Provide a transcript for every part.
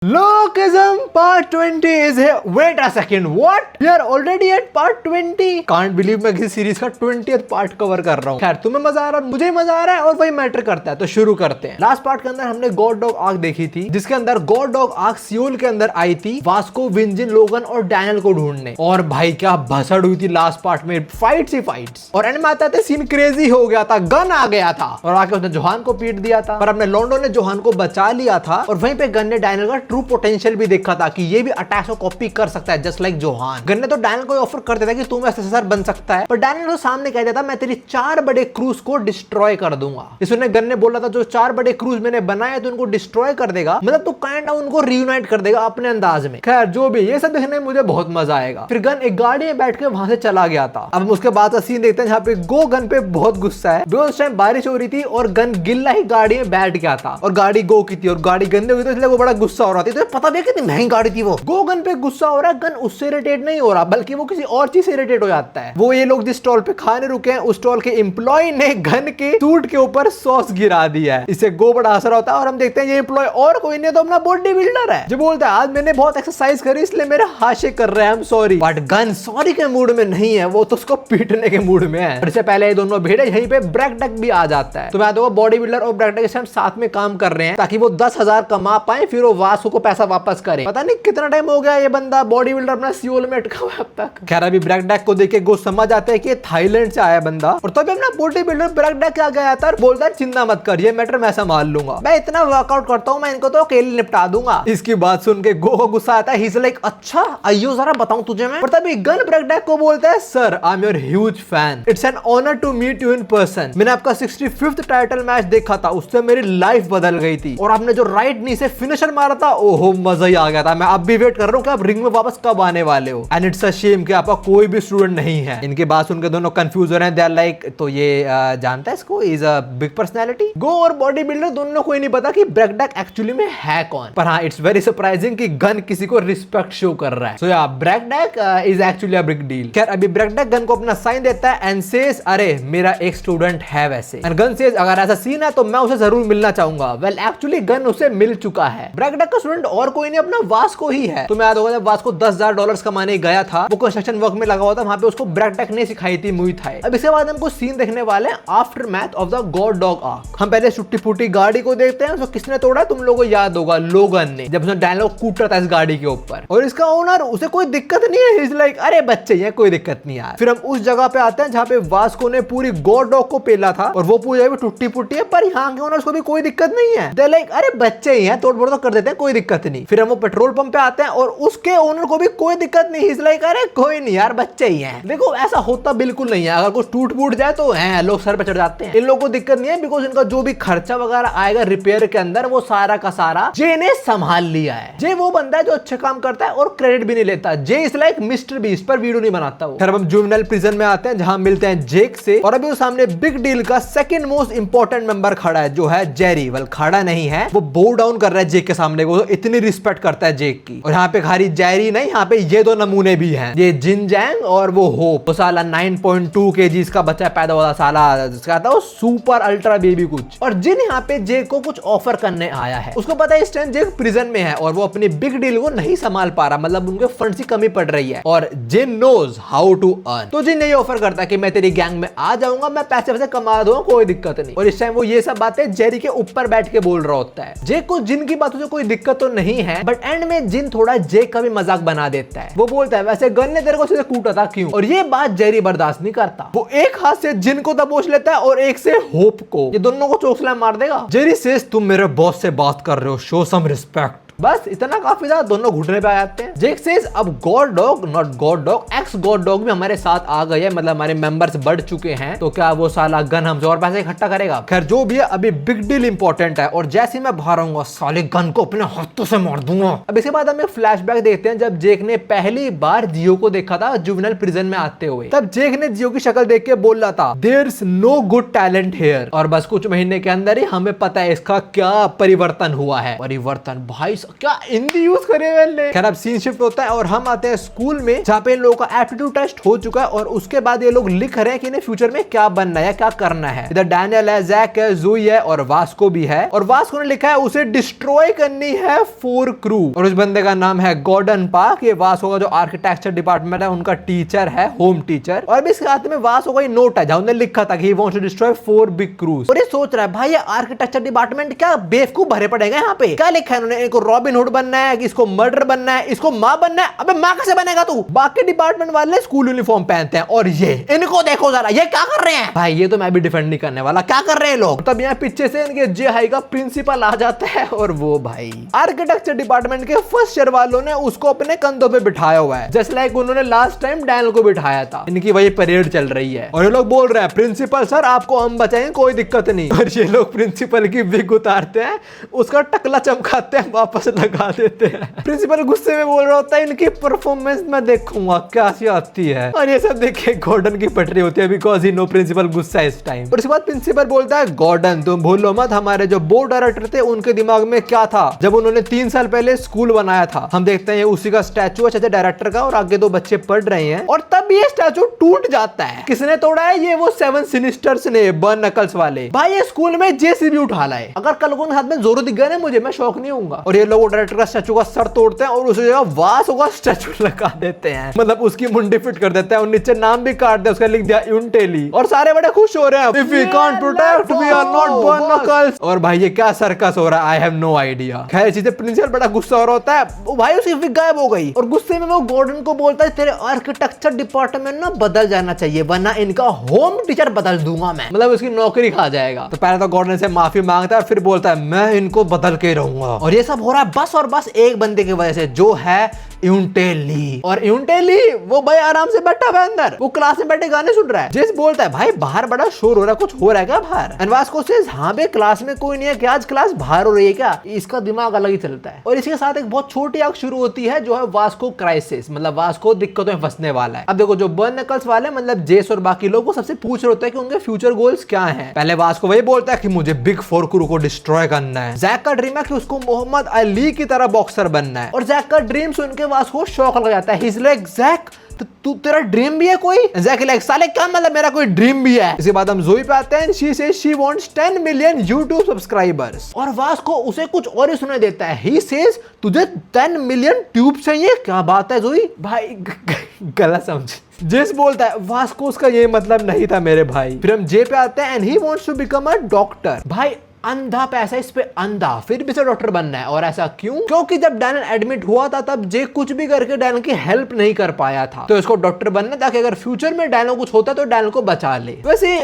Lookism part 20 is here. Wait a second, what? We are already at part 20. Can't believe मैं किसी series का 20th part cover कर रहा हूँ। खैर तुम्हें मजा आ रहा है, मुझे मजा आ रहा है और वही मैटर करता है, तो शुरू करते हैं। लास्ट पार्ट के अंदर हमने गॉड डॉग आर्क देखी थी, जिसके अंदर गॉड डॉग आर्क सियोल के अंदर आई थी वास्को, विंजिन, लोगन और डैनियल को ढूंढने। और भाई क्या भसड़ हुई थी लास्ट पार्ट में, फाइट्स ही फाइट्स। और एंड में आता था सीन क्रेजी हो गया था, गन आ गया था और आके उसने जोहान को पीट दिया था, पर अपने लॉन्डो ने जोहान को बचा लिया था। और वहीं पे गन ने डैनियल का ट्रू पोटेंशियल भी देखा था कि ये भी अटैक को कॉपी कर सकता है जस्ट लाइक जोहान। गन ने तो डैनियल को ऑफर कर दिया था कि तू एसएसआर बन सकता है, पर डैनियल तो सामने कह देता मैं तेरी 4 बड़े क्रूज को डिस्ट्रॉय कर दूंगा। इसने गन ने बोला था जो 4 बड़े क्रूज मैंने बनाए तो उनको डिस्ट्रॉय कर देगा, मतलब तो काइंड ऑफ उनको रियूनाइट कर देगा अपने अंदाज में। खैर जो भी, ये सब देखने में मुझे बहुत मजा आएगा। फिर गन एक गाड़ी में बैठ के वहां से चला गया था। अब उसके बाद का सीन देखते हैं जहाँ पे गो गन पे बहुत गुस्सा है। उस टाइम बारिश हो रही थी और गन गिल्ला ही गाड़ी में बैठ गया था और गाड़ी गो की थी और गाड़ी गंदे हुई थी, इसलिए वो बड़ा गुस्सा हो रहा था। तो पता भी कितनी महंगी गाड़ी थी वो। गो गन पे गुस्सा हो रहा है, गन उससे इरिटेट नहीं हो रहा बल्कि वो किसी और चीज से इरिटेट हो जाता है। वो ये लोग जिस स्टॉल पे खाने रुके हैं उस स्टॉल के एम्प्लॉय ने गन के सूट के ऊपर सॉस गिरा दिया है। इससे गो बड़ा हंस रहा होता है और हम देखते हैं ये एम्प्लॉय और कोई नहीं तो अपना बॉडी बिल्डर है, जो बोलता है आज मैंने बहुत एक्सरसाइज करी इसलिए मेरे हाशे कर रहे हैं, I am sorry. But gun sorry के मूड में नहीं है, वो तो उसको पीटने के मूड में है। इससे पहले ये दोनों भेड़े यहीं पे ब्रैकडक भी आ जाता है। तो मैं तो बॉडी बिल्डर और ब्रैकडक साथ में काम कर रहे हैं ताकि वो 10,000 कमा पाए, फिर वो वासु को पैसा वापस करे। पता नहीं कितना टाइम हो गया ये बंदा बॉडी बिल्डर अपना सियोल में अटका हुआ अब तक। खैर अभी ब्रैकडक को देख के गो समझ आता है कि थाईलैंड से आया बंदा, और तभी अपना बॉडी बिल्डर ब्रैकडक आ गया था और बोलता है चिंता मत कर, ये मैटर मैं संभाल लूंगा, मैं इतना वर्कआउट करता हूँ, मैं इनको तो अकेले निपटा दूंगा। इसकी बात सुन के गो को गुस्सा आता है। ही इज लाइक अच्छा आइयो जरा बताऊं तुझे मैं। और तभी गन ब्रैकडक को बोलता है sir I am your huge fan, it's an honour to meet you in person. मैंने आपका 65th टाइटल मैच देखा था, उससे मेरी लाइफ बदल गई थी और आपने जो राइट नी से फिनिशर मारा था, ओहो मजा ही आ गया था। मैं अब भी वेट कर रहा हूँ कि आप रिंग में वापस कब आने वाले हो। एंड इट्स अ शेम कि आपका कोई भी स्टूडेंट नहीं है। इनके बात सुन के दोनों कंफ्यूज हो रहे हैं। दे आर लाइक तो ये जानता है इसको, इज अ बिग पर्सनालिटी। गो और बॉडी बिल्डर दोनों को ही नहीं पता कि ब्रैकडक एक्चुअली में है कौन, पर हाँ इट्स वेरी सरप्राइजिंग कि गन किसी को रिस्पेक्ट शो कर रहा है। सो या Brackduck is actually a big deal. खैर अभी ब्रैकडक गन को अपना साइन देता है एंड सेज अरे मेरा एक स्टूडेंट है वैसे। एंड गन सेज अगर ऐसा सीन है तो मैं उसे जरूर मिलना चाहूंगा। वेल एक्चुअली गन उसे मिल चुका है। ब्रैकडक का स्टूडेंट और कोई नहीं अपना वास्को ही है। तुम्हें याद होगा जब वास्को $10,000 कमाने गया था, वो कंस्ट्रक्शन वर्क में लगा हुआ था, वहां पे उसको ब्रैकडक ने सिखाई थी मुई थाई। अब इसके बाद हमको सीन देखने वाले हैं after math of the God dog arc. हम पहले टूटी फूटी गाड़ी को देखते हैं, उसको किसने तोड़ा तुम लोगों को याद होगा, लोगन ने, जब उसने डैनियल को कूट रहा था इस गाड़ी के ऊपर। और इसका ओनर उसे कोई दिक्कत नहीं है, इज लाइक अरे बच्चे ये कोई दिक्कत नहीं यार। फिर हम उस जगह पे आते हैं जहाँ पे वास्को ने पूरी गॉड डॉग को पेला था और वो पूरी जगह टूटी फूटी है, पर यहाँ के ओनर्स को भी कोई दिक्कत नहीं है। दे लाइक अरे बच्चे ही हैं, तोड़ फोड़ तो कर देते हैं, कोई दिक्कत नहीं। फिर हम वो पेट्रोल पंप पे आते हैं और उसके ओनर को भी कोई दिक्कत नहीं, इज लाइक अरे कोई नहीं यार बच्चे ही हैं। देखो ऐसा होता बिल्कुल नहीं है, अगर कुछ टूट फूट जाए तो है लोग सर पे चढ़ जाते हैं। इन लोगों को दिक्कत नहीं है बिकॉज इनका जो भी खर्चा वगैरह आएगा रिपेयर के अंदर वो सारा का सारा जे ने संभाल लिया है। जे वो बंदा है जो अच्छे काम करता है और क्रेडिट भी नहीं लेता। जे इज लाइक मिस्टर बीस्ट, पर वीडियो नहीं बनाता वो। फिर हम जुवेनाइल प्रिजन में आते हैं जहां मिलते हैं जेक से, और अभी वो सामने बिग डील का सेकंड मोस्ट इंपॉर्टेंट मेंबर खड़ा है जो है जेरी। वेल खड़ा नहीं है, वो बो डाउन कर रहा है जेक के सामने, वो इतनी रिस्पेक्ट करता है जेक की। और यहाँ पे खाली जेरी नहीं, यहाँ पे ये दो नमूने भी हैं, ये जिन जैंग और वो होप। वो साला 9.2 kg का बच्चा पैदा हुआ साला, जिसका था वो सुपर अल्ट्रा बेबी कुछ। और जिन यहाँ पे जेक को कुछ ऑफर करने आया है, उसको पता है इस टाइम जेक प्रिजन में है और वो अपनी बिग डील को नहीं संभाल पा रहा, मतलब उनके फंड की कमी पड़ रही है और जिन नोज हाउ टू अर्न। तो जिन यही ऑफर करता है कि मैं तेरी गैंग में आ जाऊंगा, मैं पैसे वैसे कमा दूंगा, कोई दिक्कत नहीं। और इस टाइम वो ये सब बातें जेरी के ऊपर बैठ के बोल रहा होता है। जेक को जिन की बातों से कोई दिक्कत तो नहीं है, बट एंड में जिन थोड़ा जेक का भी मजाक बना देता है। वो बोलता है वैसे गन ने तेरे को सीधे कूटा था क्यों, और ये बात जेरी बर्दाश्त नहीं करता। वो एक हाथ से जिन को दबोच लेता है और एक से होप को, ये दोनों को चोकला मार देगा। जेरी सेज तुम मेरे बॉस से बात कर रहे हो, शो सम रिस्पेक्ट। बस इतना काफी था, दोनों घुटने पे आ जाते हैं। जेक सेज अब God dog not God dog, x God dog भी हमारे साथ आ गए हैं, मतलब हमारे मेंबर्स बढ़ चुके हैं, तो क्या वो साला गन हमसे और पैसे इकट्ठा करेगा। खैर जो भी है अभी बिग डील इंपॉर्टेंट है और जैसे ही मैं बाहर आऊंगा साले गन को अपने हाथों से मार दूंगा। अब इसके बाद हम एक फ्लैशबैक देखते हैं जब जेक ने पहली बार जियो को देखा था जुवेनाइल प्रिजन में आते हुए। तब जेक ने जियो की शक्ल देख के बोल रहा था there is no good talent here, और बस कुछ महीने के अंदर ही हमें पता है इसका क्या परिवर्तन हुआ है। परिवर्तन भाई क्या हिंदी यूज करे मैंने। खैर अब सीन शिफ्ट होता है और हम आते हैं स्कूल में जहाँ पे इन लोगों का एप्टीट्यूड टेस्ट हो चुका है और उसके बाद ये लोग लिख रहे हैं कि इन्हें फ्यूचर में क्या बनना है, क्या करना है। इधर डैनियल है, जैक है, ज़ोई है और वास्को भी है। और वास्को ने लिखा है उसे डिस्ट्रॉय करनी है 4 क्रू और उस बंदे का नाम है गॉर्डन पार्क। ये वास्को का जो आर्किटेक्चर डिपार्टमेंट है उनका टीचर है, होम टीचर। और भी इसके हाथ में वास्को का नोट है जहाँ उन्होंने लिखा था कि he wants to destroy 4 big cruise. और ये सोच रहा है भाई ये आर्किटेक्चर डिपार्टमेंट क्या बेवकूफ भरे पड़ेगा यहाँ पे। क्या लिखा है उन्होंने, इनको रॉबिन हुड बनना है, कि इसको मर्डर बनना है, इसको माँ बनना है। अबे माँ कैसे बनेगा तू। बाकी डिपार्टमेंट वाले स्कूल यूनिफॉर्म पहनते हैं और ये इनको देखो जरा ये क्या कर रहे हैं। भाई ये तो मैं भी डिफेंड नहीं करने वाला, क्या कर रहे हैं लोग। तब यहाँ पीछे से इनके जे हाई का प्रिंसिपल आ जाता है और वो भाई आर्किटेक्चर डिपार्टमेंट के फर्स्ट ईयर वालों ने उसको अपने कंधों पे बिठाया हुआ है, जस्ट लाइक उन्होंने लास्ट टाइम डैनियल को बिठाया था। इनकी वही परेड चल रही है और ये लोग बोल रहे हैं प्रिंसिपल सर आपको हम बचाएंगे, कोई दिक्कत नहीं। और ये लोग प्रिंसिपल की विग उतारते हैं, उसका टकला चमकाते हैं, वापस लगा देते हैं। प्रिंसिपल गुस्से में बोल रहा होता है इनकी परफॉर्मेंस मैं देखूंगा कैसी आती है। और ये सब देखे गॉर्डन की पटरी होती है बिकॉज ही नो प्रिंसिपल गुस्सा इस टाइम। और उसके बाद प्रिंसिपल बोलता है गॉर्डन तुम भूलो मत हमारे जो बोर्ड डायरेक्टर थे उनके दिमाग में क्या था जब उन्होंने 3 साल पहले स्कूल बनाया था। हम देखते हैं ये उसी का स्टैचू है डायरेक्टर का और आगे 2 बच्चे पढ़ रहे हैं और तब ये स्टैचू टूट जाता है। किसने तोड़ा है, ये वो 7 सिनिस्टर्स ने, बर्न नकल्स वाले। भाई ये स्कूल में जेसीबी उठा लाए, अगर कल को हाथ में जोर दिख गया ना मुझे, मैं शौक नहीं होऊंगा। और ये लोग डायरेक्टर का स्टैचू का सर तोड़ते हैं और उस जगह वास का स्टैचू लगा देते हैं, मतलब उसकी मुंडी फिट कर देते हैं और नीचे नाम भी काट दिया, उसका लिख दिया यूनटेली। और सारे बड़े खुश हो रहे हैं, if we can't protect we are not burn knuckles. और भाई ये क्या सर्कस हो रहा है, आई हैव नो आइडिया। खैर चीजें प्रिंसिपल बड़ा गुस्सा हो रहा होता है, वो भाई उसकी विग गायब हो गई और गुस्से में वो गॉर्डन को बोलता है तेरे आर्किटेक्चर डिपार्टमेंट ना बदल जाना चाहिए वरना इनका होम टीचर बदल दूंगा मैं, मतलब उसकी नौकरी खा जाएगा। तो पहले तो गॉर्डन से माफी मांगता है फिर बोलता है मैं इनको बदल के रहूंगा। और ये सब हो रहा है बस और बस एक बंदे की वजह से जो है यूनटेली। और यूनटेली वो भाई आराम से बैठा हुआ है अंदर, वो क्लास में बैठे गाने सुन रहा है। जेस बोलता है भाई बाहर बड़ा शोर हो रहा है, कुछ हो रहा है क्या बाहर। एंड वास्को सेज हाँ बे क्लास में कोई नहीं है, क्या आज क्लास बाहर हो रही है क्या। इसका दिमाग अलग ही चलता है। और इसके साथ एक बहुत छोटी आग शुरू होती है जो है वास्को क्राइसिस, मतलब वास्को दिक्कतों में फंसने वाला है। अब देखो जो बर्न नकल्स वाले मतलब जेस और बाकी लोग वो सबसे पूछ रहे होते हैं कि उनके फ्यूचर गोल्स क्या हैं। पहले वास्को वही बोलता है कि मुझे बिग 4 क्रू को डिस्ट्रॉय करना है। जैक का ड्रीम है कि उसको मोहम्मद अली की तरह बॉक्सर बनना है। और जैक का ड्रीम सुन के वास्को शौक लग जाता है। ही इज लाइक जैक तू तेरा ड्रीम भी है कोई। जैक लाइक साले क्या मतलब मेरा कोई ड्रीम भी है। इसके बाद हम ज़ोई पे आते हैं। She says she wants 10 million YouTube subscribers और वास्को उसे कुछ और ही सुनाई देता है। ही सेज तुझे 10 मिलियन ट्यूब चाहिए, क्या बात है ज़ोई भाई गलत समझ। जेस बोलता है वास्को उसका ये मतलब नहीं था मेरे भाई। फिर हम जे पे आते हैं and he wants to become a doctor. भाई अंधा पैसा इस पे अंधा, फिर भी से डॉक्टर बनना है। और ऐसा क्यों? क्योंकि जब डैनियल एडमिट हुआ था तब जे कुछ भी करके डैनियल की हेल्प नहीं कर पाया था, तो इसको डॉक्टर बनना ताकि अगर फ्यूचर में डैनियल कुछ होता तो डैनियल को बचा ले। वैसे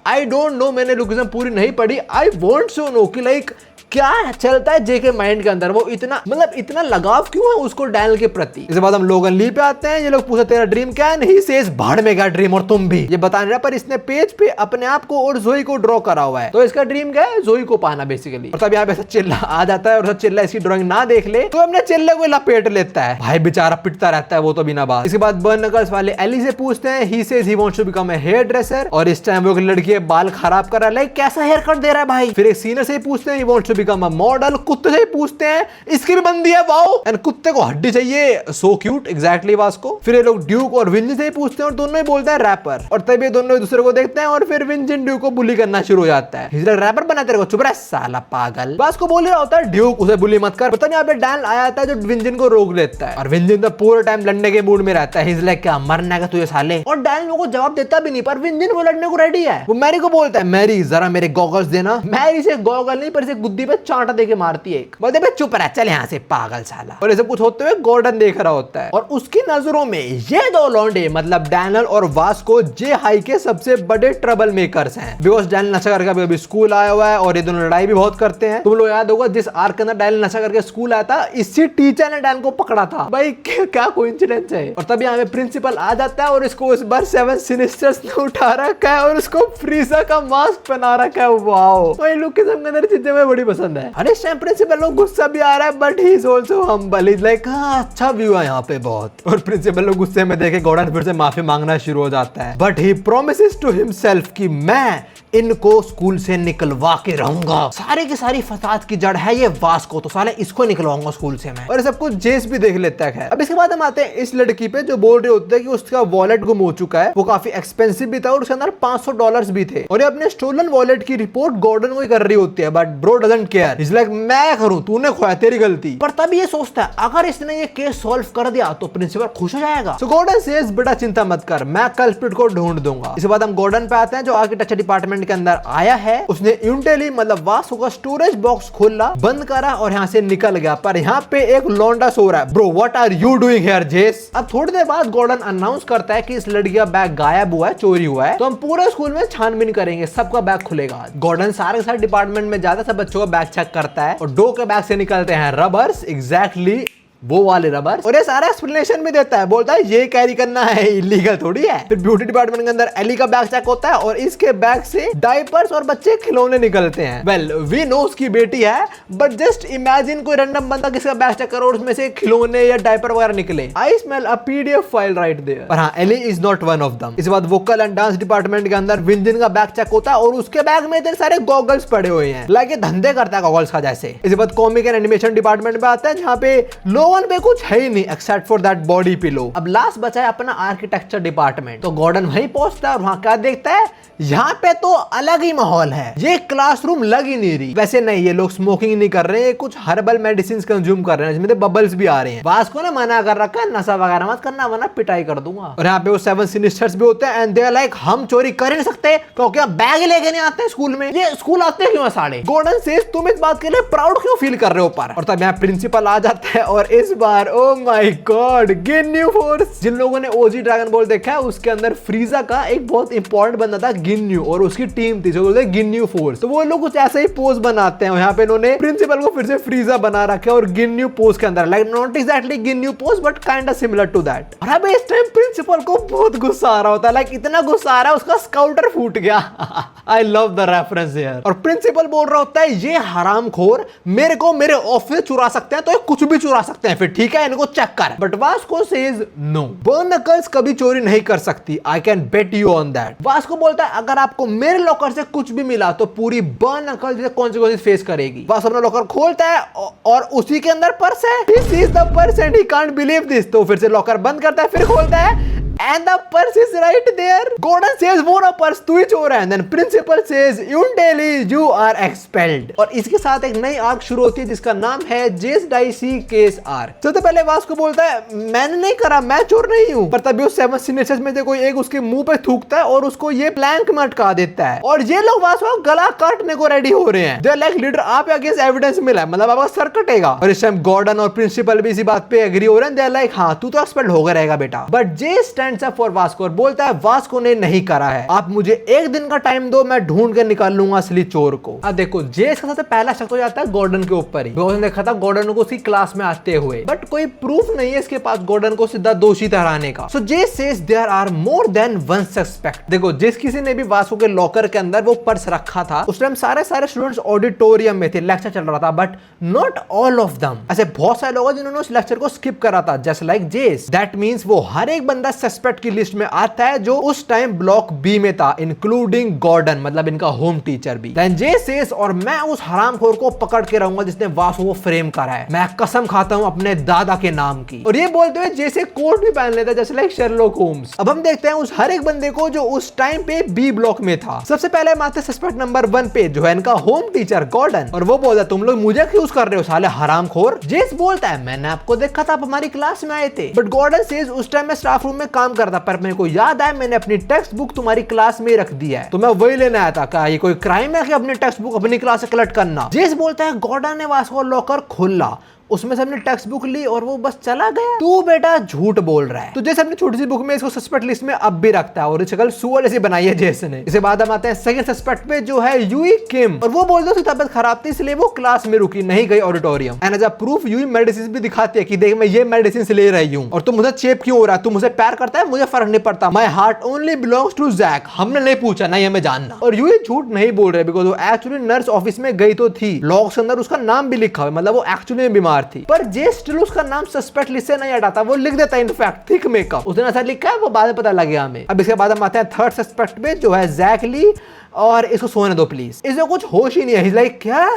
आई डोंट नो, मैंने लुकिज्म पूरी नहीं पढ़ी। आई वांट टू नो कि लाइक क्या चलता है जे के माइंड के अंदर, वो इतना मतलब इतना लगाव क्यों है उसको डैनियल के प्रति। इसके बाद हम लोगन ली पे आते हैं। ये लोग पूछते तेरा ड्रीम क्या है, नहीं सेज भाड़ में गया ड्रीम और तुम भी, ये बता नहीं रहा। पर इसने पेज पे अपने आप को और ज़ोई को ड्रॉ करा हुआ है, तो इसका ड्रीम क्या है, ज़ोई को पाना बेसिकली। और तब यहाँ पे चिल्ला आ जाता है और चिल्ला इसकी ड्राइंग ना देख ले तो अपने चिल्ले को लपेट लेता है। भाई बेचारा पिटता रहता है वो तो बिना बात। इसके बाद बर्न नकल्स वाले एली से पूछते हैं। He says he wants to become a hairdresser और इस टाइम वो लड़की बाल खराब कर रहा है, लाइक कैसा हेयर कट दे रहा है भाई। फिर एक सीनियर से पूछते हैं he wants to become a model. कुत्ते से पूछते हैं, इसकी भी बंदी है वाओ, एंड कुत्ते को हड्डी चाहिए, सो क्यूट एग्जैक्टली वास्को। फिर ये लोग ड्यूक और विंजन से पूछते हैं और दोनों ही बोलते हैं रैपर। और तब ये दोनों एक दूसरे को देखते हैं और फिर विंजन ड्यूक को बुली करना शुरू हो जाता है। रैपर बना तेरे को, चुप रह साला पागल। वास्को बोल रहा होता है ड्यूक उसे बुली मत कर। पता नहीं यहाँ पे डैन आया था जो विंजन को रोक लेता है और विंजन तो पूरे टाइम लड़ने के मूड में रहता है। हिज लाइक क्या मरना है तुझे साले। और डैन को जवाब देता भी नहीं, पर विंजन वो लड़ने को रेडी है। वो मैरी को बोलता है मैरी जरा मेरे गॉगल्स देना। मैरी से गॉगल नहीं पर इसे गुद्दी पे चांटा देके मारती है एक। बोलते भाई चुप रह चल यहाँ से पागल साला। और ऐसे कुछ होते हुए गॉर्डन देख रहा होता है और उसकी नजरों में ये दो लौंडे मतलब डैनियल और वास्को जे हाई के सबसे बड़े ट्रबल मेकर्स हैं। बिकॉज डैनियल नशा करके अभी स्कूल आया हुआ है और ये दोनों लड़ाई भी बहुत करते हैं। तुम लोग याद होगा जिस आर्क के अंदर डैनियल नशा करके स्कूल आया था, इसी टीचर ने डैनियल को पकड़ा था। भाई क्या कोइंसिडेंस है। और तभी यहाँ पे प्रिंसिपल आ जाता है और इसको इस बार 7 सिनिस्टर्स ने उठा रखा है और उसको फ्रीजा का मास्क पहना रखा है। वाओ भाई लुकिज्म के अंदर चीजें मुझे बड़ी पसंद पसंद है। अरे इस टाइम प्रिंसिपल को गुस्सा भी आ रहा है but he is also humble. Is like हाँ अच्छा व्यू है यहाँ पे बहुत। और प्रिंसिपल को गुस्से में देखे गॉर्डन फिर से माफी मांगना शुरू हो जाता है but he promises to himself कि मैं इनको स्कूल से निकलवा के रहूंगा। सारे की सारी फसाद की जड़ है ये वास्को, तो साले इसको निकलवाऊंगा स्कूल से मैं। और सब कुछ जेस भी देख लेता है। अब इसके बाद हम आते हैं इस लड़की पे जो बोल रहे होते हैं कि उसका वॉलेट गुम हो चुका है, वो काफी एक्सपेंसिव भी था और उसके अंदर $500 भी थे और ये अपने स्टोलन वॉलेट की रिपोर्ट गॉर्डन को ही कर रही होती है but bro doesn't care. Is like मैं करूं, तूने खोया, तेरी गलती। पर तब ये सोचता है अगर इसने ये केस सॉल्व कर दिया तो प्रिंसिपल खुश हो जाएगा। सो गॉर्डन सेज बेटा चिंता मत कर, मैं कल्प्रिट को ढूंढ दूंगा। इसके बाद हम गॉर्डन पे आते हैं जो आर्किटेक्चर डिपार्टमेंट के अंदर आया है। उसने यूनिटेली मतलब वास्को का स्टोरेज बॉक्स खोला, बंद करा और यहाँ से निकल गया। पर यहाँ पे एक लौंडा सो रहा है। Bro what are you doing here Jess? अब थोड़ी देर बाद गॉर्डन अनाउंस करता है कि इस लड़की का बैग गायब हुआ है, चोरी हुआ है, तो हम पूरे स्कूल में छानबीन करेंगे, सबका बैग खुलेगा। गॉर्डन सारे डिपार्टमेंट में जाता है, सब बच्चों का बैग चेक करता है और डो के बैग से निकलते हैं रबर्स, एग्जैक्टली वो वाले रबर। और ये सारा एक्सप्लेनेशन भी देता है, बोलता है ये कैरी करना है इलीगल थोड़ी है। फिर ब्यूटी डिपार्टमेंट के अंदर एली का बैग चेक होता है और इसके बैग से डायपर्स और बच्चे खिलौने निकलते हैं। वेल वी नो उसकी बेटी है बट जस्ट इमेजिन कोई रैंडम बंदा किसका बैग चेक करो और उसमें से खिलौने या डायपर वगैरह निकले। I smell a PDF file right there. पर हाँ, Ellie is not one of them. इसके बाद वोकल एंड डांस डिपार्टमेंट के अंदर विंजन का बैग चेक होता है और उसके बैग में इतने सारे गॉगल्स पड़े हुए हैं, लाइक ये धंधे करता है गॉगल्स का जैसे। इसके बाद कॉमिक एंड एनिमेशन डिपार्टमेंट में आता है जहाँ पे लोगों पे कुछ है नहीं except for that body pillow. अब लास्ट बचा है अपना आर्किटेक्चर डिपार्टमेंट। तो गॉर्डन वहीं पहुंचता है और वहां क्या देखता है, यहाँ पे तो अलग ही माहौल है, ये क्लासरूम लग ही नहीं रही। वैसे नहीं, ये लोग स्मोकिंग नहीं कर रहे हैं, कुछ हर्बल मेडिसिन कंज्यूम कर रहे हैं जिसमें बबल्स भी आ रहे हैं। वास्को ने मना कर रखा है नशा वगैरह मत करना वरना पिटाई कर दूंगा। और यहाँ पे वो 7 सिनिस्टर्स भी होते हैं एंड दे आर लाइक हम चोरी कर ही नहीं सकते क्योंकि हम बैग लेके नहीं आते स्कूल में, ये स्कूल आते क्यों है साले। गॉर्डन सेज तुम इस बात के लिए प्राउड क्यों फील कर रहे हो पर। और तब यहाँ प्रिंसिपल आ जाता है और इस बार oh my god Ginyu force. जिन लोगों ने ओजी ड्रैगन बॉल देखा है उसके अंदर फ्रीजा का एक बहुत इंपॉर्टेंट बंदा था गिन्यू और उसकी टीम थी जो बोलते हैं गिन्यू फोर्स। तो वो लोग कुछ ऐसे ही पोज बनाते हैं। यहाँ पे इन्होंने प्रिंसिपल को फिर से फ्रीजा बना रखा है और गिन्यू पोज के अंदर, like not exactly Ginyu pose but kind of similar to that. और अब इस टाइम प्रिंसिपल को बहुत गुस्सा आ रहा होता है, लाइक इतना गुस्सा आ रहा है उसका स्काउटर फूट गया। I love the reference here. और प्रिंसिपल बोल रहा होता है ये हरामखोर मेरे को मेरे ऑफिस चुरा सकते हैं तो ये कुछ भी चुरा सकते हैं, फिर ठीक है इनको चेक कर। बट वास्को सेज नो, बर्नकल्स कभी चोरी नहीं कर सकती, I can bet you on that. Vasco बोलता है अगर आपको मेरे लॉकर से कुछ भी मिला तो पूरी बर्नकल्स कॉन्सिक्वेंसेस फेस करेगी। वास्को अपना लॉकर खोलता है और उसी के अंदर पर्स है। He sees the purse and he can't believe this। तो फिर से लॉकर बंद करता है, फिर खोलता है and the purse is right there। Gordon says वो ना पर्स तू ही चोर है। And then principal says Yundeli you are expelled। और इसके साथ एक नई आर्क शुरू होती है जिसका नाम है जेस डाइसी केस आर्क। सबसे पहले वास्को बोलता है मैंने नहीं करा, मैं चोर नहीं हूँ। पर तभी उस 7 सिग्नेचर्स में से कोई एक उसके मुंह पे थूकता है और उसको ये प्लैंक में अटका देता है और ये लोग वास्को गला काटने को रेडी हो रहे हैं। They're like लीडर आप अगेंस्ट एविडेंस मिला है, मतलब आपका सर कटेगा। और इस टाइम गॉर्डन और प्रिंसिपल भी इसी बात पे एग्री हो रहे हैं। They're like हाँ तू तो एक्सपेल्ड होगा रहेगा बेटा। बट जेस स्टैंड्स अप फॉर वास्को और बोलता है वास्को ने नहीं करा है, आप मुझे एक दिन का टाइम दो, मैं ढूंढ के निकाल लूंगा असली चोर को। अब देखो जेस का सबसे पहला शक हो जाता है गॉर्डन के ऊपर ही। उसने देखा था गॉर्डन को उसकी क्लास में आते हुए बट कोई प्रूफ नहीं है इसके पास गॉर्डन को सीधा दोषी ठहराने का। So Jess says there are more than one suspect. देखो जिस किसी ने भी वास्को के लॉकर के अंदर वो पर्स रखा था उस टाइम सारे स्टूडेंट्स ऑडिटोरियम में थे, लेक्चर चल रहा था but not all of them. ऐसे बहुत सारे लोग जिन्होंने उस लेक्चर को स्किप करा था जस्ट लाइक जेस। दैट मींस वो हर एक बंदा सस्पेक्ट की लिस्ट में आता है जो उस टाइम ब्लॉक बी में था, इंक्लूडिंग गॉर्डन मतलब इनका होम टीचर भी। देन जे सेज और मैं उस हरामखोर को पकड़ के रहूंगा जिसने वास्को को फ्रेम करा है, मैं कसम खाता हूं अपने दादा के नाम की। और ये बोलते हुए जैसे कोट भी पहन लेता है जैसे लाइक शर्लॉक होम्स। अब हम देखते हैं उस हर एक बंदे को जो उस टाइम पे बी ब्लॉक में था। सबसे पहले हम आते सस्पेक्ट नंबर 1 पे जो है इनका होम टीचर गॉर्डन। और वो बोलता है तुम लोग मुझे एक्यूज कर रहे हो साले हरामखोर। जेस बोलता है मैंने आपको देखा था, आप हमारी क्लास में आए थे। बट गॉर्डन सेज उस टाइम मैं स्टाफ रूम में काम करता पर मेरे को याद आया मैंने अपनी टेक्स्ट बुक तुम्हारी क्लास में रख दिया है तो मैं वही लेने आया था। क्या ये कोई क्राइम है कि अपनी टेक्स्ट बुक अपनी क्लास से कलेक्ट करना? जेस बोलता है गॉर्डन ने वास्को लॉकर खोला उसमें से हमने टेक्स्ट बुक ली और वो बस चला गया। तू बेटा झूठ बोल रहा है। तो जैसे अपनी छोटी सी बुक में इसको सस्पेक्ट लिस्ट में अब भी रखता है और शक्ल सुअर जैसी बनाई है जैसे ने। इसके बाद हम आते हैं सेकंड सस्पेक्ट पे जो है यूई किम, और वो बोलते उसकी तबियत खराब थी इसलिए वो क्लास में रुकी, नहीं गई auditorium. And as a proof यूई मेडिसिन भी दिखाती है कि देख मैं ये मेडिसिन ले रही हूँ और तुम मुझे चेप क्यों हो रहा है, तुम मुझे प्यार करता है, मुझे फर्क नहीं पड़ता, my heart only belongs to Jack. हमने नहीं पूछा, नहीं हमें जानना। और यूई झूठ नहीं बोल रहे बिकॉज वो एक्चुअली नर्स ऑफिस में गई तो थी, लॉग्स के अंदर उसका नाम भी लिखा हुआ, मतलब वो एक्चुअली बीमार थी, पर जे स्टिल उसका नाम सस्पेक्ट लिस्ट से नहीं हटाता, वो लिख देता है इनफैक्ट थिक मेकअप, उसने ऐसा लिखा है, वो बाद में पता लग गया हमें। अब इसके बाद हम आते हैं थर्ड सस्पेक्ट पे जो है जैक ली, और इसको सोने दो प्लीज। इसमें कुछ होश ही नहीं है, लाइक क्या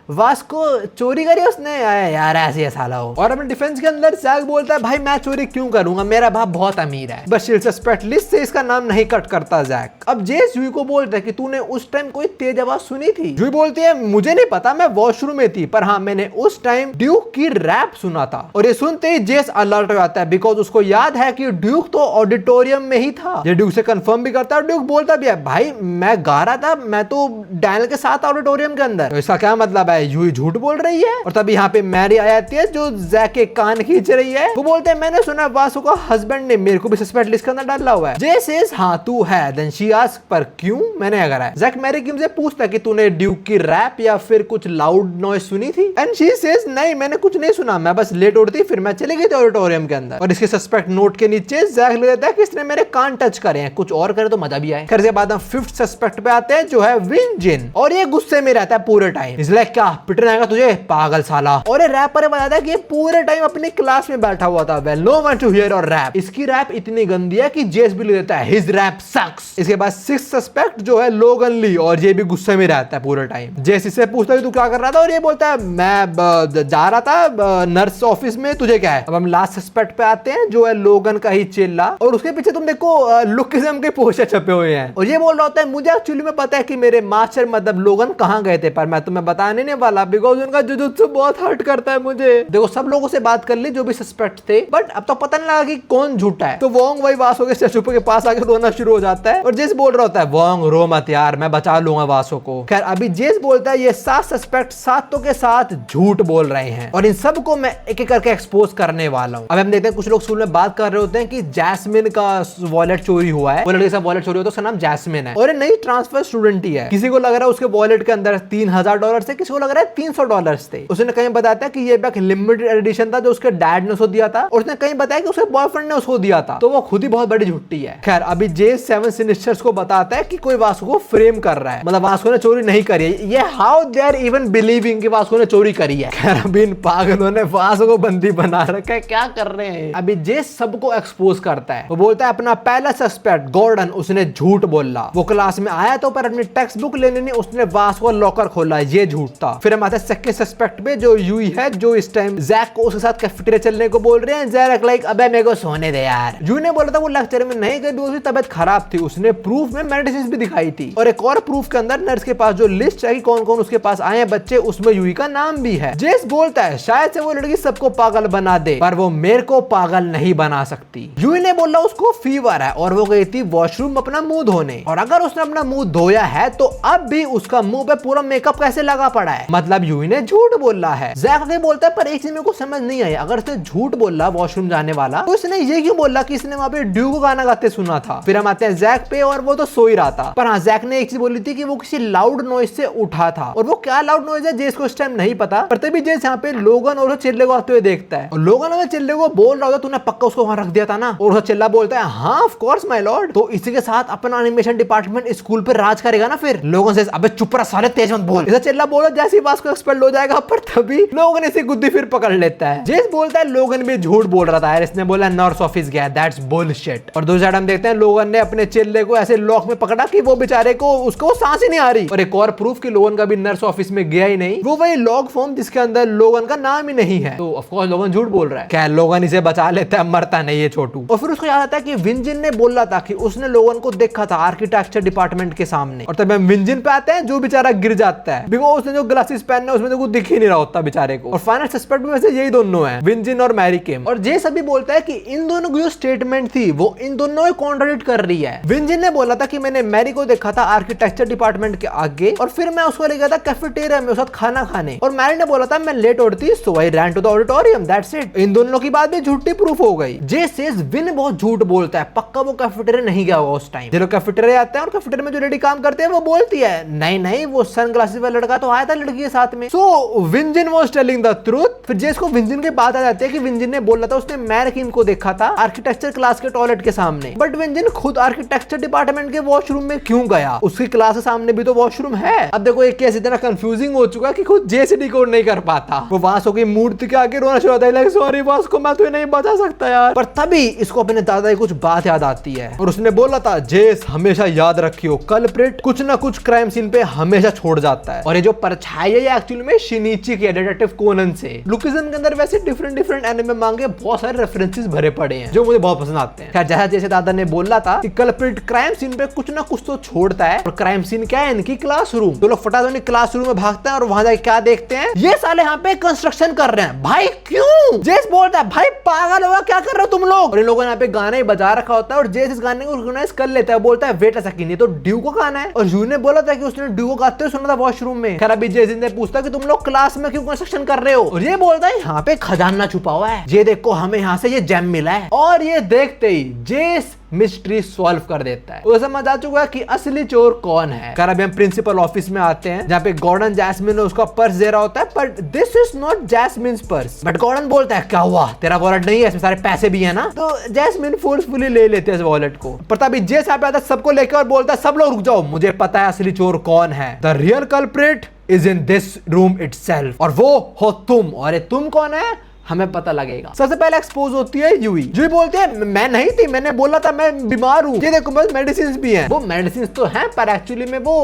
वास्को चोरी करी उसने, यार ऐसे साला हो। और अपने डिफेंस के अंदर जैक बोलता है भाई मैं चोरी क्यों करूंगा, मेरा बाप बहुत अमीर है, बस सस्पेक्ट लिस्ट से इसका नाम नहीं कट करता जैक। अब जेस यूई को बोलता है कि तूने उस टाइम कोई तेज आवाज सुनी थी। यूई बोलती है मुझे नहीं पता, मैं वॉशरूम में थी, पर हाँ मैंने उस टाइम ड्यूक की रैप सुना था। और ये सुनते ही जेस अलर्ट हो जाता है बिकॉज उसको याद है कि ड्यूक तो ऑडिटोरियम में ही था। ये ड्यूक से कंफर्म भी करता है, ड्यूक बोलता भी है भाई मैं गा रहा था, मैं तो डैनियल के साथ ऑडिटोरियम के अंदर। तो इसका क्या मतलब है, यूई झूठ बोल रही है। और तभी यहाँ पे मैरी आ जाती है जो जैक के कान खींच रही है। वो बोलते हैं मैंने सुना वासु का हस्बैंड ने मेरे को भी सस्पेक्ट लिस्ट के अंदर डाला हुआ है। जे सेज हाँ तू है, देन शी आस्क पर क्यों, मैंने अगर है। जैक मैरी किम से पूछता है कि तूने ड्यूक की रैप या फिर कुछ लाउड नॉइज सुनी थी, एंड शी सेज नहीं मैंने कुछ नहीं सुना, मैं बस लेट उठती फिर मैं चली गई थी ऑडिटोरियम के अंदर। और इसके सस्पेक्ट नोट के नीचे जैक लिख देता है कि इसने मेरे कान टच करे हैं, कुछ और करे तो मजा भी आए। खैर बाद हम फिफ्थ सस्पेक्ट पे आते हैं जो है विन जिन, और ये गुस्से में रहता है पूरे टाइम, इसलिए क्या पिटने आएगा तुझे पागल साला। और ये रैपर बताता है कि ये पूरे टाइम अपनी क्लास में बैठा हुआ था, well no one to hear our rap. इसकी रैप इतनी गंदी है कि जेस भी लिख देता है हिज रैप सक्स। इसके बाद सिक्स्थ सस्पेक्ट जो है लोगन ली, और ये भी गुस्से में रहता है पूरे टाइम। जेस इससे पूछता है तू क्या कर रहा था, और ये बोलता है मैं जा रहा था नर्स ऑफिस में, तुझे क्या है। अब हम लास्ट सस्पेक्ट पे आते हैं जो है लोगन का ही चिल्ला, और उसके पीछे तुम देखो लुकिज्म के पोस्टर छपे हुए हैं, और ये बोल रहा होता है मुझे एक्चुअली में पता है कि मेरे मास्टर मतलब लोगन कहाँ गए थे, पर मैं तुम्हें बताने नहीं वाला बिकॉज उनका जुजुत्सु बहुत हर्ट करता है मुझे। देखो सब लोगों से बात कर ली जो भी सस्पेक्ट थे, बट अब तो पता नहीं लगा कि कौन झूठा है। तो वोंग वही वासो के स्टैचू के पास आके रोना शुरू हो जाता है, और जेस बोल रहा होता है वोंग रो मत यार, मैं बचा लूंगा वासो को। खैर अभी जेस बोलता है ये 7 सस्पेक्ट सातों के साथ झूठ बोल रहे हैं, और इन सबको मैं एक एक करके एक्सपोज करने वाला हूँ। अब हम देखते हैं कुछ लोग स्कूल में बात कर रहे होते हैं कि जैस्मिन का वॉलेट चोरी हुआ है, वो लड़के का वॉलेट चोरी हुआ, तो उसका नाम जैस्मिन है, और ये नई ट्रांसफर स्टूडेंट ही है। किसी को लग रहा है उसके वॉलेट के अंदर $3000 थे, किसी को लग रहा है $300 थे। उसने कहीं बताया कि ये बैग लिमिटेड एडिशन था जो उसके डैड ने उसको दिया था, और उसने कहीं बताया कि उसके बॉयफ्रेंड ने उसको दिया था, तो वो खुद ही बहुत बड़ी झुट्टी है। खैर अभी जे 7 सिनिस्टर्स को बताता है कि कोई वासु को फ्रेम कर रहा है, मतलब वासु ने चोरी नहीं करी है, ये how they are even believing कि वासु ने चोरी करी है। खैर अभी इन पागलों ने वासु को बंदी बना रखा है, क्या कर रहे हैं। अभी जे सबको एक्सपोज करता है, वो बोलता है अपना पहला सस्पेक्ट गॉर्डन उसने झूठ बोला, वो क्लास में आया तो पर अपनी टेक्स्ट बुक लेने नहीं उसने वासु का लॉकर खोला, ये झूठ था। फिर हम आते हैं सेकंड सस्पेक्ट पे जो यूई है, जो इस टाइम जैक को उसके साथ कैफेटेरिया चलने को बोल रहे हैं। जैक लाइक अबे मेरे को सोने दे यार। यूई ने बोला था वो लेक्चर में नहीं गई, उसकी तबियत खराब थी, उसने प्रूफ में मेडिसिन भी दिखाई थी, और एक और प्रूफ के अंदर नर्स के पास जो लिस्ट है कौन कौन उसके पास आए हैं बच्चे, उसमें यूई का नाम भी है। जेस बोलता है शायद से वो लड़की सबको पागल बना दे, पर वो मेरे को पागल नहीं बना सकती। यूई ने बोला उसको फीवर है और वो गई थी वॉशरूम अपना मुंह धोने, और अगर उसने अपना मुंह धोया है तो अब भी उसका मुंह पे पूरा मेकअप कैसे लगा पड़ा है, मतलब यूई ने झूठ बोला है। जैक आगे बोलता है पर एक चीज मेरे को समझ नहीं आई, अगर उसने झूठ बोला वॉशरूम जाने वाला तो इसने ये क्यों बोला कि इसने वहां पे ड्यू को गाना गाते सुना था। फिर हम आते हैं जैक पे, और वो तो सो ही रहा था, पर हाँ जैक ने एक चीज बोली थी कि वो किसी लाउड नॉइज से उठा था, और वो क्या लाउड नॉइज है जेस को इस टाइम नहीं पता, पर तभी जेस यहाँ पे लोगन और चिल्ले को आते हुए देखता है, और लोगन और चिल्ले को बोल रहा होता तूने पक्का उसको वहां रख दिया था ना, और चिल्ला बोलता है हाँ ऑफ कोर्स माय लॉर्ड। तो इसी के साथ अपना एनिमेशन डिपार्टमेंट स्कूल पे राज करेगा ना। फिर लोगों से अबे चुप रहा सारे, तेज मत बोल, ऐसा चिल्ला बोला जैसे ही बात को एक्सपेल हो जाएगा, पर तभी लोगन इसे गुद्दी फिर पकड़ लेता है। जेस बोलता है लोगन भी झूठ बोल रहा था यार, इसने बोला नर्स ऑफिस गया, दैट्स बुलशिट। और दूसरी साइड हम देखते हैं लोगन ने अपने चिल्ले को ऐसे लॉक में पकड़ा कि वो बेचारे को उसको सांस ही नहीं आ रही, और एक और प्रूफ कि लोगन का भी नर्स ऑफिस में गया ही नहीं, वो वही लॉग फॉर्म जिसके अंदर लोगन का नाम ही नहीं है। तो ऑफ कोर्स लोगन झूठ बोल रहा है, क्या लोगन इसे बचा लेता है, मरता नहीं है छोटू। और फिर उसको याद आता है कि विंजिन ने बोला था कि उसने लोगन को देखा था आर्किटेक्चर डिपार्टमेंट के सामने, और तब हम विंजिन पे आते हैं जो बेचारा गिर जाता है बिकॉज उसने जो सनग्लासेस पहनना उसमें तो कुछ दिख ही नहीं रहा होता बेचारे को। और फाइनल सस्पेक्ट में वैसे यही दोनों हैं, विंजिन और मैरी किम। और जे सभी बोलता है कि इन दोनों की जो स्टेटमेंट थी वो इन दोनों को कॉन्ट्राडिक्ट कर रही है। विंजिन ने बोला था कि मैंने मैरी को देखा था आर्किटेक्चर डिपार्टमेंट के आगे और फिर मैं उसको ले गया था कैफेटेरिया में उसके साथ खाना खाने, और मैरी ने बोला था मैं लेट उठती so I ran to the auditorium, that's it. इन दोनों की बात भी झूठी प्रूफ हो गई। जे सेज विन बहुत झूठ बोलता है, पक्का वो कैफेटेरिया नहीं गया होगा उस टाइम। जो लोग कैफेटेरिया आते हैं और कैफेटेरिया में जो लेडी काम करते हैं वो बोलती है नहीं नहीं वो सनग्लासेस वाला लड़का तो आया था लड़की के साथ में। सो विंजिन वाज टेलिंग द ट्रूथ। फिर जेस को विंजिन के बात आ जाती है कि विंजिन ने बोला था उसने मैरी किम को देखा था आर्किटेक्चर क्लास के टॉयलेट के सामने, बट विंजिन खुद आर्किटेक्चर डिपार्टमेंट के वॉशरूम में क्यों गया? उसकी क्लास के सामने भी तो वॉशरूम है। अब देखो एक केस इतना कंफ्यूजिंग हो चुका है कि खुद जे से डिकोड नहीं कर पाता। वो वासो की मूर्ति के आगे रोना शुरू होता है, लाइक सॉरी बॉस को मैं तुझे नहीं बचा सकता यार। पर तभी इसको अपने दादा की कुछ बात याद आती है और उसने बोला था जेस हमेशा याद रखियो कल्प्रिट कुछ ना कुछ क्राइम सीन पे हमेशा छोड़ जाता है। और ये जो परछाई है एक्चुअली में शिनिची के डिटेक्टिव कोनन से। लुकिजन के अंदर वैसे डिफरेंट एनिमे मांगे बहुत सारे रेफरेंसेस भरे पड़े हैं जो मुझे बहुत पसंद आते हैं। खैर जैसा जैसे दादा ने बोला था कि कल्प्रिट क्राइम सीन पे कुछ ना कुछ तो छोड़ता है, और क्राइम सीन क्या है इनकी क्लासरूम। तो लोग फटाफट क्लासरूम में भागते हैं और वहां जाके क्या देखते हैं, ये साले यहाँ पे कंस्ट्रक्शन कर रहे हैं। भाई क्यों? जेस बोलता है भाई पागल होगा क्या कर रहे हो तुम लोग? और इन लोगों ने यहाँ पे गाना ही बजा रखा होता है और जेस इस गाने को रिकॉग्नाइज कर लेता है, बोलता है वेट अ सेकंड ये तो ड्यू को गाना है। और ड्यू ने बोला था कि उसने ड्यू को गाते हुए सुना था वॉशरूम में। खैर अभी जेस ने पूछता कि तुम लोग क्लास में क्यों कंस्ट्रक्शन कर रहे हो, और ये बोलता है यहाँ पे खजाना छुपा हुआ है, ये देखो हमें यहाँ से ये जेम मिला है। और ये देखते ही जेस मिस्ट्री सॉल्व कर देता है। वो समझ आ चुका है कि असली चोर कौन है। खैर अभी हम प्रिंसिपल ऑफिस में आते हैं जहाँ पे गॉर्डन जैस्मिन उसका पर्स दे रहा होता है, but this is not Jasmine purse. But Gordon बोलता है क्या हुआ तेरा वॉलेट नहीं है, इसमें सारे पैसे भी है ना। तो जैस्मिन फोर्सफुली ले लेते हैं इस वॉलेट को। पर तभी जेस यहाँ पे आता है सबको लेकर और बोलता है सब लोग रुक जाओ, मुझे पता है असली चोर कौन है। The real culprit is in this room itself, और वो हो तुम। और तुम कौन है हमें पता लगेगा। सबसे पहले एक्सपोज होती है यूई। यूई बोलती है मैं नहीं थी, मैंने बोला था मैं बीमार हूँ, ये देखो बस मेडिसिन भी हैं। वो मेडिसिन तो हैं पर एक्चुअली में वो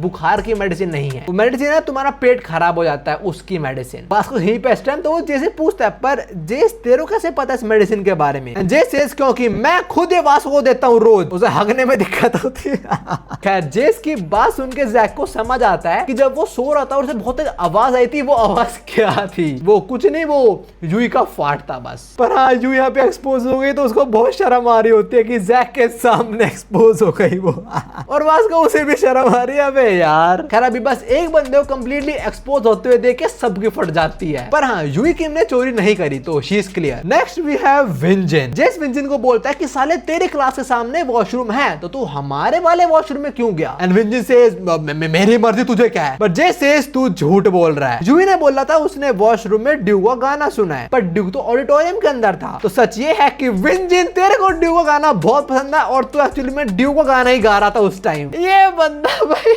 बुखार की मेडिसिन नहीं है। वो मेडिसिन है तुम्हारा पेट खराब हो जाता है उसकी मेडिसिन। बस को यहीं पे इस टाइम तो वो जैसे पूछता है पर जेस तेरे को कैसे पता है इस मेडिसिन के बारे में? जेस सेज क्योंकि मैं खुद ये वासो को देता हूँ रोज, उसे हगने में दिक्कत होती है। खैर जेस की बात सुन के जैक को समझ आता है कि जब वो सो रहा था और उसे बहुत आवाज आई थी, वो आवाज क्या थी? वो कुछ नहीं, वो यूई का फाट था बस। पर हाँ यूई यहाँ पे एक्सपोज हो गई तो उसको बहुत शर्म आ रही होती है कि जैक के सामने एक्सपोज हो गई वो। और बस को उसे भी शर्म आ रही है अबे यार। खैर अभी बस एक बंदे को कंप्लीटली एक्सपोज होते हुए देख के सबकी फट जाती है। पर हाँ यूई किम ने चोरी नहीं करी तो she is clear. Next we have Vin Jin. Jace Vin Jin को बोलता है कि साले तेरे क्लास के सामने वॉशरूम है तो तू हमारे वाले वॉशरूम में क्यों गया? एंड विंजिन सेज मेरी मर्जी तुझे क्या है? बट जेस सेज तू झूठ बोल रहा है। यूई ने बोला था उसने वॉशरूम में ड्यू का गाना सुना है, पर ड्यू तो ऑडिटोरियम के अंदर था। तो सच ये है कि विंजिन तेरे को ड्यू का गाना बहुत पसंद है और तू एक्चुअली में ड्यू का गाना ही गा रहा था उस टाइम। ये बंदा भाई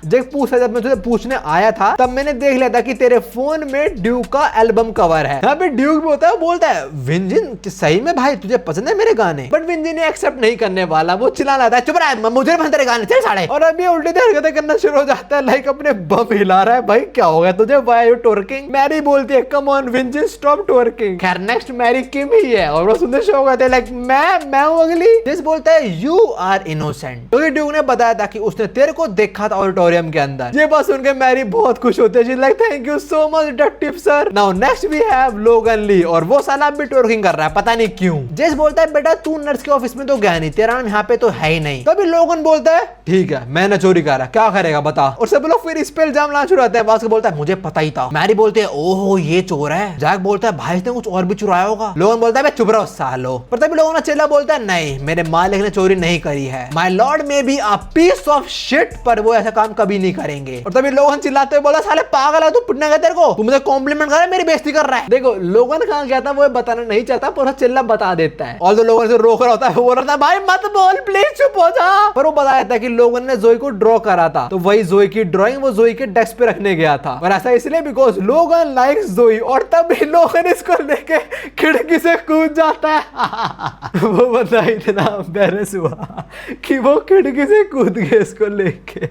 जब पूछा, जब मैं तुझे पूछने आया था तब मैंने देख लिया था कि तेरे फोन में ड्यू का एल्बम कवर है। यहाँ पे ड्यू भी होता है, बोलता है विंजिन सही में भाई तुझे पसंद है मेरे गाने? बट विंजिन एक्सेप्ट नहीं करने वाला, वो चिल्लाने लगता है चुप रहा मुझे पसंद तेरे गाने चल साढ़े। और अभी उल्टी हरकतें करना शुरू हो जाता है, लाइक अपने बम हिला रहा है। भाई क्या हो गया तुझे? Why are you twerking? Mary बोलती है कम ऑन विंजिन स्टॉप टवर्किंग। खैर नेक्स्ट मैरी किम ही है और वो सुंदर शो कहते हैं लाइक मैं हूं अगली। जिस बोलता है यू आर इनोसेंट, क्योंकि ड्यूक ने बताया था कि उसने तेरे को देखा था ऑडिटोरियम के अंदर। ये बात सुनकर मैरी बहुत खुश होती है, she like thank you so much detective sir. Now next we have Logan Lee और वो साला भी टवर्किंग कर रहा है, पता नहीं क्यों। जेस बोलता है बेटा तू नर्स के ऑफिस में तो गया नहीं, तेरा नाम यहाँ पे तो है ही नहीं। तभी लोगन बोलता है ठीक है मैंने चोरी करा, क्या करेगा बता। और सब लोग फिर इस पे इल्जाम लाना शुरू होते हैं। बास बोलता है मुझे पता ही था। मैरी बोलते हैं ओहो ये चोर है। जैक बोलता है भाई इसने कुछ और भी चुराया होगा। लोगन बोलता है चुप रहो सालो। पर तभी लोगों ने चेला बोलता है नहीं मेरे मालिक ने चोरी नहीं करी है, my lord may be a piece of shit, पर वो ऐसा काम कभी नहीं करेंगे। और तभी लोगन चिल्लाते हुए बोला साले पागल है तू, पिटना है तेरे को, तू मुझे कॉम्प्लीमेंट कर रहा है मेरी बेइज्जती कर रहा है। देखो लोगन कहाँ गया था वो बताना नहीं चाहता पर चिल्ला बता देता है। और लोगों से रोक रहा होता है, वो बोल रहा था भाई मत बोल प्लीज चुप हो जा। पर वो बताया था कि लोगन ने जोई को ड्रॉ करा था, तो वही जोई की ड्राइंग वो जोई के डेस्क पे रखने गया था। और ऐसा इसलिए बिकॉज लोगन लाइक्स जोई। और तभी लोगन इसको लेके खिड़की से कूद जाता है। वो बंदा इतना एम्बैरेस हुआ कि वो खिड़की से कूद गया इसको लेके।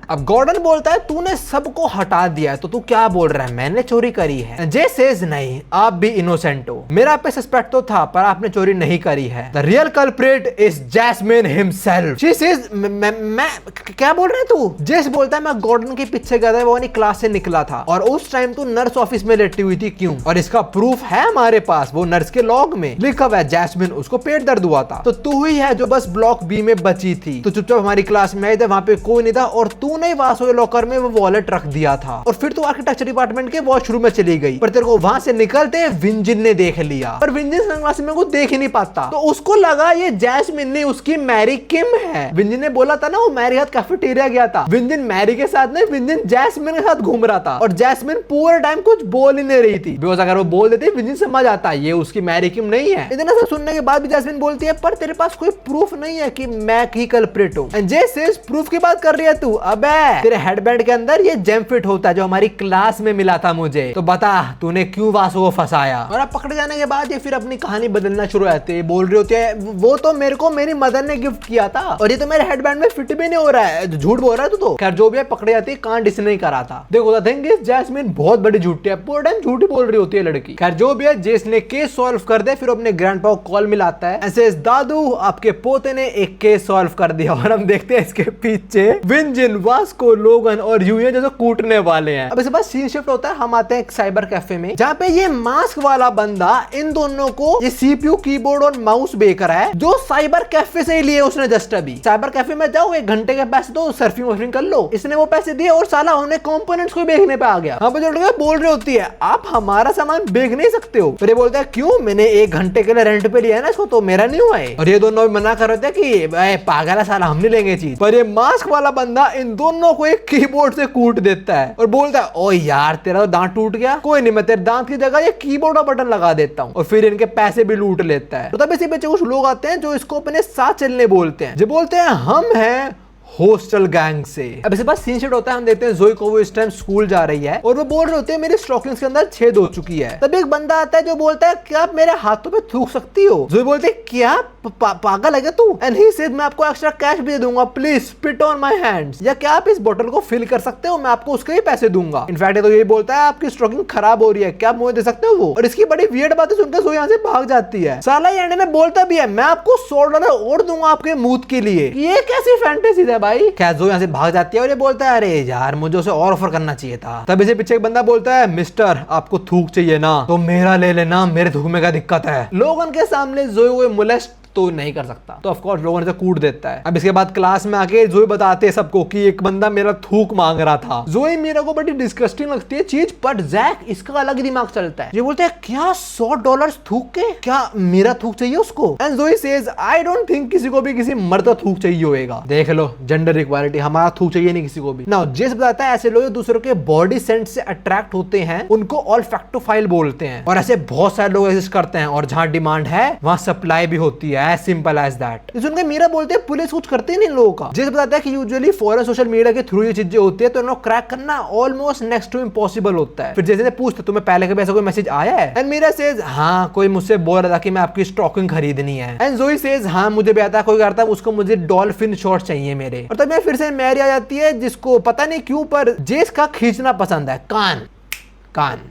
अब गॉर्डन बोलता है तूने सबको हटा दिया है तो तू क्या बोल रहा है, मैंने चोरी करी है। जे सेज नहीं, आप भी इनोसेंट हो, मेरा पे सस्पेक्ट तो था पर आपने चोरी नहीं करी है। The real culprit is Jasmine himself. She says मैं क्या बोल रहे तू। जेस बोलता है मैं गॉर्डन के पीछे गया था, वो अपनी क्लास से निकला था और उस टाइम तू नर्स ऑफिस में लेटी हुई थी, क्यों? और इसका प्रूफ है हमारे पास, वो नर्स के लॉग में लिखा हुआ है जैस्मिन उसको पेट दर्द हुआ था, तो तू ही है जो बस ब्लॉक बी में बची थी। तो चुपचाप हमारी क्लास में आई थी, वहां पे कोई नहीं था और तूने वासो के लॉकर में वो वॉलेट रख दिया था और फिर तू आर्किटेक्चर डिपार्टमेंट के वॉशरूम में चली गई, पर तेरे को वहां से निकलते विंजिन ने देख लिया, पर विंजिन सनग्लास में को देख ही नहीं पाता, तो उसको लगा ये जैस्मिन नहीं उसकी मैरी किम है। विंजिन ने बोला था ना वो मैरी हाथ कैफेटेरिया गया था, विंजिन मैरी के साथ नहीं, विंजिन जैस्मिन के साथ घूम रहा था और जैस्मिन पूरे टाइम कुछ बोल ही नहीं रही थी, बिकॉज़ अगर वो बोल देती विंजिन समझ आता ये उसकी मैरी किम नहीं है। इतना सब सुनने के बाद भी जैस्मिन बोलती है पर तेरे पास कोई प्रूफ नहीं है कि मैं ही कल्प्रिट हूं। एंड जे सेज प्रूफ की बात कर रही है तू, अबे तेरे हेडबैंड के अंदर ये जेम फिट होता है जो हमारी क्लास में मिला था मुझे, तो बता तूने क्यों वासु को फंसाया। और अब पकड़े जाने के बाद ये फिर अपनी कहानी बदलना शुरू होती है, बोल रही होती है वो तो मेरे को मेरी मदर ने गिफ्ट किया था और ये तो मेरे हेडबैंड में फिट भी नहीं हो रहा है, झूठ बोल रहा है तू तो। खैर जो भी है पकड़े जाती है, कांड इसने नहीं करा था। देखो द थिंग इज जैस्मिन बहुत बड़ी झूठी है, पूरा टाइम झूठी बोल रही होती है लड़की। खैर जो भी है जेस ने केस सॉल्व कर दे, फिर अपने ग्रैंडपा को कॉल मिलाता है, ऐसे दादू आपके पोते ने एक केस सॉल्व कर दिया। और हम देखते हैं इसके पीछे विंजिन, वास्को, लोगन और यूएन जैसे कूटने वाले हैं। अब इसके बाद सीन शिफ्ट होता है, हम आते हैं एक साइबर कैफे में जहाँ पे ये मास्क वाला बंदा इन दोनों को ये सीपीयू, कीबोर्ड और माउस बेच रहा है जो साइबर कैफे से ही लिए उसने जस्ट अभी। साइबर कैफे में जाओ 1 घंटे के पैसे दो, सर्फिंग वर्फिंग कर लो। इसने वो पैसे दिए और साला उन्हें कंपोनेंट्स को बेचने पे आ गया। यहाँ पे जो लड़का बोल रही होती है आप हमारा सामान बेच नहीं सकते हो, फिर ये बोलता है क्यों, मैंने 1 घंटे के लिए रेंट पे लिया है ना इसको, तो मेरा नहीं हुआ है। और ये दोनों मना कर रहे थे कि पागल है साला, हम नहीं लेंगे चीज। पर ये मास्क वाला बंदा इन दोनों को एक कीबोर्ड से कूट देता है और बोलता है ओ यार तेरा तो दांत टूट गया, कोई नहीं मैं तेरे दांत की जगह ये कीबोर्ड का बटन लगा देता हूँ, और फिर इनके पैसे भी लूट लेता है। तो तब इसी पीछे कुछ लोग आते हैं जो इसको अपने साथ चलने बोलते हैं, जो बोलते हैं हम हैं हॉस्टल गैंग से। अब इसके बाद सीन शिफ्ट होता है, हम देखते हैं जोई को वो इस टाइम स्कूल जा रही है और वो बोल रहे होते हैं मेरे स्टॉकिंग्स के अंदर छेद हो चुकी है। तब एक बंदा आता है जो बोलता है क्या आप मेरे हाथों पे थूक सकती हो। जोई बोलते हैं क्या पागल है क्या तू। एंड ही सेड मैं आपको एक्स्ट्रा कैश भी दे दूंगा, please spit on my hands, या क्या आप इस बोतल को फिल कर सकते हो, मैं आपको उसके ही पैसे दूंगा। इनफैक्ट तो ये बोलता है आपकी स्टॉकिंग खराब हो रही है, क्या आप मुझे दे सकते हो वो। और इसकी बड़ी वियर्ड बातें सुनकर जोई यहाँ से भाग जाती है। साला एंड में बोलता भी है मैं आपको $100 और दूंगा आपके मूत के लिए। ये कैसी फैंटेसी है भाई। क्या जोई यहाँ से भाग जाती है और ये बोलता है अरे यार मुझे उसे और ऑफर करना चाहिए था। तब इसे पीछे एक बंदा बोलता है मिस्टर आपको थूक चाहिए ना तो मेरा ले लेना, मेरे थूक में क्या दिक्कत है। लोगन के सामने जोई वो मोलेस्ट तो नहीं कर सकता, तो ऑफ कोर्स लोगों ने कूट देता है। अब इसके बाद क्लास में आके जोई बताते हैं सबको कि एक बंदा मेरा थूक मांग रहा था। जोई मेरे को बड़ी डिस्गस्टिंग लगती है चीज, बट जैक इसका अलग दिमाग चलता है। ये बोलते हैं क्या $100 थूक के, क्या मेरा थूक चाहिए उसको। एंड जोई सेज आई डोंट थिंक किसी को भी किसी मर्द का थूक चाहिए होगा। देख लो जेंडर इक्वालिटी, हमारा थूक चाहिए नहीं किसी को भी। नाउ जेस बताता है ऐसे लोग दूसरों के बॉडी सेंट से अट्रैक्ट होते हैं उनको ऑल्फैक्टोफाइल बोलते हैं, और ऐसे बहुत सारे लोग एग्जिस्ट करते हैं, और जहां डिमांड है वहां सप्लाई भी होती है, एज सिंपल एज दैट। सुनकर मीरा बोलते हैं पुलिस कुछ करते ही नहीं लोगों का। जेस बताता है कि यूजुअली फॉरन सोशल मीडिया के थ्रू ये चीजें होती है तो इनको क्रैक करना ऑलमोस्ट नेक्स्ट टू इम्पॉसिबल होता है। फिर जैसे पूछते तुम्हें पहले कभी ऐसा कोई मैसेज आया है। एंड मीरा सेज हाँ कोई मुझसे बोल रहा था कि मैं आपकी स्टॉकिंग खरीदनी है। एंड जोई सेज हाँ मुझे भी आता है, कोई करता है उसको मुझे डॉल्फिन शॉर्ट चाहिए मेरे। और तब मैं फिर से मैरी आ जाती है जिसको पता नहीं क्यों पर जेस का खींचना पसंद है, कान।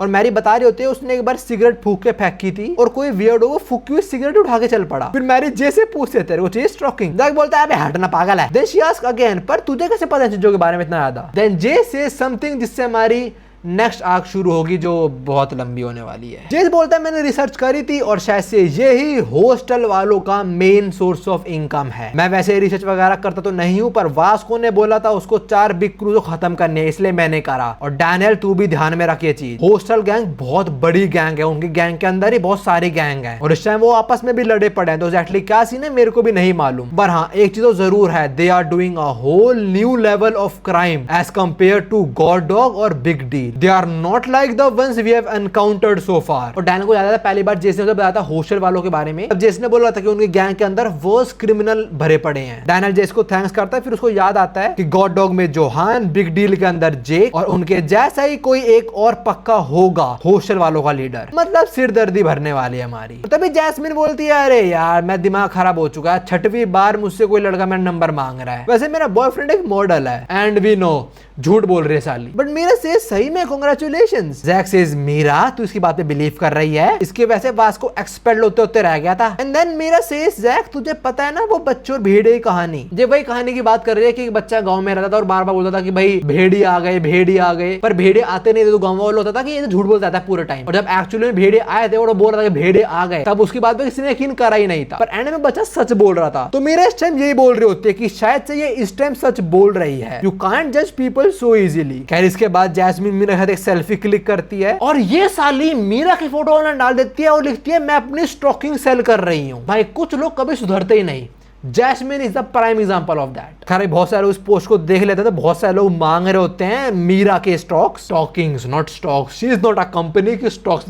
और मैरी बता रही होती है उसने एक बार सिगरेट फूक के फेंकी थी और कोई वियर्डो वो फूकी हुई सिगरेट उठा के चल पड़ा। फिर मैरी जैसे पूछते तेरे को चाहिए स्टॉकिंग, जैक बोलता है अबे हटना पागल है। देन शी आस्क अगेन पर तुझे कैसे पता है चीजों के बारे में इतना ज्यादा। देन जे से समथिंग जिससे हमारी नेक्स्ट आर्क शुरू होगी जो बहुत लंबी होने वाली है। जेस बोलता है मैंने रिसर्च करी थी और शायद से यही हॉस्टल वालों का मेन सोर्स ऑफ इनकम है। मैं वैसे रिसर्च वगैरह करता तो नहीं हूं पर वास्को ने बोला था उसको 4 बिग क्रूज खत्म करने है, इसलिए मैंने करा। और डैनियल तू भी ध्यान में रख ये चीज, हॉस्टल गैंग बहुत बड़ी गैंग है, उनकी गैंग के अंदर ही बहुत सारी गैंग है और इस टाइम वो आपस में भी लड़े पड़े हैं, तो एक्चुअली क्या सीन है मेरे को भी नहीं मालूम। पर हाँ एक चीज तो जरूर है, they are doing a whole new level of crime as compared to God Dog और Big Deal. They are not like the ones we have encountered so far. और डैनियल को याद आता पहली बार जेसन ने बताया था हॉस्टल वालों के बारे में। अब जेसन ने बोला था कि उनके गैंग के अंदर वर्स्ट क्रिमिनल भरे पड़े हैं। डैनियल जेस को थैंक्स करता है, फिर उसको याद आता है कि गॉड डॉग में जोहान, बिग डील के अंदर जेक और उनके जैसा ही कोई एक और पक्का होगा हॉस्टल वालों का लीडर। मतलब सिरदर्दी भरने वाली है हमारी। तो तभी जैस्मिन बोलती है अरे यार मैं दिमाग खराब हो चुका है, 6वीं बार मुझसे कोई लड़का मेरा नंबर मांग रहा है। वैसे मेरा बॉयफ्रेंड एक मॉडल है एंड वी नो झूठ बोल रही है साली, बट मीरा से सही में कांग्रेचुलेशंस। जैक सेज मीरा तू इसकी बात पे बिलीव कर रही है, इसके वैसे बास को एक्सपेल होते होते रह गया था। And then Meera says Jack तुझे पता है ना वो बच्चों और भेड़िए की कहानी, जब वही कहानी की बात कर रही है कि एक बच्चा गांव में रहता था और बार बार बोलता था कि भाई भेड़िए आ गए भेड़िए आ गए, पर भेड़िए आते नहीं थे तो गांव वालों होता था कि ये झूठ बोलता था पूरे टाइम। और जब एक्चुअली में भेड़िए आए थे और बोल रहा था कि भेड़िए आ गए, तब उसकी बात पे किसी ने यकीन करा ही नहीं था, पर एंड में बच्चा सच बोल रहा था। तो मीरा इस टाइम यही बोल रही होती है कि शायद से ये इस टाइम सच बोल रही है। यू कांट जज पीपल सो इजीली। खैर इसके बाद जैस्मिन मीरा के साथ एक सेल्फी क्लिक करती है और ये साली मीरा की फोटो ऑनलाइन डाल देती है और लिखती है मैं अपनी स्टॉकिंग सेल कर रही हूँ। भाई कुछ लोग कभी सुधरते ही नहीं। Jasmine is the prime example of that. खैर बहुत सारे उस पोस्ट को देख लेते हैं तो बहुत सारे लोग मांग रहे होते हैं मीरा के stockings not stocks, she is not a company की स्टॉक्स।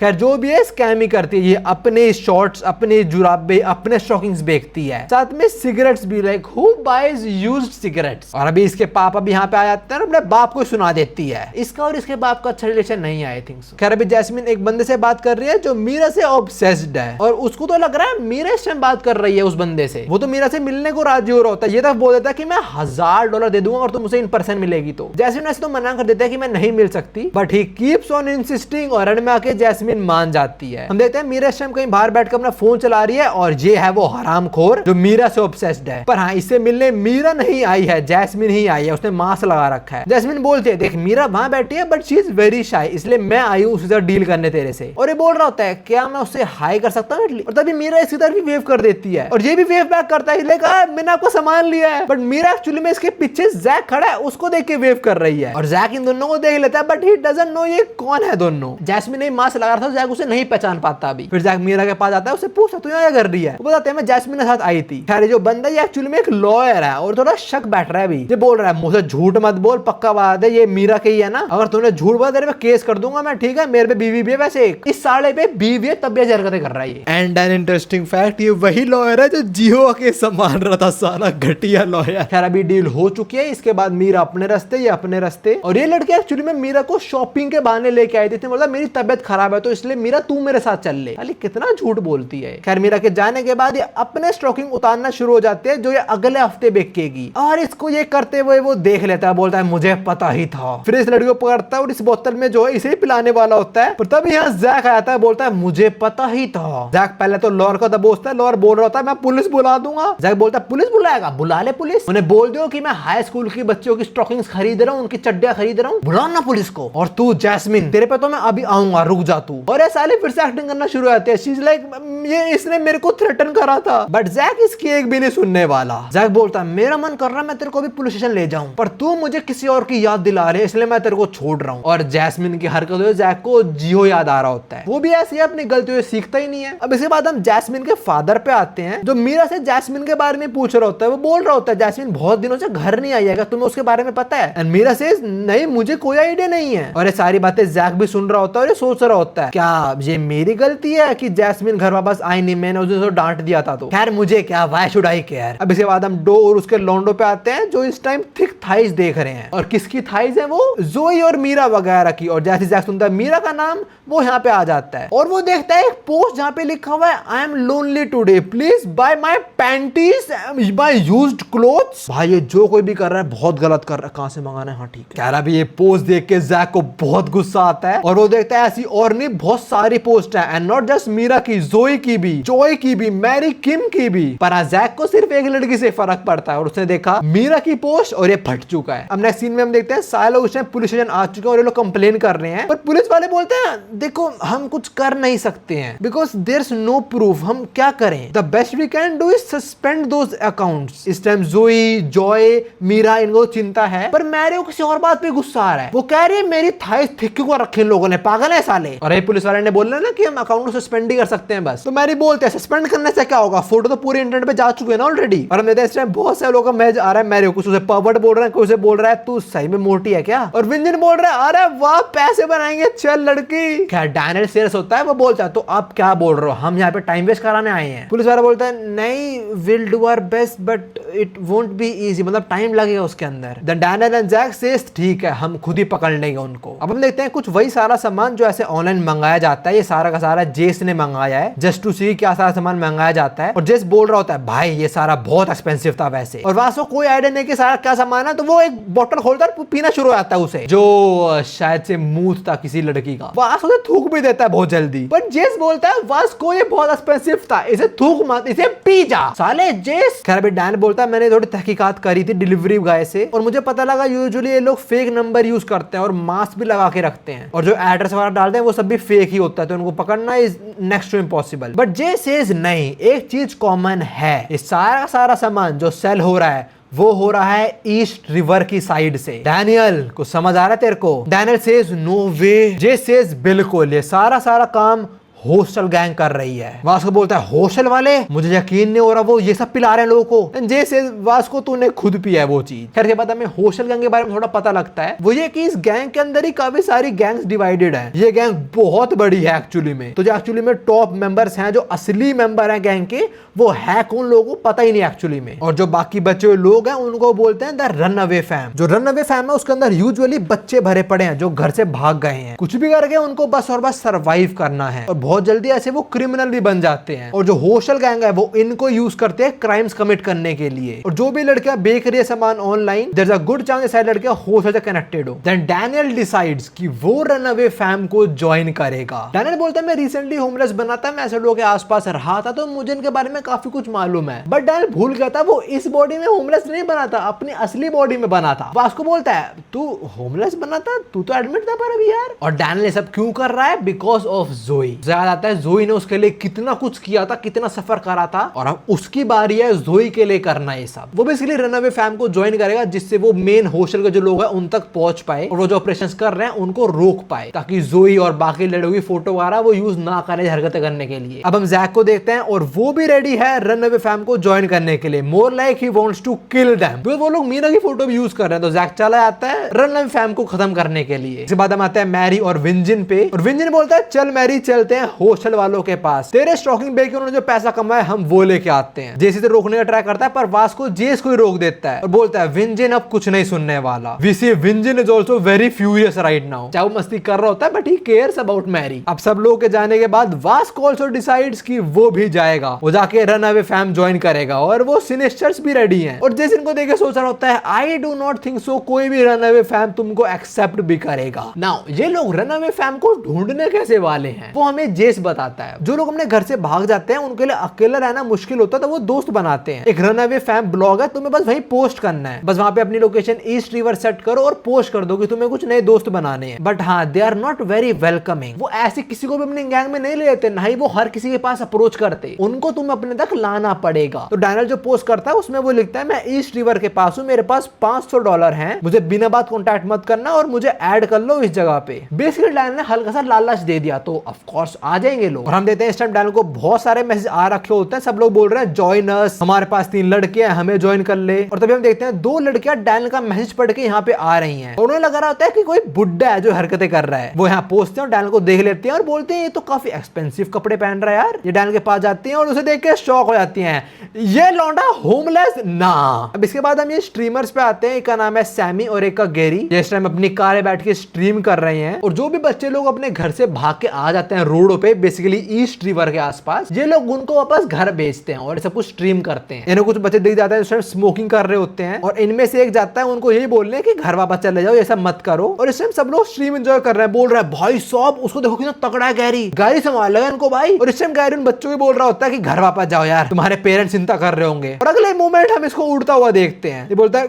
खैर जो भी है स्कैम ही करती है, ये अपने शॉर्ट्स अपने जुराबे अपने स्टॉकिंग्स बेचती है, साथ में सिगरेट्स भी। Like who buys used cigarettes. और अभी इसके पापा भी यहाँ पे आ जाते हैं और अपने बाप को सुना देती है। इसका और इसके बाप का अच्छा रिलेशन नहीं है आई थिंक सो। खैर अभी जैस्मिन एक बंदे से बात कर रही है जो मीरा से ऑब्सेस्ड है और उसको तो लग रहा है मीरा इस टाइम बात कर रही है उस बंदे से। वो तो मीरा से मिलने को राजी हो रहा होता है, ये तक बोल देता है कि मैं $1000 दे दूंगा और तुम मुझे इन पर्सन मिलेगी। तो जैस्मिन ऐसे तो मना कर देता है कि मैं नहीं मिल सकती, but he keeps on insisting और एंड में आके जैस्मिन मान जाती है। हम देखते हैं मीरा इस टाइम कहीं बाहर बैठकर अपना फोन चला रही है और ये है वो हरामखोर जो मीरा से ऑब्सेस्ड है। पर हाँ इससे मिलने मीरा नहीं आई है, जैस्मिन ही आई है, उसने मास्क लगा रखा है। जैस्मिन बोलती है देख मीरा वहां बैठी है but she is very shy, इसलिए मैं आई हूँ उसके साथ डील करने तेरे से। और ये बोल रहा होता है क्या मैं उससे हाई कर सकता हूँ, और तभी मीरा इसकी तरफ भी वेव कर देती है और ये भी वेव बैक करता है, मैंने आपको सामान लिया है। बट मीरा एक्चुअली में इसके पीछे जैक खड़ा है उसको देख के वेव कर रही है और जैक इन दोनों को देख लेता है बट ही डजंट नो ये कौन है दोनों। जैस्मिन ने मास्क लगा रहा था, जैक उसे नहीं पहचान पाता अभी। फिर जैक मीरा के पास आता है, उसे पूछता तू यहाँ क्या कर रही है, वो बताते हैं मैं जैस्मिन के साथ आई थी। खैर जो बंदा ये एक्चुअली में एक लॉयर है और थोड़ा शक बैठ रहा है अभी। ये बोल रहा है मुझे झूठ मत बोल, पक्का बात है ये मीरा के ही है ना, अगर तूने झूठ बोला तेरे पे केस कर दूंगा मैं, ठीक है मेरे पे बीवी भी है, वैसे इस साले पे बीवी है तब ये हरकतें कर रहा है। एंड एन इंटरेस्टिंग फैक्ट ये वही लॉयर है जो जियो के संभाल रहा था, साला घटिया लॉयर। खैर अभी डील हो चुकी है, इसके बाद मीरा अपने रास्ते ये अपने रास्ते। और ये लड़के एक्चुअली में मीरा को शॉपिंग के बहाने लेके आई थी, मतलब मेरी तबियत खराब है तो इसलिए मीरा तू मेरे साथ चल ले। अरे कितना झूठ बोलती है। खैर मीरा के जाने के बाद ये अपने स्टॉकिंग उतारना शुरू हो जाते हैं जो ये अगले हफ्ते बिकेगी और इसको ये करते हुए वो देख लेता है, बोलता है मुझे पता ही था। फिर इस लड़की को पकड़ता है और इस बोतल में जो है इसे पिलाने वाला होता है, पर तभी यहाँ जैक आता है, बोलता है मुझे पता ही था। जैक पहले तो लॉयर को दबोचता है, लॉयर बोल रहा होता है मैं पुलिस बुला दूंगा। जैक बोलता है पुलिस बुलाएगा, बुला ले पुलिस, उन्हें बोल दो कि मैं हाई स्कूल की बच्चों की स्टॉकिंग्स खरीद रहा हूँ, उनकी चड्डियां खरीद रहा हूँ, बुलाओ ना पुलिस को। और तू जैस्मिन तेरे पे तो मैं अभी आऊंगा, रुक जा तू। और ये साले फिर से एक्टिंग करना शुरू हो जाते हैं, शी इज लाइक ये इसने मेरे को थ्रेटन करा था, बट जैक इसकी एक भी नहीं सुनने वाला। जैक बोलता है मेरा मन कर रहा है मैं तेरे को भी पुलिस स्टेशन ले जाऊं, पर तू मुझे किसी और की याद दिला रहे इसलिए मैं तेरे को छोड़ रहा हूँ। और जैस्मिन की हरकत हुई जैक को जियो याद आ रहा होता है, वो भी ऐसे अपनी गलतियों से सीखता ही नहीं है। अब इसके बाद हम जैस्मिन के फादर पे आते हैं जो मीरा से जैस्मिन के बारे में पूछ रहा होता है। वो बोल रहा होता है जैस्मिन बहुत दिनों से घर नहीं आई है, तुम्हें उसके बारे में पता है? एंड मीरा से नहीं मुझे कोई आइडिया नहीं है। और ये सारी बातें जैक भी सुन रहा होता है और ये सोच रहा होता है क्या ये मेरी गलती है कि जैस्मिन घर वापस आई नहीं, मैंने उसे तो डांट दिया था। तो खैर मुझे क्या, व्हाई शुड आई केयर। अब इसके बाद हम डो और उसके लॉन्डो पे आते हैं जो इस टाइम थिक थाइज देख रहे हैं। और किसकी थाइज है? वो जोई और मीरा वगैरह की। और जैसे जैक सुनता है मीरा का नाम वो यहाँ पे आ जाता है और वो देखता है एक पोस्ट जहाँ पे लिखा हुआ है I am lonely today please buy my panties buy used clothes. भाई ये जो कोई भी कर रहा है बहुत गलत कर रहा है, कहां से मंगाना है? हाँ ठीक है। कह रहा भी ये पोस्ट देख के जैक को बहुत गुस्सा आता है और वो देखता है ऐसी और नहीं बहुत सारी पोस्ट है एंड नॉट जस्ट मीरा की, जोई की भी, जॉय की भी, मैरी किम की भी। पर जैक को सिर्फ एक लड़की से फर्क पड़ता है और उसने देखा मीरा की पोस्ट और ये फट चुका है। अब नेक्स्ट सीन में हम देखते हैं सारे लोग पुलिस स्टेशन आ चुके हैं और ये लोग कंप्लेन कर रहे हैं, पर पुलिस वाले बोलते हैं देखो हम कुछ कर नहीं सकते हैं because there is no proof, हम क्या करें? The best we can do is suspend those accounts. इस टाइम जोई, जॉय, मीरा इनको चिंता है, पर मैरी को किसी और बात पे गुस्सा आ रहा है। वो कह रही है मेरी थाई थिक क्यों रखे इन लोगों ने, पागल है साले। और पुलिस वाले ने बोला ना कि हम अकाउंट को सस्पेंड ही कर सकते हैं बस। तो मैरी बोलते हैं सस्पेंड करने से क्या होगा, फोटो तो पूरे इंटरनेट पे जा चुके हैं ना ऑलरेडी। और हम देखते हैं इस टाइम बहुत सारे लोगों का मैच आ रहा है। मैरी कुछ उसे पर्वर्ट बोल रहा है, कुछ उसे बोल रहा है तू सही में मोटी है क्या, और विंजन बोल रहा है अरे वाह पैसे बनाएंगे चल लड़की। क्या डैनियल सीरियस होता है, वो बोलता है तो आप क्या बोल रहे हो, हम यहाँ पे टाइम वेस्ट कराने आए हैं। पुलिस वाला बोलता है नहीं will do our best but it won't be easy, मतलब टाइम लगेगा उसके अंदर। Then Daniel and Jack says ठीक है हम खुद ही पकड़ लेंगे उनको। अब हम देखते हैं कुछ वही सारा सामान जो ऐसे ऑनलाइन मंगाया जाता है, ये सारा का सारा जेस ने मंगाया है जस्ट टू सी क्या सारा सामान मंगाया जाता है। और जेस बोल रहा होता है भाई ये सारा बहुत एक्सपेंसिव था वैसे, और वास्तव कोई आइडिया नहीं कि सारा क्या सामान है। तो वो एक बोतल खोलता है पीना शुरू हो जाता है उसे, जो शायद से मूत था किसी लड़की का। वास उसे थूक भी देता है बहुत जल्दी, बट जेस बोलता है वास को ये बहुत एक्सपेंसिव था, इसे थूक मत, इसे पी जा साले जेस। खैर अभी डैन बोलता है मैंने थोड़ी तहकीकात करी थी डिलीवरी गाय से, और मुझे पता लगा यूजुअली ये लोग फेक नंबर यूज करते हैं और मास्क भी लगा के रखते हैं, और जो एड्रेस वगैरह डालते हैं वो सब भी फेक ही होता है, तो उनको पकड़ना is next to impossible. But Jay says नहीं, एक चीज कॉमन है, इस सारा सामान जो सेल हो रहा है वो हो रहा है ईस्ट रिवर की साइड से। डैनियल को समझ आ रहा है तेरे को? डैनियल सेज नो वे। जे सेज बिल्कुल, ये सारा काम हॉस्टल गैंग कर रही है। वास्को बोलता है हॉस्टल वाले, मुझे यकीन नहीं हो रहा वो ये सब पिला रहे हैं लोगों को। जैसे वास्को तूने खुद पिया है वो चीज। खैर के बाद हमें हॉस्टल गैंग के बारे में थोड़ा पता लगता है, वो ये कि इस गैंग के अंदर ही काफी सारी गैंग्स डिवाइडेड है। ये गैंग बहुत बड़ी है एक्चुअली में, तो जो एक्चुअली में टॉप मेंबर्स हैं, जो असली मेंबर हैं गैंग के, वो है कौन लोगों को पता ही नहीं एक्चुअली में। और जो बाकी बचे हुए लोग हैं उनको बोलते हैं द रन अवे फैम। जो रन अवे फैम है उसके अंदर यूजुअली बच्चे भरे पड़े हैं जो घर से भाग गए हैं, कुछ भी करके उनको बस और बस सर्वाइव करना है, और बहुत जल्दी ऐसे वो क्रिमिनल भी बन जाते हैं। और जो हॉस्टल गैंग है वो इनको यूज करते हैं क्राइम्स कमिट करने के लिए। और जो भी लड़कियां बेच रही है सामान online, there is a good chance सारी लड़कियां हॉस्टल से कनेक्टेड हो। देन डैनियल डिसाइड्स कि वो रन अवे फैम को ज्वाइन करेगा। डैनियल बोलता है मैं रिसेंटली होमलेस बना था, मैं ऐसे लोगों के आसपास रहा था, तो मुझे इनके बारे में काफी कुछ मालूम है। बट डैनियल भूल गया था वो इस बॉडी में होमलेस नहीं बना था, अपनी असली बॉडी में बना था। वास्को बोलता है तू होमलेस बना था, तू तो एडमिट था पर अभी यार। और डैनियल सब क्यों कर रहा है? बिकॉज ऑफ जोई। याद आता है जोई ने उसके लिए कितना कुछ किया था, कितना सफर करा था, और अब उसकी बारी है जोई के लिए करना ये सब। वो बेसिकली रन अवे फैम को ज्वाइन करेगा जिससे वो मेन हॉस्टल के जो लोग हैं उन तक पहुंच पाए, और वो जो ऑपरेशंस कर रहे हैं उनको रोक पाए, ताकि जोई और बाकी लड़कों की फोटो वगैरह वो यूज ना करे हरकतें करने के लिए। अब हम जैक को देखते हैं और वो भी रेडी है रन अवे फैम को ज्वाइन करने के लिए। More like he wants to kill them. वो लोग मीरा की फोटो भी यूज कर रहे हैं, तो जैक चला जाता है रन अवे फैम को खत्म करने के लिए। इसके बाद हम आते हैं मैरी और विंजन पे, और विंजन बोलता है चल मैरी चलते हैं हॉस्टल वालों के पास, तेरे स्टॉकिंग बैग के उन्होंने जो पैसा कमाया हम वो लेके आते हैं। जेसी से रोकने का ट्राई करता है पर वास्को जेस को ही रोक देता है और बोलता है विंजन अब कुछ नहीं सुनने वाला। We see Vin Jin is also very furious right now. चाहे वो मस्ती कर रहा होता है but he cares about Mary. अब सब लोग के जाने के बाद वास्को आल्सो डिसाइड्स कि वो भी जाएगा, वो जाके रन अवे फैम ज्वाइन करेगा, और वो सिनेस्टर्स भी रेडी हैं। और जेस इनको देख के सोच रहा होता है I do not think so कोई भी रन अवे फैम तुमको एक्सेप्ट भी करेगा। नाउ ये लोग रन अवे फैम को ढूंढने कैसे वाले हैं वो हमें जेस बताता है। जो लोग अपने घर से भाग जाते हैं उनके लिए अकेला रहना मुश्किल होता है, तो वो दोस्त बनाते हैं। एक रन अवे फैम ब्लॉग है, तुम्हें बस वहीं पोस्ट करना है, बस वहां पे अपनी लोकेशन ईस्ट रिवर सेट करो और पोस्ट कर दो कि तुम्हें कुछ नए दोस्त बनाने हैं। बट हाँ they are not very welcoming. वो ऐसे किसी को भी अपने गैंग में नहीं ले लेते, ना ही वो हर किसी के पास अप्रोच करते, उनको तुम अपने तक लाना पड़ेगा। तो डैनियल जो पोस्ट करता है उसमें वो लिखता है मैं ईस्ट रिवर के पास हूँ, मेरे पास $500 हैं, मुझे बिना बात कॉन्टैक्ट मत करना और मुझे ऐड कर लो इस जगह पे। बेसिकली डैनियल ने हल्का सा लालच दे दिया, तो ऑफ कोर्स आ जाएंगे लोग। और हम देते हैं इस टाइम डैनियल को बहुत सारे मैसेज आ रखे होते हैं, सब लोग बोल रहे हैं जॉइन अस, हमारे पास 3 लड़के हैं हमें ज्वाइन कर ले। और तभी हम देखते हैं 2 लड़कियां डैनियल का मैसेज पढ़ के यहाँ पे आ रही हैं, और उन्हें लग रहा होता है कि कोई बुड्ढा है जो हरकतें कर रहा है। वो यहाँ पहुंचते हैं और डैनियल को देख लेते हैं और बोलते हैं ये तो काफी एक्सपेंसिव कपड़े पहन रहा है यार। ये डैनियल के पास जाती हैं और उसे देख के शॉक हो जाती हैं, ये लौंडा होमलेस ना। अब इसके बाद हम ये स्ट्रीमर्स पे आते हैं, एक का नाम है सैमी और एक का गेरी। ये इस टाइम अपनी कार में बैठ के स्ट्रीम कर रहे हैं, और जो भी बच्चे लोग अपने घर से भाग के आ जाते हैं रोडों पे बेसिकली ईस्ट रिवर के आसपास, ये लोग उनको वापस घर भेजते हैं और सब कुछ स्ट्रीम करते हैं। इन्हें कुछ बच्चे दिख जाते हैं स्मोकिंग कर रहे होते हैं, और इनमें से एक जाता है उनको यही बोलने कि घर वापस चले जाओ, ये सब मत करो। और इस टाइम सब लोग स्ट्रीम एंजॉय कर रहे हैं, बोल रहे हैं भाई साहब उसको देखो कितना तगड़ा है गैरी, गाड़ी संभाल लेगा इनको भाई। और इस टाइम गैरी उन बच्चों को बोल रहा होता है कि घर वापस जाओ यार, तुम्हारे पेरेंट्स चिंता कर रहे होंगे। और अगले मोमेंट हम इसको उड़ता हुआ देखते हैं, ये बोलता है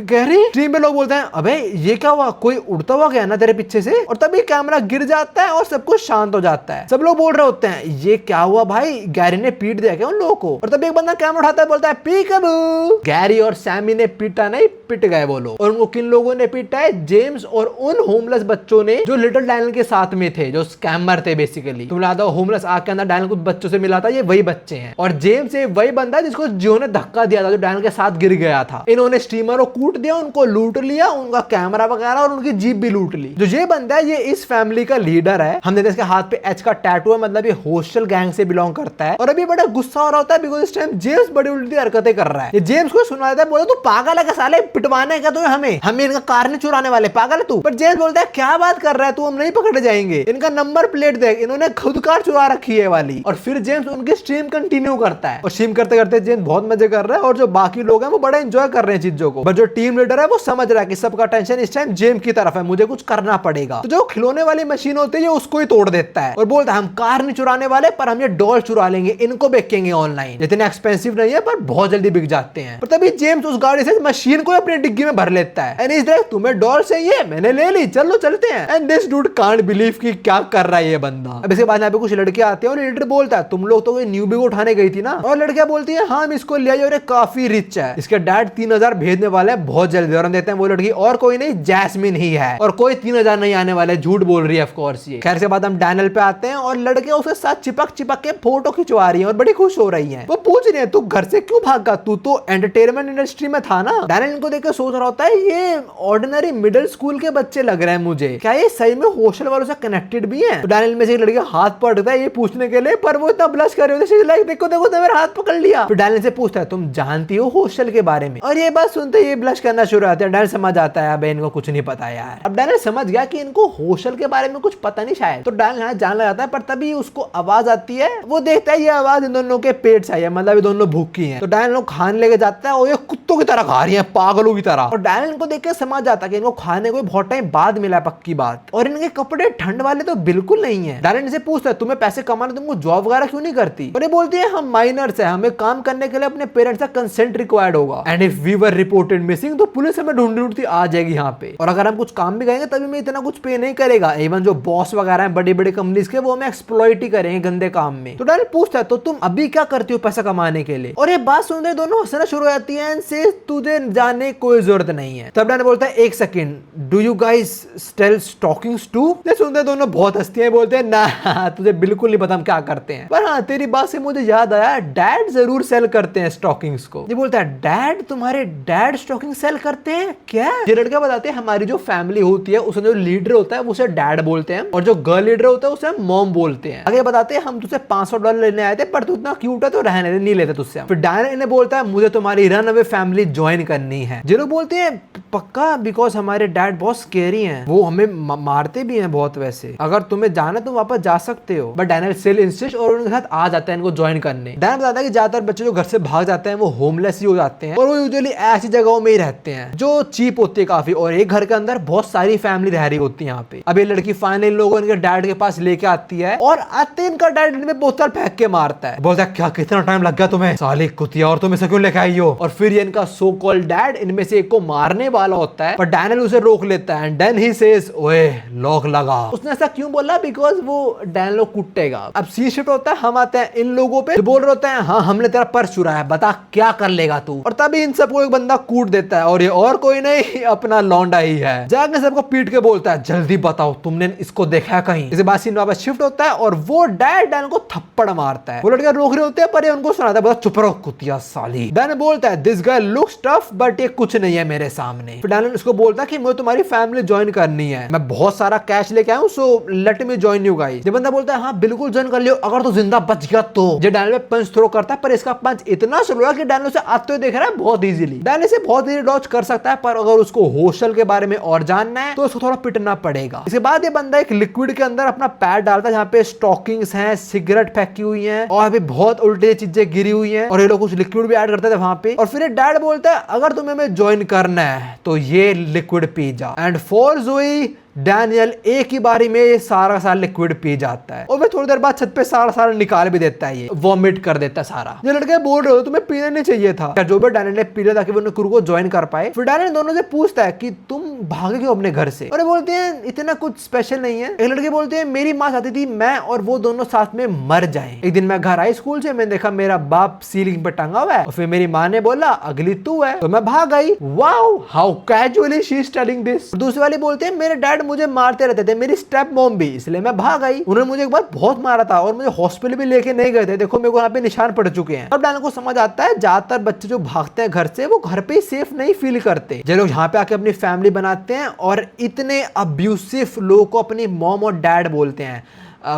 गैरी। स्ट्रीम पे लोग बोलते हैं अबे ये क्या हुआ, कोई उड़ता हुआ गया ना तेरे पीछे से। और तभी कैमरा गिर जाता है और सब कुछ शांत हो जाता है। है। सब लोग बोल रहे होते हैं ये क्या हुआ भाई, गैरी ने पीट दिया क्या उन लोगों को? और तभी एक बंदा कैमरा उठाता है, बोलता है पीकबू। गैरी और सैमी ने पीटा नहीं, पिट गए वो लोग। और उनको किन लोगों ने पीटा है? जेम्स और उन होमलेस बच्चों ने जो लिटिल डैनियल के साथ में थे, जो स्कैमर थे बेसिकली। तुम याद हो होमलेस आग के अंदर डैनियल कुछ बच्चों से मिला था, ये वही बच्चे हैं। और जेम्स ये वही बंदा है जिसको जियो ने धक्का दिया था, जो डैनियल के साथ गिर गया था। इन्होंने स्टीमर को कूट दिया, उनको लूट लिया, उनका कैमरा वगैरह और उनकी जीप भी लूट ली। जो ये बंदा है ये इस फैमिली का लीडर है। हम देखते हैं इसके हाथ पे एच का टैटू है, मतलब ये हॉस्टल गैंग से बिलोंग करता है। और अभी बड़ा गुस्सा हो रहा होता है बिकॉज इस टाइम जेम्स बड़ी उल्टी हरकतें कर रहा है। ये जेम्स को सुना देता है, बोले तू पागल है क्या साले, पिटवाने का तुम्हें हमें इनका कार नहीं चुराने वाले, पागल है तू। पर जेम्स बोलता है क्या बात कर रहा है तू, हम नहीं पकड़े जाएंगे, इनका नंबर प्लेट देख, इन्होंने खुद कार चुरा रखी है वाली। और फिर जेम्स उनकी स्ट्रीम कंटिन्यू करता है और स्ट्रीम करते करते जेम्स बहुत मजे कर रहा है और जो बाकी लोग हैं वो बड़ा एंजॉय कर रहे हैं चीजों को। बट जो टीम लीडर है वो समझ रहा है कि सबका टेंशन इस टाइम जेम्स की तरफ है, मुझे कुछ करना पड़ेगा। तो जो खिलौने वाली मशीन होती है ये उसको ही तोड़ देता है और बोलता है हम कार नहीं चुराने वाले, पर हम ये डॉल चुरा लेंगे, इनको बेचेंगे ऑनलाइन, इतने एक्सपेंसिव नहीं है पर बहुत जल्दी बिक जाते हैं। पर तभी जेम्स उस गाड़ी से मशीन को अपनी डिग्गी में भर लेता है एंड इज लाइक तुम्हें डॉल चाहिए, मैंने ले ली, चलो चलते हैं। And this dude can't believe कि क्या कर रहा है ये बंदा। अब इसके बाद यहाँ पे कुछ लड़के आते हैं और लीडर बोलता है तुम लोग तो कोई न्यूबी को उठाने गई थी ना। और लड़कियां बोलती है हाँ हम इसको ले आए और ये काफी रिच है, इसके डैड 3000 भेजने वाले हैं बहुत जल्दी। और हम देते हैं वो लड़की और कोई नहीं जैस्मिन ही है और कोई 3000 नहीं आने वाले, झूठ बोल रही है ऑफ कोर्स ये। खैर से बाद हम डैनियल पे आते हैं और लड़के उसके साथ चिपक के फोटो खिंचवा रही है और बड़ी खुश हो रही है। वो पूछ रही है तू घर से क्यों भागा, तू तो एंटरटेनमेंट इंडस्ट्री में था ना। डैनियल इनको देख के सोच रहा होता है ये ऑर्डिनरी मिडिल स्कूल के बच्चे लग रहे हैं मुझे, क्या ये सही में हॉस्टल वालों से कनेक्टेड भी हैं? तो डैनियल में से एक लड़की हाथ पकड़ता है ये पूछने के लिए, पर वो इतना ब्लश कर रही होती है लाइक देखो देखो तो मेरा हाथ पकड़ लिया। तो डैनियल से पूछता है तुम जानती हो हॉस्टल के बारे में? और ये बात सुनते ये ब्लश करना शुरू होता है। डैनियल समझ आता है अब इनको कुछ नहीं पता यार। अब डैनियल समझ गया कि इनको हॉस्टल के बारे में कुछ पता नहीं शायद। तो डैनियल यहाँ जान लगाता है, पर तभी उसको आवाज आती है, वो देखता है ये आवाज इन दोनों के पेट से आई है, मतलब ये दोनों भूखी हैं। तो डैनियल लोग खाने लेके जाता है और ये कुत्तों की तरह खा रही है, पागलों की तरह। और डैनियल इनको देख के समझ आता है कि इनको खाने को बहुत टाइम बाद मिला है, पक्की बात। और इनके कपड़े ठंड वाले तो बिल्कुल नहीं है। डैनियल इनसे पूछता है तुम्हें पैसे कमाने, तुमको जॉब वगैरह क्यों नहीं करती? और ये बोलती है हम माइनर्स है, हमें काम करने के लिए अपने पेरेंट्स का कंसेंट रिक्वायर्ड होगा and if we were reported missing तो पुलिस हमें ढूंढती आ जाएगी यहाँ पे। और अगर हम कुछ काम भी करेंगे तभी में इतना कुछ पे नहीं करेगा, इवन जो बॉस वगैरह हैं बड़ी बड़ी कंपनीज के वो हमें एक्सप्लॉइट ही करेंगे गंदे काम में। तो डैनियल पूछता है तो तुम अभी क्या करती हो पैसा कमाने के लिए? और ये बात सुनते दोनों हंसना शुरू हो जाती है, तुझे जाने कोई जरूरत नहीं है। तब डैनियल बोलता है एक second, do you guys sell stockings too? ये सुनते दोनों बहुत हंसती हैं, बोलते हैं ना तुझे बिल्कुल नहीं पता हम क्या करते हैं। पर हाँ तेरी बात से मुझे याद आया डैड जरूर सेल करते हैं स्टॉकिंग्स को। ये बोलता है डैड, तुम्हारे डैड स्टॉकिंग सेल करते हैं क्या? ये लड़का बताते हैं हमारी जो फैमिली होती है उसमें जो लीडर होता है उसे डैड बोलते हैं और जो गर्ल लीडर होता है उसे हम मॉम बोलते हैं। आगे बताते हैं हम तुझसे $500 लेने आए थे पर तू इतना क्यूट है तो रहने दे, नहीं लेते तुझसे। फिर डैनियल इन्हें बोलता है मुझे तुम्हारी रन अवे फैमिली ज्वाइन करनी है। जो लोग बोलते हैं पक्का, बिकॉज हमारे डैड बहुत स्केरी हैं, वो हमें मारते भी हैं बहुत। वैसे अगर तुम्हें जाना तुम वापस जा सकते हो। बट डैनियल स्टिल इंसिस्ट और उनके साथ आ जाता है इनको ज्वाइन करने। डैनियल बताता है कि ज्यादातर बच्चे जो घर से भाग जाते हैं वो होमलेस ही हो जाते हैं और वो यूजुअली ऐसी जगहों में ही रहते हैं जो चीप होती है काफी, और एक घर के अंदर बहुत सारी फैमिली रह रही होती है यहाँ पे। अब ये लड़की फाइनली लोगों इनके डैड के पास लेके आती है और आते इनका डैड इनमें बोतल फेंक के मारता है। बोलता है क्या कितना टाइम लग गया तुम्हें साली कुतिया, और तुम इसे क्यों लेके आई हो? और फिर ये इनका सो कॉल्ड डैड इनमें से एक को मारने वाला होता है पर डैनियल उसे रोक लेता है एंड देन ही सेज ओए लॉक लगा। उसने ऐसा क्यों बोला? बिकॉज वो डैनियल को कुटेगा। अब सी शिफ्ट होता है, हम आते हैं इन लोगों पे, बोल रहे होते हैं हाँ हमने तेरा पर्स चुराया है, बता क्या कर लेगा तू? और तभी इन सबको एक बंदा कूट देता है और ये और कोई नहीं अपना लौंडा ही है। जाके सबको पीट के बोलता है जल्दी बताओ तुमने इसको देखा है कहीं? इसके बाद सीन वापस शिफ्ट होता है और वो डैड डैनियल को थप्पड़ मारता है। वो लड़के रोक रहे होते हैं पर ये उनको सुनाता है, बोला चुप रहो कुतिया साली। डैनियल बोलता है this guy looks tough but ये कुछ नहीं है मेरे सामने। फिर डैनियल उसको बोलता है कि मुझे तुम्हारी फैमिली ज्वाइन करनी है, मैं बहुत सारा कैश लेके आया हूं so let me join you guys. ये बंदा बोलता है हाँ बिल्कुल ज्वाइन कर लियो अगर तो जिंदा बच गया तो। ये डैनियल पे पंच थ्रो करता है पर इसका पंच इतना स्लो है कि डैनियल उसे आते हुए देख रहा है बहुत इजीली। डैनियल से बहुत इजीली डॉज कर सकता है पर अगर उसको हॉस्टल के बारे में और जानना है तो उसको थोड़ा पिटना पड़ेगा। इसके बाद ये बंदा एक लिक्विड के अंदर अपना पैर डालता है जहाँ पे स्टॉकिंग्स हैं, सिगरेट फेंकी हुई हैं और अभी बहुत उल्टी चीजें गिरी हुई हैं और ये लोग कुछ लिक्विड भी ऐड करते थे वहां पे। और फिर डैड बोलता है अगर तुम्हें मैं ज्वाइन करना है तो ये लिक्विड पी जा एंड फॉर जोई डैनियल एक ही बारी में ये सारा लिक्विड पी जाता है और फिर थोड़ी देर बाद छत पे सारा निकाल भी देता है, ये वॉमिट कर देता है सारा। ये लड़के बोल रहे हो तुम्हें पीना नहीं चाहिए था। जो भी डैनियल ने पी लिया ताकि वो क्रू को ज्वाइन कर पाए। फिर डैनियल दोनों से पूछता है कि तुम भागे क्यों अपने घर से, और ये बोलते हैं इतना कुछ स्पेशल नहीं है। एक लड़के बोलते हैं मेरी माँ चाहती थी मैं और वो दोनों साथ में मर जाएं। एक दिन मैं घर आई स्कूल से, मैंने देखा मेरा बाप सीलिंग पे टंगा हुआ है और फिर मेरी माँ ने बोला अगली तू है, तो मैं भाग आई। Wow how casually she is telling this. दूसरे वाले बोलते हैं मेरे डैड मुझे मारते रहते थे, मेरी स्टेप मॉम भी, इसलिए मैं भाग आई। उन्होंने मुझे एक बार बहुत मारा था और मुझे हॉस्पिटल भी लेके नहीं गए थे, देखो मेरे को यहाँ पे निशान पड़ चुके हैं। अब डैनियल को समझ आता है ज्यादातर बच्चे जो भागते हैं घर से वो घर पे सेफ नहीं फील करते। जो लोग यहाँ पे आके अपनी फैमिली बनाते हैं और इतने अब्यूसिव लोगों को अपनी मॉम और डैड बोलते हैं,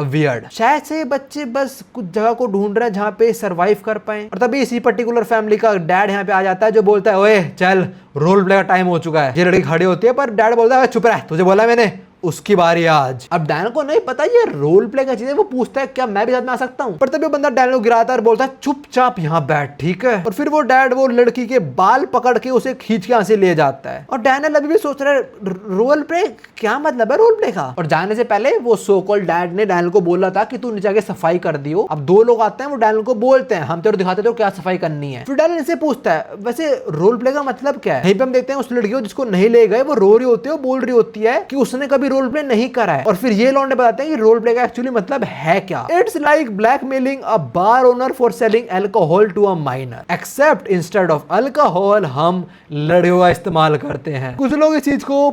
वियर्ड। शायद से बच्चे बस कुछ जगह को ढूंढ रहे हैं जहाँ पे सरवाइव कर पाए। और तभी इसी पर्टिकुलर फैमिली का डैड यहाँ पे आ जाता है जो बोलता है ओए चल रोल प्ले का टाइम हो चुका है। ये लड़की खड़ी होती है पर डैड बोलता है चुप रह, तुझे बोला मैंने, उसकी बारी आज। अब डैनियल को नहीं पता ये रोल प्ले का चीज है, वो पूछता है क्या मैं भी साथ में आ सकता हूँ, पर तभी बंदा डैनियल को गिराता है और बोलता है चुपचाप यहाँ बैठ, ठीक है। और फिर वो डैड वो लड़की के बाल पकड़ के उसे खींच के यहाँ से ले जाता है और डैनियल अभी भी सोच रहा है रोल प्ले क्या मतलब है रोल प्ले का। और जाने से पहले वो सो कॉल्ड डैड ने डैनियल को बोला था कि तू नीचे आके सफाई कर दियो। अब दो लोग आते हैं, वो डैनियल को बोलते हैं हम तेरे दिखाते तो क्या सफाई करनी है। फिर डैनियल इनसे पूछता है वैसे रोल प्ले का मतलब क्या है। यहीं पे हम देखते हैं उस लड़की को जिसको नहीं ले गए वो रो रही होती है, वो बोल रही होती है कि उसने कभी रोल प्ले नहीं करा है। और फिर ये लौंडे बताते हैं कि रोल प्ले का एक्चुअली मतलब है क्या। It's like blackmailing a bar owner for selling alcohol to a minor, except instead of alcohol हम लड़ियों का इस्तेमाल करते हैं। कुछ लोग इस चीज को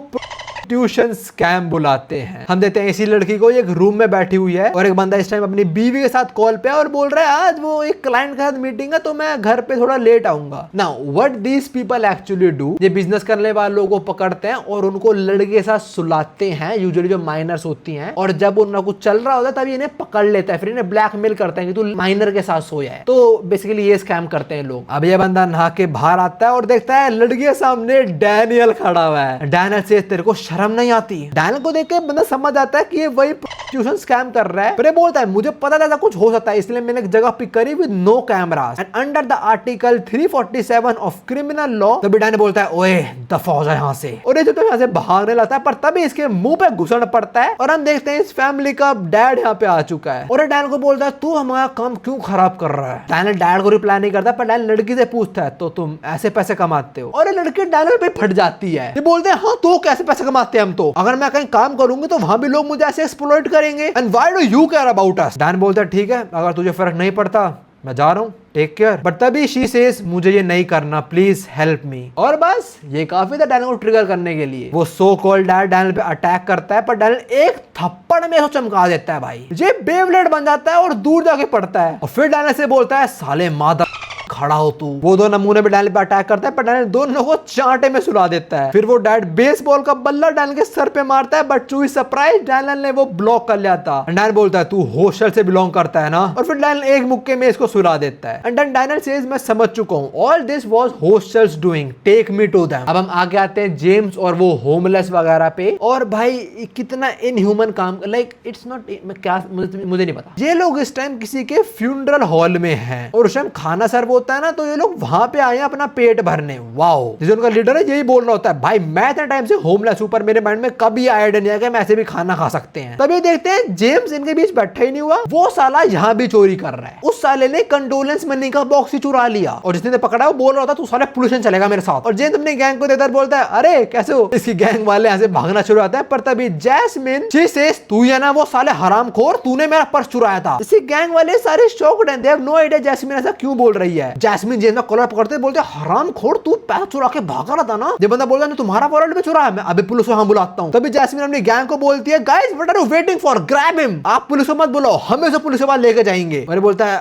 ट्यूशन स्कैम बुलाते हैं। हम देखते हैं इसी लड़की को एक रूम में बैठी हुई है और एक बंदा इस टाइम अपनी बीवी के साथ कॉल पे और बोल रहा है आज वो एक क्लाइंट के साथ मीटिंग है तो मैं घर पे थोड़ा लेट आऊंगा। Now what these people actually do, ये बिजनेस करने वाले लोगों को पकड़ते हैं और उनको लड़के के साथ सुलाते हैं, यूजुअली जो माइनर्स होती हैं, और जब उनका कुछ चल रहा होता है तभी इन्हें पकड़ लेता है, फिर इन्हें ब्लैकमेल करते हैं कि तू माइनर के साथ सोया है। तो बेसिकली ये स्कैम करते हैं लोग। अब ये बंदा नहा के बाहर आता है और देखता है लड़की के सामने डैनियल खड़ा हुआ है। डैनियल से तेरे को शर्म नहीं आती। डैनियल को देख के बंदा समझ आता है कि ये वही ट्यूशन स्कैम कर रहा है, पर ये बोलता है मुझे पता था कुछ हो सकता है इसलिए मैंने एक जगह पिक करी with no cameras and under the article 347 of criminal law. तभी डैनियल बोलता है ओए दफा हो जा यहाँ से, और ये तो यहाँ से भागने लगता है, पर तभी इसके मुंह पे घुसड़ पड़ता है और हम देखते हैं इस फैमिली का डैड यहाँ पे आ चुका है और डैनियल को बोलता है तू हमारा काम क्यों खराब कर रहा है। डैनियल डैड को रिप्लाई नहीं करता, पर डैनियल लड़की से पूछता है तो तुम ऐसे पैसे कमाते हो, और ये लड़की डैनियल पे फट जाती है। ये बोलते हैं हाँ तो कैसे पैसे कमाते हैं हम तो, अगर मैं कहीं काम करूंगी तो वहां भी लोग मुझे ऐसे एक्सप्लॉइट करेंगे and why do you care about us. Dan बोलता है ठीक है अगर तुझे फर्क नहीं पड़ता मैं जा रहा हूं, टेक केयर। बट तभी शी सेज मुझे ये नहीं करना, प्लीज हेल्प मी। और बस ये काफी था डैनियल को ट्रिगर करने के लिए। वो सो कॉल्ड डैड डैनियल पे अटैक करता है, पर डैनियल एक थप्पड़ में उसको चमका देता है भाई। ये बेब्लेड बन जाता है और दूर जाके पड़ता है और फिर डैनियल से बोलता है साले मादा खड़ा हो तू। वो दो नमूने पे डैनियल पे अटैक करता है, पर डैनियल दोनों को चांटे में सुला देता है। फिर वो डैड बेसबॉल का बल्ला डैनियल के सर पे मारता है, बट टू सरप्राइज डैनियल ने वो ब्लॉक कर लिया था। डैनियल बोलता है तू हॉस्टल से बिलोंग करता है ना, और फिर डैनियल एक मुक्के में इसको सुला देता है। एंड देन डैनियल सेज मैं समझ चुका हूं, all this was hostel's doing, take me to them. अब हम आगे आते हैं जेम्स और वो होमलेस वगैरह पे, और भाई कितना इनह्यूमन काम, लाइक इट्स नॉट, क्या मुझे नहीं पता। ये लोग इस टाइम किसी के फ्यूनरल हॉल में हैं और उस टाइम खाना सर्व होता है ना, तो ये लोग वहां पे आए हैं अपना पेट भरने। वाओ, जिसे उनका लीडर है यही बोल रहा होता है भाई मैं इतने टाइम से होमलेस हूं पर मेरे माइंड में कभी आइडिया नहीं आया कि हम ऐसे भी खाना खा सकते हैं। तभी देखते हैं जेम्स इनके बीच बैठा ही नहीं हुआ, वो साला यहाँ भी चोरी कर रहा है। उस साले ने कंडोलेंस मनी का बॉक्स ही चुरा लिया और जिसने पकड़ा वो बोल रहा था तू साले पुलिस चलेगा मेरे साथ। और जेम्स अपने गैंग को देखकर बोलता है अरे कैसे हो। इसकी गैंग वाले यहाँ से भागना शुरू होता है, पर तभी जैस्मिन शी सेज तू है ना वो साले हरामखोर, तूने मेरा पर्स चुराया था। इसकी गैंग वाले सारे शॉक्ड हैं, they have no idea Jasmine ऐसा क्यों बोल रही है। जैस्मिन जेम्स का कॉलर पकड़ते बोलते हरामखोर तू पैसा चुरा के भाग रहा था ना। ये बंदा बोल रहा है तुम्हारा वॉलेट में चुराया, मैं अभी पुलिस को हाँ बुलाता हूँ। तभी जैस्मिन अपनी गैंग को बोलती है guys what are you waiting for, grab him. आप पुलिस को मत बुलाओ, हम इसे पुलिस के पास लेके जाएंगे। और बोलता है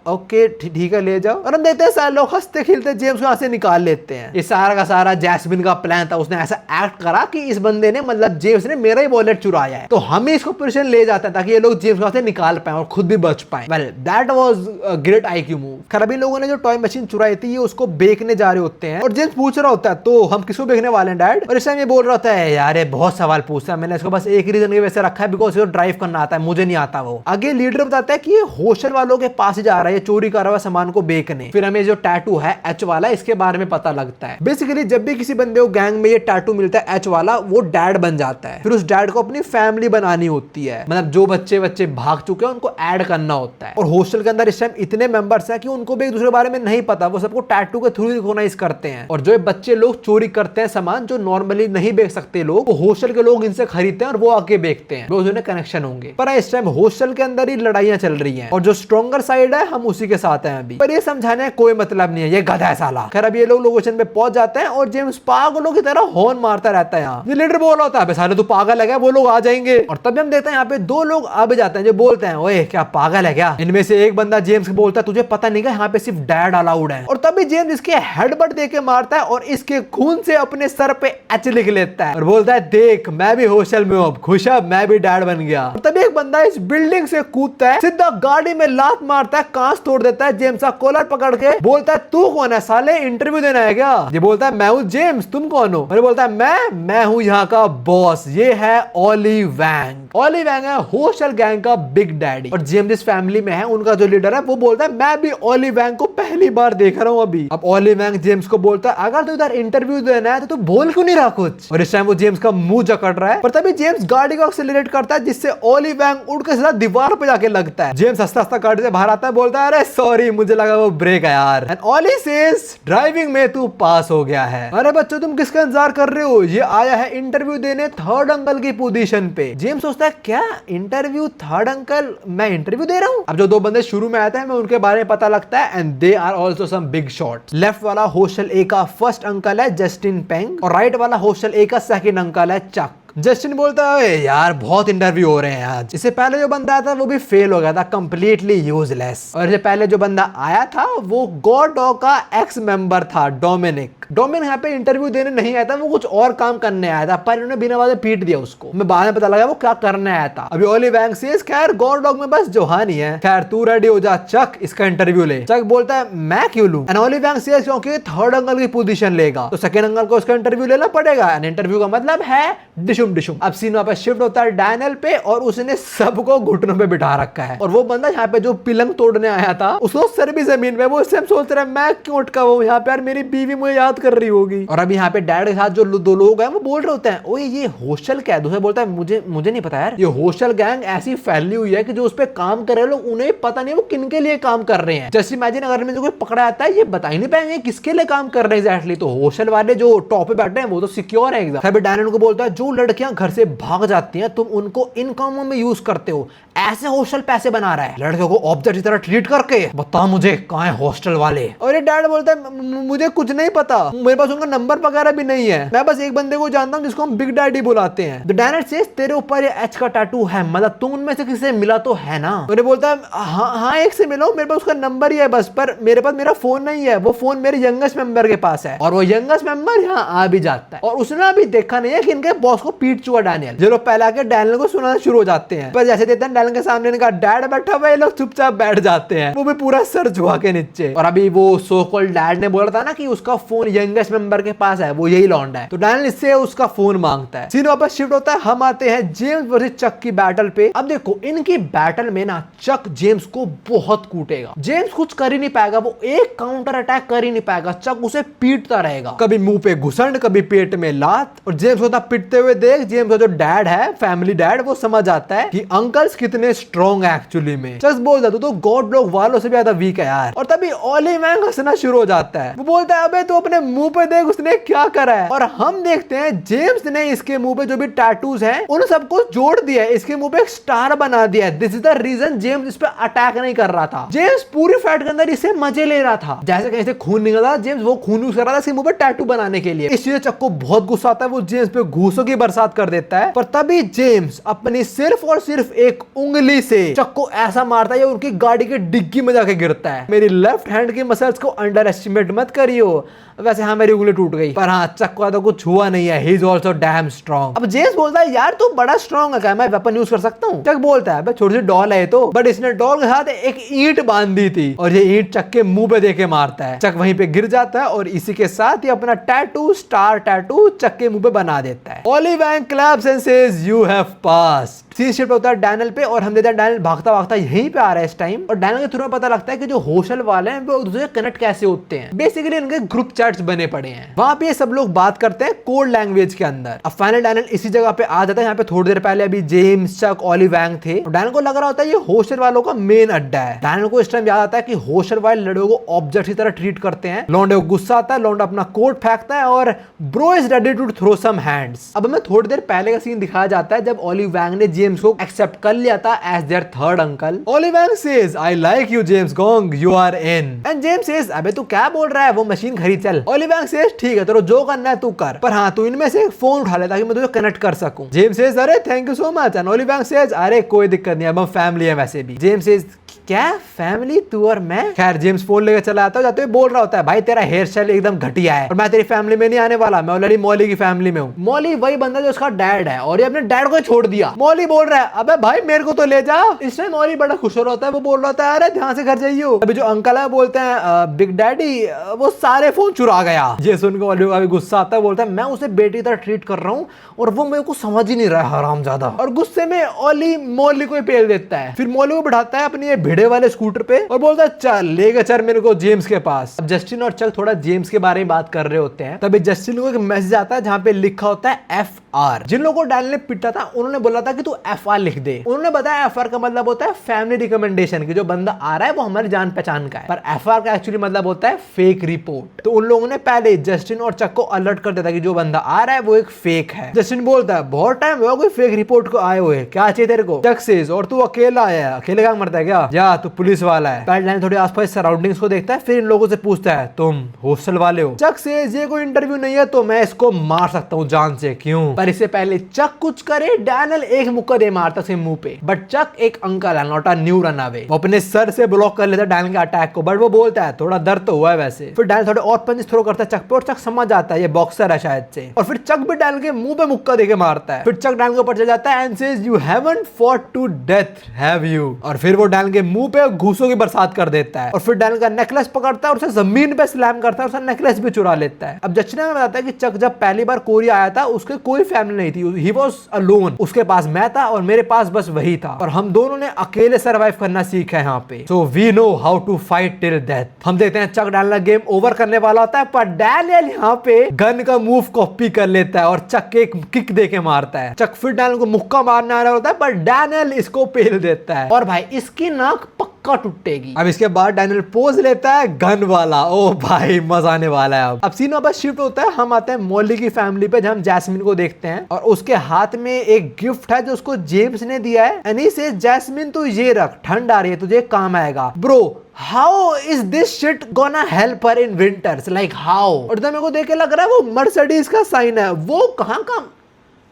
ओके ठीक है ले जाओ। और हम देखते हैं सारे लोग हंसते खिलते जेम्स को यहाँ से निकाल लेते हैं। ये सारा का सारा जैस्मिन का प्लान था, उसने ऐसा एक्ट करा कि इस बंदे ने मतलब जेम्स ने मेरा ही वॉलेट चुराया है, तो हम ही इसको पुलिस ले जाते हैं ताकि ये लोग जेम्स को यहाँ से निकाल पाए और खुद भी बच पाए। Well that was a great IQ move. खैर अभी लोगों ने जो जो टॉय मशीन चुराई थी ये उसको बेचने जा रहे होते हैं, और जेम्स पूछ रहा होता है तो हम किसको बेचने वाले हैं डैड, और इस टाइम ये बोल रहा होता है यार ये बहुत सवाल पूछता है, मैंने इसको बस एक रीजन की वजह से रखा है बिकॉज इसको ड्राइव करना आता है, मुझे नहीं आता वो। आगे लीडर बताता है कि ये हॉस्टल वालों के पास ही जा रहा है, ये चोरी कर रहा है सामान को बेचने। फिर हमें जो टैटू है एच वाला इसके बारे में पता लगता है। बेसिकली जब भी किसी बंदे को गैंग में ये टैटू मिलता है एच वाला, वो डैड बन जाता है। फिर उस डैड को अपनी फैमिली बनानी होती है, मतलब जो बच्चे भाग चुके हैं उनको ऐड करना होता है। और हॉस्टल के अंदर इस टाइम इतने मेंबर्स हैं कि उनको भी एक दूसरे के बारे में नहीं पता, वो सबको टैटू के थ्रू रिकॉग्नाइज करते हैं। और जो बच्चे लोग चोरी करते हैं सामान जो नॉर्मली नहीं बेच सकते लोग, वो हॉस्टल के लोग इनसे खरीदते हैं और वो आके बेचते हैं, रोज उन्हें कनेक्शन होंगे। पर इस टाइम हॉस्टल के अंदर ही लड़ाइयां चल रही हैं और जो स्ट्रॉन्गर साइड है हम उसी के साथ हैं अभी। पर ये समझाने का कोई मतलब नहीं है, ये गधा है साला। खैर अब ये लोग लोकेशन पे पहुंच जाते हैं और जेम्स पागलों की तरह हॉर्न मारता रहता है। यहाँ ये लीडर बोल रहा होता है साले तू पागल है क्या, वो लोग आ जाएंगे। और तभी हम देखते हैं यहाँ पे दो लोग आ भी जाते हैं जो बोलते हैं ओए क्या पागल है क्या। इनमें से एक बंदा जेम्स को बोलता है तुझे पता नहीं क्या यहाँ पे सिर्फ डैड अलाउड है। और तभी जेम्स इसके हेडबट देके मारता है और इसके खून से अपने सर पे एच लिख लेता है और बोलता है देख मैं भी हॉस्टल में हूँ, खुश अब मैं भी डैड बन गया। और तभी एक बंदा इस बिल्डिंग से कूदता है, सीधा गाड़ी में लात मारता है, कांच तोड़ देता है। जेम्स का कॉलर पकड़ के बोलता है तू कौन है साले, इंटरव्यू देना है क्या। ये बोलता है मैं हूँ जेम्स, तुम कौन हो। और बोलता है मैं हूँ यहाँ का बॉस, ये है ओली वैंग। ओली वैंग है हॉस्टल गैंग का बिग डैडी। और जेम्स जिस फैमिली में है उनका जो लीडर है वो बोलता है मैं भी ओली वैंग को पहली बार देख रहा हूँ अभी। अब ओली वैंग जेम्स को बोलता है अगर तू इधर इंटरव्यू देना है तो तू बोल क्यों नहीं रहा कुछ। और इस टाइम वो जेम्स का मुंह जकड़ रहा है, पर तभी जेम्स गाड़ी को एक्सेलरेट करता है जिससे ओली वैंग उड़ के सीधा दीवार पे जाके लगता है। जेम्स हंसता हंसता गाड़ी से बाहर आता है, बोलता है अरे सॉरी मुझे लगा वो ब्रेक है यार। एंड ओली सेज ड्राइविंग में तू पास हो गया है। अरे बच्चों तुम किसका इंतजार कर रहे हो, ये आया है इंटरव्यू देने थर्ड अंकल की पोजीशन पे। जेम्स सोचता है क्या इंटरव्यू थर्ड अंकल, मैं इंटरव्यू दे रहा हूँ। अब जो दो बंदे शुरू में आते हैं मैं उनके बारे में पता लगता है and they are also some big shots. Left वाला हॉस्टल ए का फर्स्ट अंकल है जस्टिन पेंग और राइट वाला हॉस्टल ए का सेकंड अंकल है चक। जस्टिन बोलता है यार बहुत इंटरव्यू हो रहे हैं आज। इससे पहले जो बंदा आया था वो भी फेल हो गया था, कंप्लीटली यूजलेस। और इससे पहले जो बंदा आया था वो गॉड डॉग का एक्स मेंबर था डोमिनिक। यहाँ पे इंटरव्यू देने नहीं आया था, वो कुछ और काम करने आया था, पर इन्होंने बिना वजह पीट दिया उसको। मैं बाद में पता लगा वो क्या करने आया था। अभी ओली वैंग सेज खैर गॉड डॉग में बस जोहान ही है, खैर तू रेडी हो जा चक इसका इंटरव्यू ले। चक बोलता है मैं क्यों लूं। एंड ओली वैंग सेज क्योंकि थर्ड अंकल की पोजीशन लेगा तो सेकंड अंकल को उसका इंटरव्यू लेना पड़ेगा। एंड इंटरव्यू का मतलब है डिशुम डिशुम। अब सीन वापस शिफ्ट होता है डैनियल पे और उसने सबको घुटनों पे बिठा रखा है। और वो बंदा यहाँ पे जो पिलंग तोड़ने आया था उसको सर भी जमीन में, वो इससे सोच रहा है मैं क्यों अटका हुआ यहाँ पे यार, मेरी बीवी मुझे याद कर रही होगी। और अभी यहाँ पे डैड के साथ जो दो लोग हैं वो बोल रहे होते हैं ओए ये हॉस्टल क्या है। दूसरा बोलता है मुझे नहीं पता यार, ये हॉस्टल गैंग ऐसी फैली हुई है कि जो उस पे काम कर रहे लोग उन्हें पता नहीं वो किन के लिए काम कर रहे हैं। जैसे इमेजिन अगर में कोई पकड़ा आता है ये बता ही नहीं पाएंगे किसके लिए काम कर रहे हैं एग्जैक्टली। तो हॉस्टल वाले जो टॉप पे बैठे हैं वो तो सिक्योर है एकदम। डैनियल को बोलता है जो लड़कियां घर से भाग जाती हैं तुम उनको इन कामों में यूज करते हो, ऐसे हॉस्टल पैसे बना रहा है, लड़कियों को ऑब्जेक्ट की तरह ट्रीट करके, बता मुझे कहां है हॉस्टल वाले। और ये डैड बोलता है मुझे कुछ नहीं पता, मेरे पास उनका नंबर वगैरह भी नहीं है, मैं बस एक बंदे को जानता हूं जिसको हम बिग डैडी बुलाते हैं। तो डैनियल सेज तेरे ऊपर ये एच का टैटू है, मतलब तुम उनमें से किसी से मिला तो है ना। और ये बोलता है हाँ एक से मिलो, मेरे पास उसका नंबर ही है बस, पर मेरे पास मेरा फोन नहीं है, वो फोन मेरे यंगेस्ट मेंबर के पास है। और वो यंगेस्ट मेंबर यहाँ आ भी जाता है और उसने अभी देखा नहीं है कि इनके बॉस को पीट चुका डैनियल। जो लोग पहले आके डैनियल को सुनाना शुरू हो जाते हैं, पर जैसे देते हैं डैनियल के सामने इनका डैड बैठा हुआ, ये लोग चुपचाप बैठ जाते हैं, वो भी पूरा सर झुका के नीचे। और अभी वो सो कॉल्ड डैड ने बोला था ना कि उसका फोन यंगेस्ट मेंबर के पास है, वो यही लौंडा है। तो डैनियल इससे उसका फोन मांगता है। सीन वापस शिफ्ट होता है, हम आते हैं जेम्स वर्सेस चक की बैटल पे। अब देखो इनकी बैटल में ना चक जेम्स को बहुत कूटेगा, जेम्स कुछ कर ही नहीं पाएगा, वो एक काउंटर अटैक कर ही नहीं पाएगा, चक उसे पीटता रहेगा, कभी मुंह पे घुसंड कभी पेट में लात। और जेम्स को पिटते हुए देख जेम्स का जो डैड है फैमिली डैड वो समझ आता है कि अंकल्स कितने स्ट्रॉन्ग है एक्चुअली में। चक बोलता तो गॉड डॉग वालों से भी ज्यादा वीक है यार। और तभी ओली वैंग हंसना शुरू हो जाता है, वो बोलता है अबे तू अपने मुंह पे देख उसने क्या करा है। और हम देखते हैं जेम्स ने इसके मुंह पे जो भी टैटूज हैं उन सबको जोड़ दिया है, इसके मुंह पे एक स्टार बना दिया है। This is the reason James इस पे अटैक नहीं कर रहा था। जेम्स पूरी फाइट के अंदर इसे मजे ले रहा था, जैसे कहीं से खून निकल रहा, जेम्स वो खून यूज कर रहा था इसके मुंह पे टैटू बनाने के लिए। इस चीज चक को बहुत गुस्सा आता है, वो जेम्स पे घूसों की बरसात बरसात कर देता है। पर तभी जेम्स अपनी सिर्फ और सिर्फ एक उंगली से चक को ऐसा मारता है उनकी गाड़ी के डिग्गी में जाके गिरता है। मेरी लेफ्ट हैंड की मसल्स को अंडर एस्टिमेट मत करियो। वैसे हाँ, मेरी उंगली टूट गई, पर हाँ चक को तो कुछ हुआ नहीं है। He is also dam strong. अब जेम्स बोलता है यार तू बड़ा स्ट्रॉन्ग है, क्या मैं वेपन यूज कर सकता हूँ? चक बोलता है छोटी सी डॉल है तो, बट इसने डॉल के साथ एक ईंट बांध दी थी और ये ईंट चक के मुंह पे देके मारता है। चक वहीं पे गिर जाता है और इसी के साथ ही अपना टैटू, स्टार टैटू चक के मुंह पे बना देता है। Olly Wang claps and says you have passed. Scene shift होता है डैनियल पे और हम देखते हैं डैनियल भागता भागता यहीं पे आ रहा है इस टाइम। और डैनियल के थ्रू में पता लगता है कि जो होशल वाले हैं वो एक दूसरे से कनेक्ट कैसे होते हैं। बेसिकली इनके ग्रुप चैट्स बने पड़े हैं, वहां पे सब लोग बात करते हैं कोड लैंग्वेज के अंदर। अब फाइनल डैनियल इसी जगह पे आ जाता है। यहाँ पे थोड़ी देर पहले अभी जेम्स, चक, ओली वैंग थे। डैनियल को लग रहा होता है ये होशल वालों का मेन अड्डा है। डैनियल को इस टाइम याद आता है कि होशल वाले लड़कों को ऑब्जेक्ट की तरह ट्रीट करते हैं। लौंडे को गुस्सा आता है, लौंडा अपना कोट फेंकता है और bro is ready to throw some hands. अब हमें थोड़ी देर पहले का सीन दिखाया जाता है जब ओली वैंग ने जेम्स को एक्सेप्ट कर लिया था as their third uncle. Ollie Wang says I like you James Gong, you are in. And James says अबे तू क्या बोल रहा है, वो मशीन खरीद चल। ओली वैंग सेज ठीक है, तेरे जो करना है तू कर, पर हाँ तू इनमें से एक फोन उठा ले ताकि मैं तुझे कनेक्ट कर सकूं। जेम्स सेज अरे thank you so much. And Ollie Wang says अरे कोई दिक्कत नहीं, अब हम फैमिली है वैसे भी। जेम्स सेज क्या फैमिली, तू और मैं? खैर जेम्स फोन लेकर चला आता है, जाते हुए बोल रहा होता है भाई तेरा हेयर स्टाइल एकदम घटिया है और मैं तेरी फैमिली में नहीं आने वाला, मैं ऑलरेडी मॉली की फैमिली में हूँ। मॉली वही बंदा जो उसका डैड है और ये अपने डैड को छोड़ दिया। मॉली बोल रहा है अबे भाई मेरे को तो ले जा। इस टाइम मॉली बड़ा खुश हो रहा होता है, वो बोल रहा होता है अरे ध्यान से घर जाइयो। अभी जो अंकल है बोलते हैं बिग डैडी वो सारे फोन चुरा गया। ये सुनकर मॉली को गुस्सा आता है, बोलता है मैं उसे बेटी की तरह ट्रीट कर रहा हूँ और वो मेरे को समझ ही नहीं रहा है हरामजादा। और गुस्से में ओली मॉली को पेल देता है। फिर मॉली को बिठाता है अपनी भिड़े वाले स्कूटर पे और बोलता है चल लेके चल मेरे को जेम्स के पास। अब जस्टिन और चक थोड़ा जेम्स के बारे में बात कर रहे होते हैं, तभी जस्टिन को एक मैसेज आता है जहां पे लिखा होता है FR। जिन लोगों को डैनियल ने पिटा था उन्होंने बोला था कि तू FR लिख दे। उन्होंने बताया FR का मतलब होता है फैमिली रिकमेंडेशन, की जो बंदा आ रहा है वो हमारी जान पहचान का है, पर FR का एक्चुअली मतलब होता है फेक रिपोर्ट। तो उन लोगों ने पहले जस्टिन और चक को अलर्ट कर दिया था कि जो बंदा आ रहा है वो एक फेक है। जस्टिन बोलता है बहुत टाइम हुआ कोई फेक रिपोर्ट को आए हुए, क्या चाहिए तेरे को? चक सेज और तू अकेला आया है, अकेले क्या मरता है क्या? या तू पुलिस वाला है। पहले थोड़ी आसपास सराउंडिंग्स को देखता है, फिर इन लोगों से पूछता है तुम हॉस्टल वाले हो? चक सेज ये कोई इंटरव्यू नहीं है तो मैं इसको मार सकता हूँ जान से। क्यों? पर इससे पहले चक कुछ करे डैनियल एक मुक्का दे मारता से मुंह पे, बट चक एक अंकल है, नॉट अ न्यू रनअवे। वो अपने सर से ब्लॉक कर लेता है डैनियल के अटैक को, बट वो बोलता है थोड़ा दर्द तो हुआ है वैसे। फिर डैनियल थोड़े और पंच थ्रो करता है चक पे और चक समझ आता है ये बॉक्सर है शायद से, और फिर चक भी डैनियल के मुंह पे मुक्का देके मारता है। फिर चक डैनियल के ऊपर चल जाता है and says you haven't fought to death have you, और फिर वो डैनियल के मुंह पे घूसों की बरसात कर देता है और फिर डैनियल का नेकलेस पकड़ता है और उसे जमीन पे स्लैम करता है और उसका नेकलेस भी चुरा लेता है। अब जस्टिन में बताता है कि चक जब पहली बार कोरिया आया था उसके कोई फैमिली नहीं थी, ही वाज अलोन। उसके पास मैं था और मेरे पास बस वही था और हम दोनों ने अकेले सर्वाइव करना सीखा है यहाँ पे। So we know how to fight till death. हम देखते हैं चक डैनियल गेम ओवर करने वाला होता है, पर डैनियल यहाँ पे गन का मूव कॉपी कर लेता है और चक एक किक देके मारता है। चक फिर डैनियल को मुक्का मारने आ रहा होता है पर डैनियल इसको पेल देता है और भाई इसकी नाक पक्का टूटेगी। अब इसके बाद डैनियल पोज लेता है गन वाला। ओ भाई मजा आने वाला है। अब सीन वापस शिफ्ट होता है, हम आते हैं मॉली की फैमिली पे जहां हम जैस्मिन को देखते हैं और उसके हाथ में एक गिफ्ट है जो उसको जेम्स ने दिया है। एनी से जैस्मिन तू ये रख, ठंड आ रही है तुझे काम आएगा। Bro how is this shit gonna help her in winters, like how? और मेरे को देख के लग रहा है वो मर्सिडीज का साइन है, वो कहाँ का?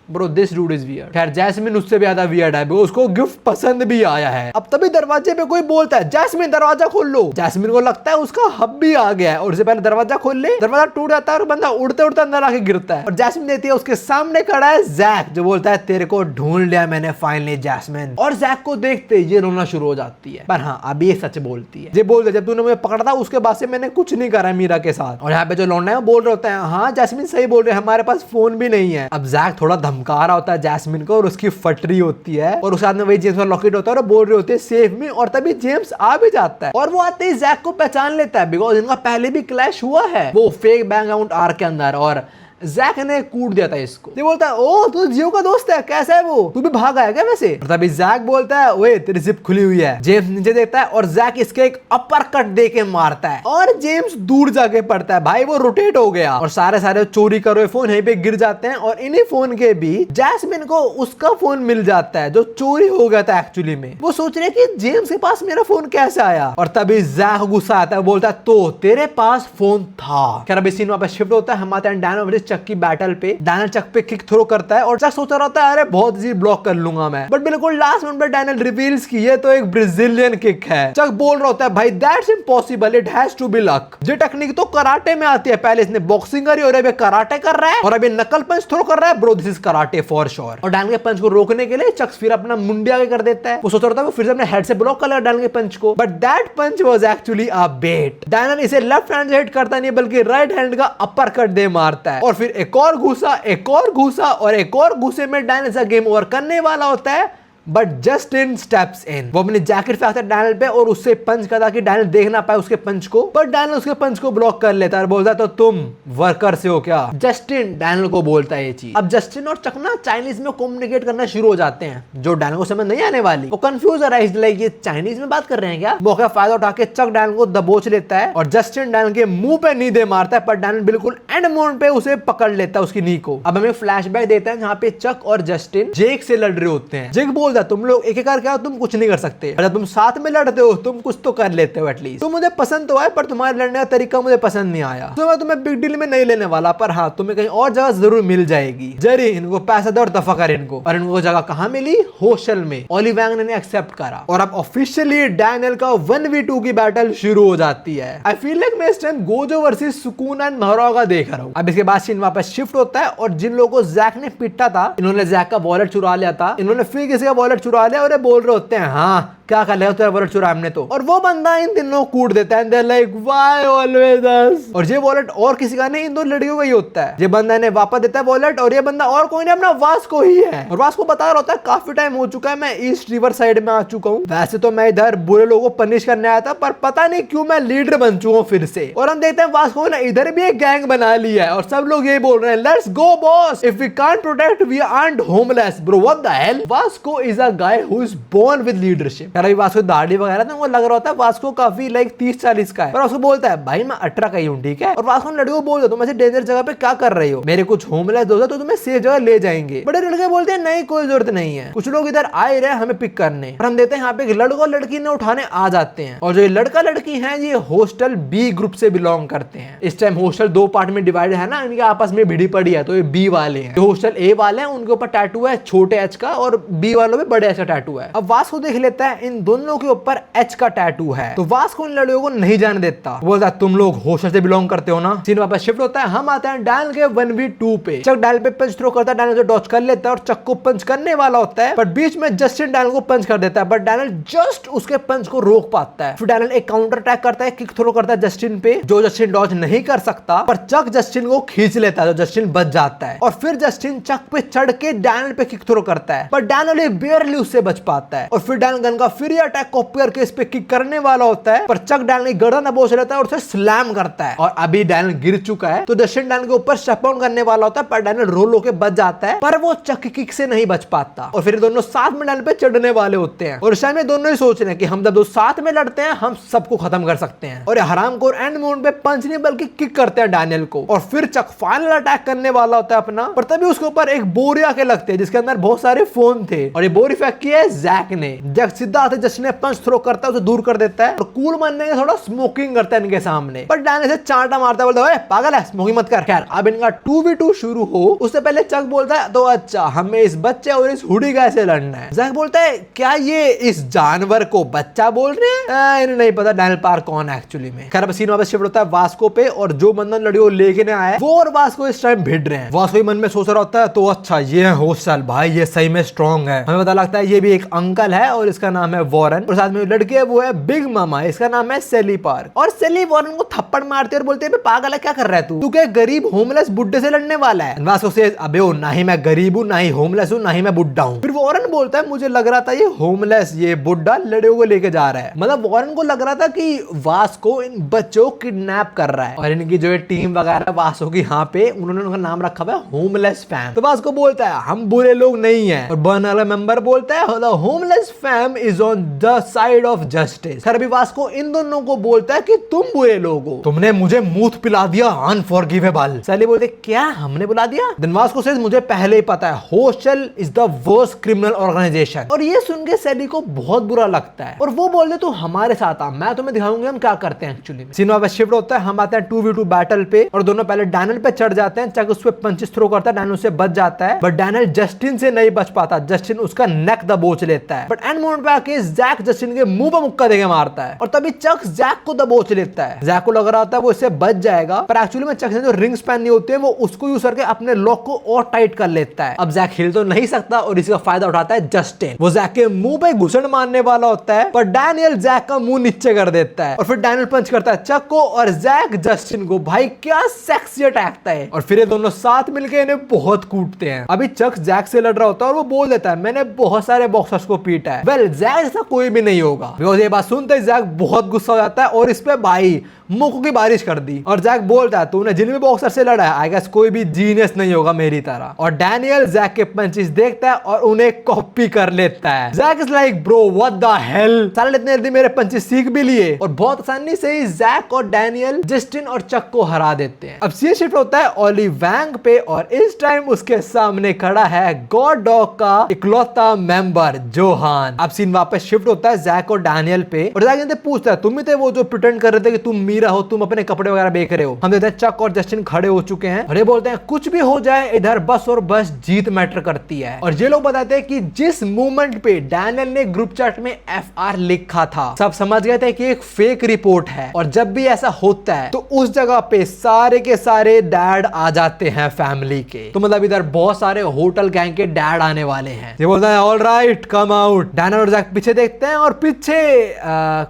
Bro this dude is weird. खैर जैस्मिन उससे भी ज्यादा वियर्ड है, उसको गिफ्ट पसंद भी आया है। अब तभी दरवाजे पे कोई बोलता है जैस्मिन दरवाजा खोल लो। जैस्मिन को लगता है उसका हब्बी आ गया है और उससे पहले दरवाजा खोल ले, दरवाजा टूट जाता है और बंदा उड़ते उड़ते अंदर आके गिरता है और जैस्मिन देती है उसके सामने खड़ा है जैक, जो बोलता है तेरे को ढूंढ लिया मैंने फाइनली जैस्मिन। और जैक को देखते ये रोना शुरू हो जाती है, पर हाँ अभी ये सच बोलती है। ये बोलते जब तूने मुझे पकड़ा था उसके बाद से मैंने कुछ नहीं करा मीरा के साथ। और यहाँ पे जो लौंडा है बोल रहे होते हैं हाँ जैस्मिन सही बोल रहे हैं, हमारे पास फोन भी नहीं है। अब जैक थोड़ा धमका रहा होता है जैस्मिन को और उसकी फटरी होती है और उसके हाथ में वही जेम्स का लॉकेट होता है और बोल रहे होते हैं सेव मी, और तभी जेम्स आ भी जाता है और वो आते ही जैक को पहचान लेता है बिकॉज इनका पहले भी क्लैश हुआ है वो फेक बैंक अकाउंट आर के अंदर और जैक ने कूट दिया था इसको। ये बोलता है ओ तू जियो का दोस्त है, कैसा है वो, तू भी भाग आया क्या वैसे? तभी जैक बोलता है ओए तेरी जिप खुली हुई है। जेम्स नीचे देखता है और जैक इसके एक अपर कट दे के मारता है और जेम्स दूर जाके पड़ता है। भाई वो रोटेट हो गया और सारे चोरी करे फोन यहीं पे गिर जाते हैं और इन्हीं फोन के बीच जैस्मिन को उसका फोन मिल जाता है जो चोरी हो गया था एक्चुअली में। वो सोच रहे कि जेम्स के पास मेरा फोन कैसे आया और तभी जैक गुस्सा आता है, बोलता है तो तेरे पास फोन था। खैर अभी सीन वापस शिफ्ट होता है, हम आते हैं डैन और चक की बैटल पे। डैनियल चक पे किक थ्रो करता है और चक सोच रहा होता है अरे बहुत इजी ब्लॉक कर लूंगा मैं, बट बिल्कुल लास्ट मिनट पे डैनियल रिवील्स की ये तो एक ब्राजीलियन किक है। चक बोल रहा होता है भाई that's impossible, it has to be luck. ये टेक्निक तो कराटे में आती है, पहले इसने बॉक्सिंग करी और अभी कराटे कर रहा है और अभी नकल पंच थ्रो कर रहा है। Bro this is karate for sure. और डैनियल के पंच को रोकने के लिए चक फिर अपना मुंडी आगे कर देता है। वो सोच रहा था वो फिर से अपने हेड से ब्लॉक कर लेगा डैनियल के पंच को, but that punch was actually a bait. Daniel इसे लेफ्ट हैंड से हिट करता नहीं बल्कि राइट हैंड का अपर कट दे मारता है और फिर एक और घूसा, एक और घूसा और एक और घूसे में डैनियल से गेम ओवर करने वाला होता है। But Justin steps in. वो अपनी जैकेट पे आता है डैनियल पे और उससे पंच करता कि डैनियल देख ना पाए उसके पंच को, बट डैनियल उसके पंच को ब्लॉक कर लेता है और बोलता है तो तुम वर्कर से हो क्या। जस्टिन डैनियल को बोलता है ये चीज। अब जस्टिन और चक ना चाइनीज में कम्युनिकेट करना शुरू हो जाते हैं, जो डैनियल को समझ नहीं आने वाली। वो कंफ्यूज है, लाइक ये चाइनीज में बात कर रहे हैं क्या। मौका फायदा उठा के चक डैनियल को दबोच लेता है और जस्टिन डैनियल के मुंह पे नी दे मारता है, पर डैनियल बिल्कुल एंड मोमेंट पे उसे पकड़ लेता है उसकी नी को। अब हमें फ्लैशबैक देता है जहाँ पे चक और जस्टिन जेक से लड़ रहे होते हैं। जेक बोलता है तुम लोग एक क्या तुम कुछ नहीं कर सकते, अगर तुम साथ में लड़ते हो तुम कुछ तो कर लेते हो एटलीस्ट। तुम मुझे पसंद तो आए पर तुम्हारे लड़ने का तरीका मुझे पसंद नहीं आया, तो मैं तुम्हें बिग डील में नहीं लेने वाला, पर हाँ तुम्हें कहीं और जगह जरूर मिल जाएगी। जरी इनको पैसा दे और दफा कर इनको। और इनको जगह कहाँ मिली, हॉस्टल में। ओली वैंग ने एक्सेप्ट करा और अब ऑफिशियली डैनियल का 1v2 की बैटल शुरू हो जाती है। आई फील लाइक मैं इस टाइम गोजो वर्सेस सुकून एंड महरोगा देख रहा हूँ। अब इसके बाद सीन वापस शिफ्ट होता है और जिन लोगों को जैक ने पिटा था, इन्होंने जैक का वॉलेट चुरा लिया था, इन्होंने फिर किसी का वॉलेट चुरा लिया और बोल रहे होते हैं हाँ क्या कर लेगा तेरा वॉलेट चुरा हमने तो। और वो बंदा इन तीनों कूट देता है, they're like why always us? और ये वॉलेट और किसी का नहीं, इन दो लड़कियों का ही होता है। ये बंदा ने वापस देता है वॉलेट और ये बंदा और कोई नहीं अपना वास्को ही है। और वास्को बता रहा होता है काफी टाइम हो चुका है मैं ईस्ट रिवर साइड में आ चुका हूँ, वैसे तो मैं इधर बुरे लोगों को पनिश करने आया था पर पता नहीं क्यों मैं लीडर बन चुका हूँ फिर से। और हम देखते हैं वास्को ने इधर भी एक गैंग बना लिया है और सब लोग ये बोल रहे हैं let's go boss, if we can't protect we aren't homeless. Bro what the hell. Vasco is a guy who is born with leadership. यार वास्को दाढ़ी वगैरह था वो लग रहा होता है वास्को काफी लाइक 30-40 का है, पर उसको बोलता है भाई मैं 18 का ही हूँ ठीक है। और वास्को लड़के को बोल दो तुम ऐसे डेंजर जगह पे क्या कर रही हो, मेरे कुछ होमलेस दोस्त तो तुम्हें सेफ जगह ले जाएंगे। बड़े लड़के बोलते हैं नहीं कोई जरूरत नहीं है, कुछ लोग इधर आए रहे हमें पिक करने। और हम देते हैं यहाँ पे लड़का लड़की ने उठाने आ जाते हैं और जो लड़का लड़की है ये हॉस्टल बी ग्रुप से बिलोंग करते हैं। इस टाइम हॉस्टल 2 पार्ट में डिवाइड है ना, इनके आपस में भिड़ी पड़ी है, तो ये बी वाले हैं। जो हॉस्टल ए वाले हैं उनके ऊपर टैटू है छोटे एच का और बी वालों में बड़े एच का टैटू है। अब वास्को देख लेता है इन दोनों के ऊपर एच का टैटू है, तो वास्को इन लड़कियों को नहीं जाने देता, बोलता है तुम लोग हॉस्टल से बिलोंग करते हो ना। सीन वापस शिफ्ट होता है, हम आते हैं डैनियल के 1v2 पे। चक डैनियल पे पंच थ्रो करता है, डैनियल से डॉज कर लेता है और चक को पंच करने वाला होता है, पर बीच में जस्टिन डैनियल को पंच कर देता है, बट डैनियल जस्ट उसके पंच को रोक पाता है। फिर डैनियल एक काउंटर अटैक करता है, किक थ्रो करता है जस्टिन पे, जो जस्टिन डॉज नहीं कर सकता, पर चक जस्टिन को खींच लेता है, तो जस्टिन बच जाता है। और फिर जस्टिन चक पे चढ़ के डैनियल पे किक थ्रो करता है, पर डैनियल बेयरली उससे बच पाता है। और फिर डैनियल गन का फिर अटैक कॉपी करके इस पे किक करने वाला होता है, पर चक डैनियल गर्दन दबोच लेता है और उसे स्लैम करता है। और अभी डैनियल गिर चुका है, तो जस्टिन डैनियल के ऊपर स्टेप डाउन करने वाला होता है, पर डैनियल रोल होके बच जाता है, पर वो चक किक से नहीं बच पाता। और फिर दोनों साथ में डैनियल पे चढ़ने वाले होते हैं और इस टाइम दोनों ही सोच रहे हैं कि हम जब दो साथ में लड़ते हैं हम सबको खत्म कर सकते हैं। और हरामखोर एंड मोमेंट पे पंच नहीं बल्कि किक करते हैं डैनियल को। और फिर चक फाइनल अटैक करने वाला होता है अपना, पर तभी उसके ऊपर एक बोरी आके लगते हैं जिसके अंदर बहुत सारे फोन थे, और ये बोरी फेंक की है जैक ने। जैक सीधा आते जस्टिन ने पंच थ्रो करता है, उसे दूर कर देता है और कूल बनने के थोड़ा स्मोकिंग करता है इनके सामने, पर डैनियल से चांटा मारता है, बोलता है पागल है स्मोकिंग मत कर। खैर अब इनका 2v2 शुरू हो उससे पहले चक बोलता है तो अच्छा हमें इस बच्चे और इस हुडी गाय से लड़ना है। जैक बोलता है क्या ये इस जानवर को बच्चा बोल रहे हैं, इन्हें नहीं पता डैनियल पार्क कौन है एक्चुअली में। खैर अब सीन वापस शिफ्ट होता है वास्को पे, और जो बंधन लड़ियों लेके आए वो और वास्को इस टाइम भिड़ रहे हैं। वास्को मन में सोच रहा होता है तो अच्छा ये है हॉस्टल, भाई ये सही में स्ट्रॉन्ग है। हमें पता लगता है ये भी एक अंकल है और इसका नाम है वॉरेन, और साथ में लड़के है वो है बिग मामा, इसका नाम है सेली पार्क। और सेली वॉरेन को थप्पड़ मारते और बोलते हैं पागल है क्या कर रहा है तू क्या गरीब होमलेस बुड्ढे से लड़ने वाला है। वास्को से अबे ओ ना ही मैं गरीब हूँ, ना ही होमलेस हूँ, ना ही मैं बुड्ढा हूँ। फिर वॉरेन बोलता है मुझे लग रहा था ये होमलेस ये बुड्ढा लड़ियों को लेके जा रहा है, मतलब वॉरेन को लग रहा था कि वास्को इन बच्चों को किडनैप कर रहा है। और इनकी जो टीम वगैरह वास्को की यहाँ पे उन्होंने उनका नाम रखा हुआ है होमलेस फैम। तो वास्को बोलता है हम बुरे लोग नहीं है, और बर्न वाला मेंबर बोलता है homeless fam is is on the side of justice. Sir अभी वास्को इन दोनों को बोलता है कि तुम बुरे लोग हो, तुमने मुझे मूत पिला दिया, अनफॉरगिवेबल। सैली बोलते क्या हमने बुला दिया? देन वास्को सेज मुझे पहले ही पता है, hostel is the worst criminal organization. और ये सुन के सैली को बहुत बुरा लगता है और वो बोलते तू हमारे साथ आ, मैं तुम्हें दिखाऊंगी हम क्या करते हैं एक्चुअली। सीन वापस शिफ्ट होता है, हम आते हैं 2v2 बैटल पे और दोनों पहले डैनियल पे चढ़ जाते हैं। चक उस पे पंचेस थ्रो करता है, डैनियल उससे बच जाता है, बट डैनियल जस्टिन से नहीं बच पाता, जस्टिन उसका नेक दबोच लेता है। बट एंड मोमेंट पे आके जैक जस्टिन के मुंह पे मुक्का देके मारता है और तभी चक जैक को दबोच लेता है। जैक को लग रहा होता है वो इससे बच जाएगा, पर एक्चुअली में चक ने जो रिंग्स पहननी होती है वो उसको यूज करके अपने लॉक को और टाइट कर लेता है। अब जैक हिल तो नहीं सकता और इसका फायदा उठाता है जस्टिन। वो जैक के मुंह पे घुसन मारने वाला होता है पर डैनियल जैक का मुंह नीचे कर देता है और फिर डैनियल पंच करता है चक को और जैक जस्टिन को। भाई क्या सेक्सी अटैक है। और फिर ये दोनों साथ मिलके इन्हें बहुत कूटते हैं। अभी चक जैक से लड़ रहा होता है और वो बोल देता है मैंने बहुत सारे बॉक्सर्स को पीटा है। वेल जैक ऐसा कोई भी नहीं होगा। बिकॉज़ ये बात सुनते ही जैक बहुत गुस्सा हो जाता है और इस पे भाई मुक्कों की बारिश कर दी और जैक बोलता है तूने जिन भी बॉक्सर से लड़ा है आई गेस कोई भी जीनियस नहीं होगा मेरी तरह। और डैनियल जैक के पंचेस देखता है और उन्हें कॉपी कर लेता है। Jack is like bro what the hell, साले इतने जल्दी मेरे पंचेस सीख भी लिए। और बहुत आसानी से ही जैक और डैनियल जस्टिन और चक को हरा देते हैं। अब सीन शिफ्ट होता है ओली वैंग पे और इस टाइम उसके सामने खड़ा है गॉड डॉग का इकलौता मेंबर जोहान। अब सीन वापस शिफ्ट होता है जैक और डैनियल पे और जैक इनसे पूछता है तुम ही थे वो जो प्रिटेंड कर रहे थे कि तुम हो, तुम अपने कपड़े वगैरह बेच रहे हो। हम देखते हैं चक और जस्टिन खड़े हो चुके हैं और ये बोलते हैं कुछ भी हो जाए इधर बस और बस जीत मैटर करती है। और ये लोग बताते हैं कि जिस मूवमेंट पे डैनियल ने ग्रुप चैट में FR लिखा था सब समझ गए थे कि एक फेक रिपोर्ट है और जब भी ऐसा होता है तो उस जगह पे सारे के सारे डैड आ जाते हैं फैमिली के। तो मतलब इधर बहुत सारे होटल गैंग के डैड आने वाले हैं। ये बोलता है all right come out. Daniel और जैक पीछे देखते हैं और पीछे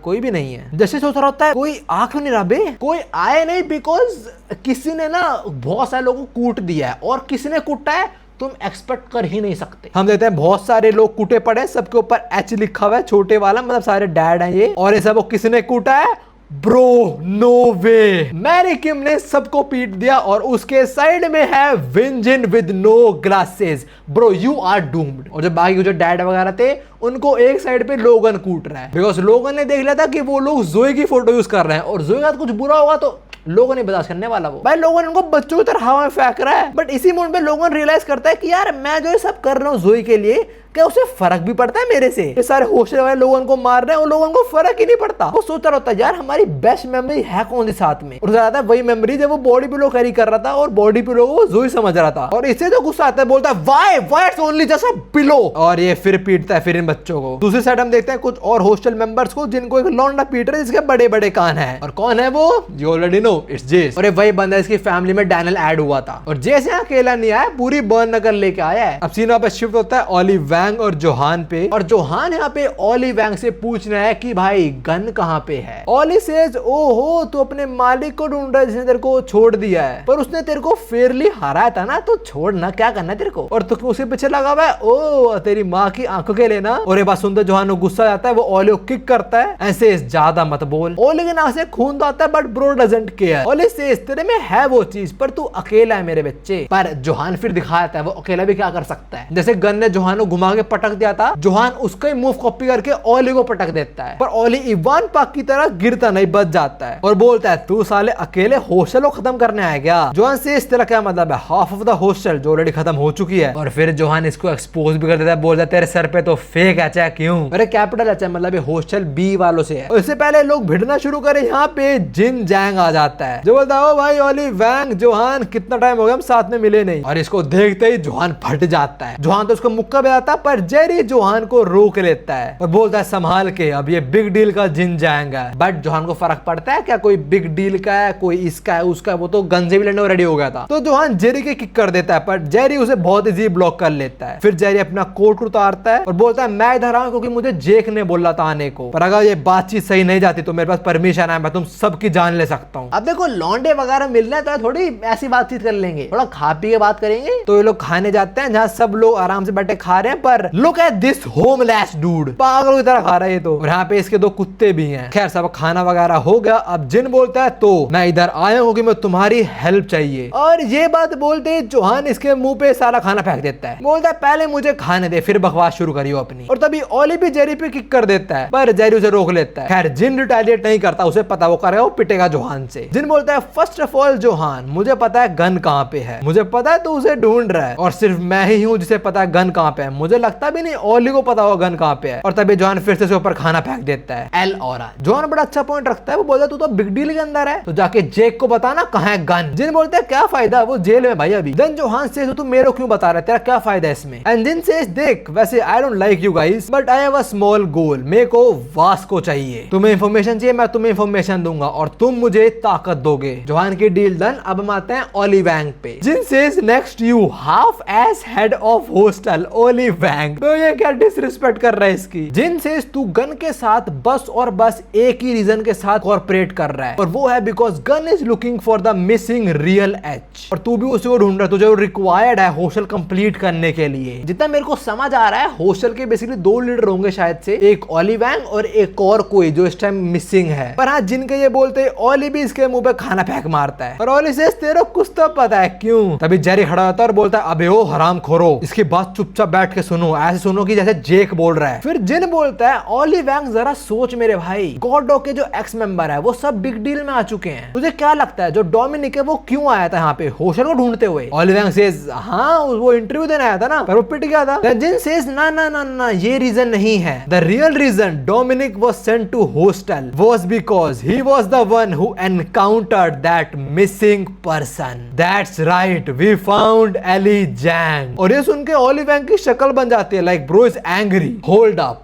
कोई भी नहीं है। जैसे सोच रहा होता है कोई आंख नहीं रहा बे, कोई आए नहीं बिकॉज किसी ने ना बहुत सारे लोगों को कूट दिया है और किसी ने कूटा है तुम एक्सपेक्ट कर ही नहीं सकते। हम देखते हैं बहुत सारे लोग कूटे पड़े, सबके ऊपर H लिखा हुआ है छोटे वाला, मतलब सारे डैड हैं ये। और ये सब किसने कूटा है? Bro no way. Mary Kim ने सबको पीट दिया और उसके साइड में है Vin Jin with no glasses. Bro you are doomed. और जो बाकी जो डैड वगैरह थे उनको एक साइड पे लोगन कूट रहा है बिकॉज लोगन ने देख लिया था कि वो लोग जोए की फोटो यूज कर रहे हैं और जोए का कुछ बुरा होगा तो लोगों ने बर्दाश्त करने वाला वो। भाई लोगों ने उनको बच्चों की तरह हवा में फेंक रहा है। बट इसी मोमेंट पे लोगों ने रियलाइज करता है कि यार मैं जो ये सब कर रहा हूँ जोई के लिए क्या उसे फर्क भी पड़ता है मेरे से? ये सारे हॉस्टल वाले लोगों को मार रहे हैं और लोगों को फर्क ही नहीं पड़ता। वो सोच रहा होता है यार हमारी बेस्ट मेमोरी है कौन सी साथ में, और ज्यादा वही मेमोरी जब वो बॉडी पिलो कैरी कर रहा था और बॉडी पिलो को जोई समझ रहा था। और इससे जो गुस्सा आता है बोलता है why why it's only just a pillow. और ये फिर पीटता है फिर इन बच्चों को। दूसरी साइड हम देखते हैं कुछ और हॉस्टल मेंबर्स को जिनको एक लौंडा पीट रहा है जिसके बड़े बड़े कान है। और कौन है वो? यू ऑलरेडी नो इट्स जेस। और वही बंदा इसकी फैमिली में डैनियल ऐड हुआ था और जेस यहाँ अकेला नहीं आया, पूरी बर्न नगर लेके आया है। अब सीन वापस शिफ्ट होता है ओली वैंग और जोहान पे। और जोहान यहाँ पे ओली वैंग से पूछ रहा है कि भाई गन कहाँ पे है। ओली सेज ओहो तू अपने मालिक को ढूंढ रहा है जिसने तेरे को छोड़ दिया है, पर उसने तेरे को फेयरली हराया था ना, तो छोड़ना क्या करना है तेरे को, और तू उसके पीछे लगा हुआ है ओ तेरी माँ की आंखों के लेना। और ये बात सुनते जोहान को गुस्सा आता है, वो ओली को किक करता है, ऐसे ज्यादा मत बोल। ओली के नाक से खून तो आता है but bro doesn't care. Ollie says तेरे में है वो चीज पर तू अकेला है मेरे बच्चे। पर जोहान फिर दिखाता है वो अकेला भी क्या कर सकता है। जैसे गन ने जोहान को घुमा के पटक दिया था, जोहान उसका ही मूव कॉपी करके ओली को पटक देता है, पर ओली इवान पाक की तरह गिरता नहीं, बच जाता है और बोलता है तू साले अकेले हॉस्टल को खत्म करने आया क्या? जोहान से इस तरह क्या मतलब है, हाफ ऑफ द हॉस्टल जो ऑलरेडी खत्म हो चुकी है। और फिर जोहान इसको एक्सपोज भी कर देता है, बोलता है तेरे सर पे तो फेक एच है क्यों? अरे कैपिटल एच है, मतलब हॉस्टल बी वालों से है। और इससे पहले लोग भिड़ना शुरू करे यहाँ पे जिन जैंग आ जाता है जो बोलता है ओ भाई ओली वैंग जोहान कितना टाइम हो गया हम साथ में मिले नहीं। और इसको देखते ही जोहान फट जाता है। जोहान तो उसको मुक्का बजाता पर जेरी जोहान को रोक लेता है और बोलता है संभाल के, अब ये बिग डील का जिन जाएगा। बट जोहान को फर्क पड़ता है क्या कोई बिग डील का है कोई इसका है उसका है, वो तो गन से भी लड़ने को रेडी हो गया था। तो जोहान जेरी के किक कर देता है पर जेरी उसे बहुत इजी ब्लॉक कर लेता है। फिर जेरी अपना कोट उतारता है और बोलता है मैं इधर आऊं क्योंकि मुझे जेक ने बोला था आने को, पर अगर ये बातचीत सही नहीं जाती तो मेरे पास परमिशन है, मैं तुम सबकी जान ले सकता हूँ। अब देखो लौंडे वगैरह मिलना है तो थोड़ी ऐसी बातचीत कर लेंगे, थोड़ा खा पी के बात करेंगे। तो ये लोग खाने जाते हैं जहाँ सब लोग आराम से बैठे खा रहे हैं, पर पर look at this homeless dude, पागलों की तरह खा रहा है ये तो। और यहाँ पे इसके 2 कुत्ते भी हैं। खैर सब खाना वगैरह हो गया। अब जिन बोलता है तो मैं इधर आया हूँ कि मैं तुम्हारी हेल्प चाहिए। और ये बात बोलते ही जोहान इसके मुंह पे सारा खाना फेंक देता है। बोलता है पहले मुझे खाने दे, फिर बकवास शुरू करियो अपनी। और तभी ओली भी जेरी पे किक कर देता है, पर जेरी उसे रोक लेता है। खैर जिन रिटेलिएट नहीं करता, उसे पता वो करेगा, वो पिटेगा जोहान से। जिन बोलता है फर्स्ट ऑफ ऑल जोहान, मुझे पता है गन कहाँ पे है, मुझे पता है तू उसे ढूंढ रहा है और सिर्फ मैं ही हूँ जिसे पता है गन कहाँ पे है। मुझे लगता भी नहीं ओली को पता होगा गन कहाँ पे है। और तभी जोहान फिर से ऊपर खाना फेंक देता है। एल और जोहान बड़ा अच्छा पॉइंट रखता है। वो बोलता है तू तो बिग डील के अंदर है, तो जाके जेक को बताना कहाँ है गन। जिन बोलते हैं क्या फायदा, वो जेल में भाई अभी। देन जोहान से तू मेरे को क्यों बता रहा है, तेरा क्या फायदा है इसमें। एंड जिन से देख वैसे I don't like you guys but I have a small goal, मेरे को वास को चाहिए, तुम्हें इंफॉर्मेशन चाहिए, मैं तुम्हें इंफॉर्मेशन दूंगा और तुम मुझे ताकत दोगे। जोहान की डील डन। अब हम आते हैं ओली वैंग पे। Jin says next you have as head of hostel Olly Wang. तो ये क्या डिसरिस्पेक्ट कर रहा है इसकी। जिन सेज तू गन के साथ बस और बस एक ही रीजन के साथ कॉर्पोरेट कर रहा है और वो है because gun is looking for the missing real H. और तू भी उसी को ढूंढ रहा है, तुझे रिक्वायर्ड है हॉस्टल कंप्लीट करने के लिए। जितना मेरे को समझ आ रहा है हॉस्टल के बेसिकली 2 लीडर होंगे शायद से, एक ओली वैंग और एक और कोई जो इस टाइम मिसिंग है। पर हाँ जिनके ये बोलते ओली भी इसके मुंह पे खाना फेंक मारता है और ओली से तेरे कुछ तो पता है क्यों। तभी जेरी खड़ा होता है और बोलता है अबे ओ हराम खोरो, इसकी बात चुपचाप बैठ के सुनो, ऐसे सुनो कि जैसे जेक बोल रहा है। फिर जिन बोलता है ओली वैंग जरा सोच मेरे भाई, गॉड डॉग के जो एक्स मेंबर है वो सब बिग डील में आ चुके हैं, तुझे क्या लगता है जो डोमिनिक है वो क्यों आया था यहाँ पे हॉस्टल को ढूंढते हुए। ओली वैंग सेज हाँ वो इंटरव्यू देने आया था ना, पर वो पिट गया था। जिन सेज ना ना ना ना ये रीजन नहीं है, the real reason Dominic was sent to hostel was because he was the one who encountered that missing person. That's right, we found Ellie Jang. और ये सुन के ओली वैंग की शक्ल बन जाती है, like bro is angry, hold up,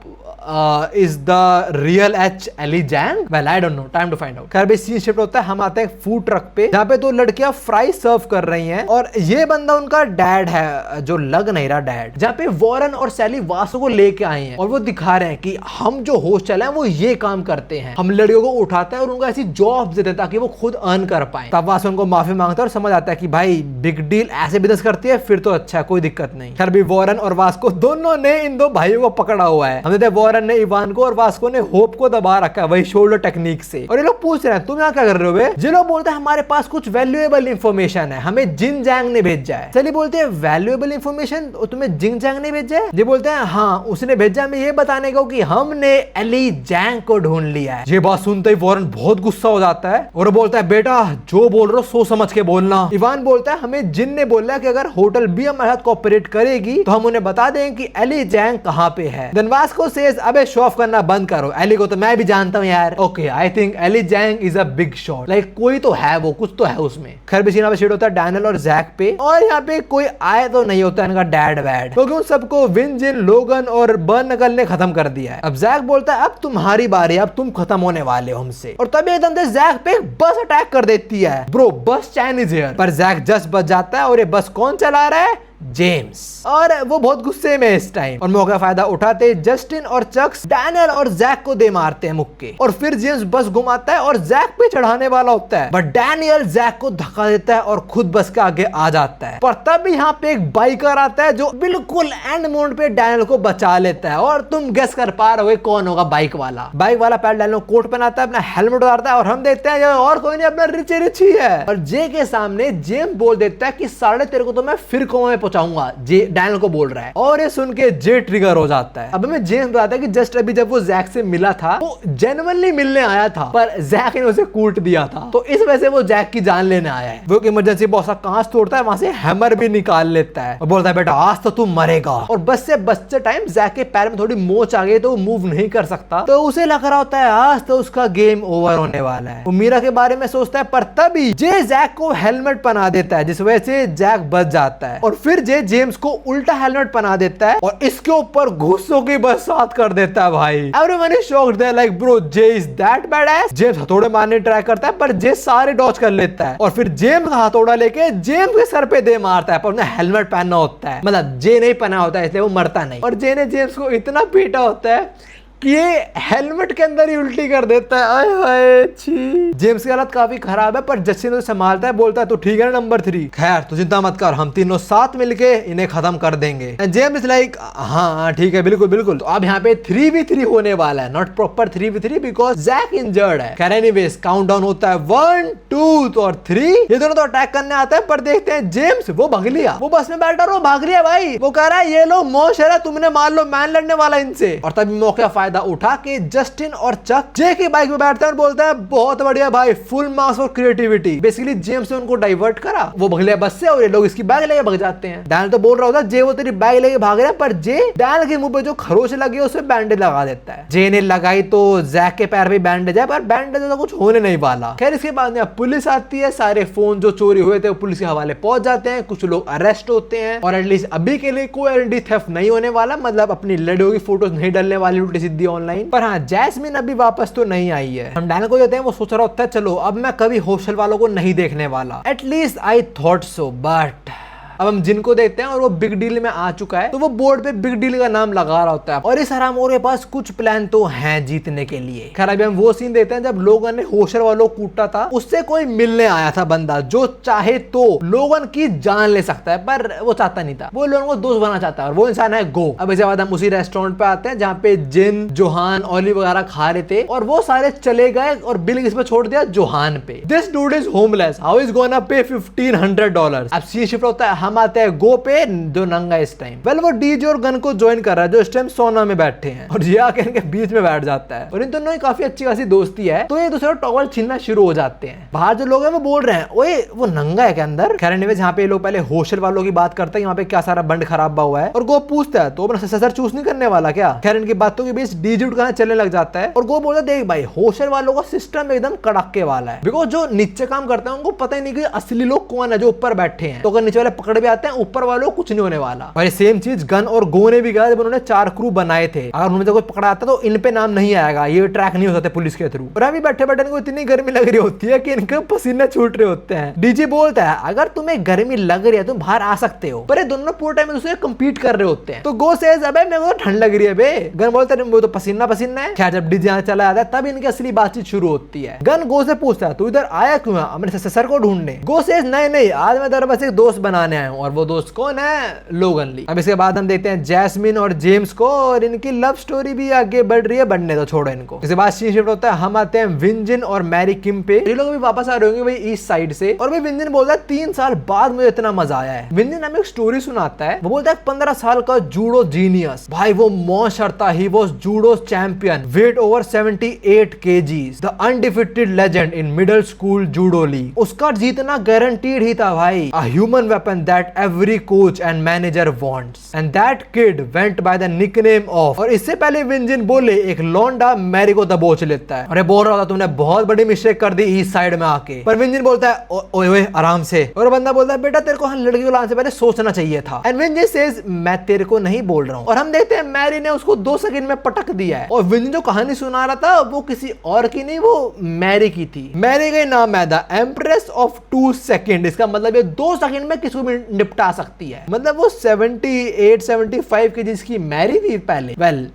is the real H Ellie Jang? Well, I don't know. Time to find out. खैर भाई सीन शिफ्ट होता है, हम आते हैं फूड ट्रक पे जहाँ पे 2 लड़कियां फ्राई सर्व कर रही हैं और ये बंदा उनका डैड है जो लग नहीं रहा डैड। जहाँ पे वॉरेन और सैली वासु को लेके आए हैं और वो दिखा रहे हैं कि हम जो हॉस्टल है वो ये काम करते हैं, हम लड़कियों को उठाते हैं और उनको ऐसी जॉब्स देते हैं ताकि वो खुद अर्न कर पाए। तब वासु उनको माफी मांगता है और समझ आता है कि भाई बिग डील ऐसे बिजनेस करती है, फिर तो अच्छा है, कोई दिक्कत नहीं। खैर भी वॉरेन और वास्को दोनों ने इन 2 भाइयों को पकड़ा हुआ है। हमने वॉरेन ने इवान को और वास्को ने होप को दबा रखा है वही शोल्डर टेक्निक से। और ये लोग पूछ रहे हैं तुम यहाँ क्या कर रहे हो बे? जे लोग बोलते हैं हमारे पास कुछ वैल्यूएबल इंफॉर्मेशन है, हमें जिन जैंग ने भेजा है। चलिए बोलते हैं वैल्यूएबल इंफॉर्मेशन तुम्हें जिन जैंग ने भेजा है? ये बोलते हैं हाँ उसने भेजा हमें ये बताने को कि हमने एली जैंग को ढूंढ लिया है। ये बात सुनते ही वॉरेन बहुत गुस्सा हो जाता है और बोलता है बेटा जो बोल रहे हो सोच समझ के बोलना। इवान बोलता है हमें जिन ने बोला कि अगर होटल भी हमारे साथ कोऑपरेट करेगी तो हम उन्हें बता देंगे कि एली जैंग कहाँ पे है। देन वास्को सेज अबे शो ऑफ करना बंद करो, एली को तो मैं भी जानता हूँ यार। Okay I think Eli Jang is a big shot, like कोई तो है, वो कुछ तो है उसमें। खैर बेसिना पे शेड होता है डैनियल और जैक पे और यहाँ पे कोई आए तो नहीं होता इनका डैड वैड, क्योंकि उन सबको विन जिन लोगन और बर्नगल ने खत्म कर दिया है। अब जैक बोलता है अब तुम्हारी बारी, अब तुम खत्म होने वाले हो हमसे। और तभी एकदम से जैक पे बस अटैक कर देती है। ब्रो बस चाइनीज हियर, पर जैक जस्ट बच जाता है और ये बस कौन चला रहा है? जेम्स। और वो बहुत गुस्से में इस टाइम और मौका फायदा उठाते जस्टिन और चक्स डैनियल और जैक को दे मारते हैं मुक्के और फिर जेम्स बस घुमाता है और जैक पे चढ़ाने वाला होता है, बट डैनियल जैक को धक्का देता है और खुद बस के आगे आ जाता है। पर तब यहाँ पे एक बाइकर आता है जो बिल्कुल एंड मोमेंट पे डैनियल को बचा लेता है और तुम गेस कर पा रहे हो कौन होगा? बाइक वाला पहले डैनियल कोट पहनाता है, अपना हेलमेट उतारता है और हम देखते हैं और कोई नहीं अपना रिची रिची है। और जे के सामने जेम्स बोल देता है कि साढ़े तेरे को तो मैं फिर कोमा में पहुंचाऊंगा, जे डैनियल को बोल रहा है। और ये सुन के जे ट्रिगर हो जाता है। अब हमें जेम्स बताता है कि जस्ट अभी जब वो जैक से मिला था वो जेन्युइनली मिलने आया था, पर जैक ने उसे कूट दिया था, तो इस वजह से वो जैक की जान लेने आया है। वो इमरजेंसी बहुत सा कांच तोड़ता है, वहां से हैमर भी निकाल लेता है और बोलता है बेटा आज तो तू मरेगा। और बस से बचते टाइम जैक के पैर में थोड़ी मोच आ गई तो वो मूव नहीं कर सकता, तो उसे लग रहा होता है आज तो उसका गेम ओवर होने वाला है। वो मीरा के बारे में सोचता है, पर तभी जे जैक को हेलमेट पहना देता है जिस वजह से जैक बच जाता है। और फिर जे जेम्स को उल्टा हेलमेट पहना देता है और इसके ऊपर घुसों की बरसात कर देता है भाई। Everyone is shocked, they are like bro Jay is that badass. James हथौड़े मारने ट्राई करता है पर जे सारे डॉज कर लेता है और फिर जेम्स का हथौड़ा लेके जेम्स के सर पे दे मारता है, पर उन्हें हेलमेट पहनना होता है, मतलब जे नहीं पहना होता है इसलिए वो मरता नहीं। और जे ने जेम्स को इतना पीटा होता है कि ये हेलमेट के अंदर ही उल्टी कर देता है। आय हाय छी। जेम्स की हालत काफी खराब है, पर जस्टिन उसे संभालता है, बोलता है तो ठीक है ना नंबर 3, खैर तू चिंता मत कर, हम तीनों साथ मिलके इन्हें खत्म कर देंगे। जेम्स लाइक हाँ ठीक है बिल्कुल बिल्कुल। तो अब यहाँ पे 3v3 होने वाला है, not proper 3v3 because Jack injured है। खैर एनीवेज काउंटडाउन होता है 1 2 और 3। ये दोनों तो अटैक करने आते हैं, पर देखते हैं जेम्स वो भाग लिया, वो बस में बैठा रहो भाग लिया भाई। वो कह रहा है ये लो मोश है, तुमने मान लो मैन लड़ने वाला इनसे। और तभी मौके का फायदा उठा के जस्टिन और चक जे की बाइक में बैठते हैं और बोलते हैं बहुत बढ़िया भाई, full marks for creativity. Basically James ने उनको डाइवर्ट करा, वो भाग लिया बस से और ये लोग इसकी बैग लेके भाग जाते हैं। डैन तो बोल रहा होता है जे वो तेरी बैग लेके भाग रहा है, पर जे डैन के मुंह पे जो खरोच लगी है उस पे बैंडेज लगा देता है। जे ने लगाई तो जैक के पैर पे बैंडेज है, पर बैंडेज तो कुछ होने नहीं वाला। खैर इसके बाद पुलिस आती है, सारे फोन जो चोरी हुए थे वो पुलिस के हवाले पहुंच जाते हैं, कुछ लोग अरेस्ट होते हैं और एटलीस्ट अभी के लिए कोई आइडेंटिटी थेफ्ट नहीं होने वाला, मतलब अपनी लड़ियों की फोटोज नहीं डलने वाली उल्टी सीधी ऑनलाइन। पर हाँ जैस्मिन अभी वापस तो नहीं आई है। हम डैन को देते हैं, वो सोच रहा होता है चलो अब मैं कभी हॉस्टल वालों को नहीं देखने वाला, at least I thought so. But अब हम जिनको देखते हैं और वो बिग डील में आ चुका है, तो वो बोर्ड पे बिग डील का नाम लगा रहा होता है और इस हरामखोर के पास कुछ प्लान तो हैं जीतने के लिए। खैर अभी हम वो सीन देखते हैं जब लोगन ने होशर वालों को कूटा था, उससे कोई मिलने आया था बंदा जो चाहे तो लोगन की जान ले सकता है, पर वो चाहता नहीं था, वो लोगों को दोस्त बनाना चाहता है और वो इंसान है गो। अब इसके बाद हम उसी रेस्टोरेंट पे आते हैं जहाँ पे जिन जोहान ओलिव वगैरह खा रहे थे और वो सारे चले गए और बिल किस पे छोड़ दिया, जोहान पे। This dude is homeless, how is gonna pay $1500। अब सी शिफ्ट होता है, हम आते हैं गो पे जो नंगा इस टाइम। वेल वो डीजे और गन को ज्वाइन कर रहा है जो इस टाइम सोना में बैठे हैं और ये आके इनके बीच में बैठ जाता है और इन दोनों की काफी अच्छी खासी दोस्ती है, तो ये दूसरे टॉवल छीनना शुरू हो जाते हैं। बाहर जो लोग हैं वो बोल रहे हैं ओए वो नंगा है के अंदर। खैर एनीवेज यहाँ पे ये लोग पहले हॉस्टल वालों की बात करते हैं, यहाँ पे क्या सारा बंड खराब हुआ है और गो पूछता है तो अपना ससुर चूज नहीं करने वाला क्या। खैर इनकी बातों के बीच डीजे कहां चलने लग जाता है और गो बोलता है देख भाई हॉस्टल वालों का सिस्टम एकदम कड़ाके वाला है, बिकॉज जो नीचे काम करते हैं उनको पता ही नहीं कि असली लोग कौन है जो ऊपर बैठे हैं, तो अगर नीचे वाले पकड़ भी आते हैं ऊपर वालों कुछ नहीं होने वाला। और सेम चीज गन और गो ने भी कहा जब उन्होंने 4 क्रू बनाए थे, अगर उनमें से कोई पकड़ा आता तो इन पे नाम नहीं आएगा, ये ट्रैक नहीं हो सकते पुलिस के थ्रू। और अभी बैठे बैठे इनको इतनी गर्मी लग रही होती है कि इनके पसीने छूट रहे होते हैं। डीजे बोलता है अगर तुम्हें गर्मी लग रही है तुम बाहर आ सकते हो, पर ये दोनों पूरे टाइम दूसरे कम्पीट कर रहे होते हैं। तो गो सेज अबे मेरे को ठंड लग रही है बे। गन बोलता है वो तो पसीना पसीना है। खैर जब डीजे यहाँ चला जाता है तब इनकी असली बातचीत शुरू होती है। गन गो से पूछता है तू इधर आया क्यों है अपने ससुर को ढूंढने। गो सेज नहीं नहीं आज मैं तेरे बस एक दोस्त बनाने आया हूँ, और वो दोस्त कौन है, लोगन ली। अब इसके बाद हम देखते हैं जैस्मिन और जेम्स को और इनकी लव स्टोरी भी आगे बढ़ रही है, बढ़ने तो छोड़ो इनको। इसके बाद सीन शिफ्ट होता है, हम आते हैं विंजन और मैरी किम पे। ये लोग भी वापस आ रहे होंगे भाई ईस्ट साइड से, और भाई विंजन बोलता है 3 साल बाद मुझे इतना मजा आया है। विंजन हमें एक स्टोरी सुनाता है, वो बोलता है 15 साल का जूडो जीनियस भाई, वो मौशरता ही वो judo champion, weight over 78 kgs, the undefeated legend in middle school judo league. उसका जीतना गारंटीड ही था भाई, a human weapon that every coach and manager wants, and that kid went by the nickname of. और इससे पहले विंजन बोले एक लौंडा मैरी को दबोच लेता है। अरे बोल रहा था तुमने बहुत बड़ी मिस्टेक कर दी ईस्ट साइड में आके, पर विंजन बोलता है ओए ओए आराम से, और बंदा बोलता है बेटा तेरे को हम लड़की को लाने से पहले सोचना चाहिए था। एंड विंजन सेज मैं तेरे को नहीं बोल रहा हूँ, और हम देखते हैं मैरी ने उसको 2 सेकंड में पटक दिया है। और विंजन जो कहानी सुना रहा था वो किसी और की नहीं, वो मैरी की थी। मैरी का नाम है द एम्प्रेस ऑफ 2 सेकंड। इसका मतलब ये 2 सेकंड में किसी को भी निपटा सकती है, मतलब वो 78-75 के जिसकी मैरी थी पहले। Well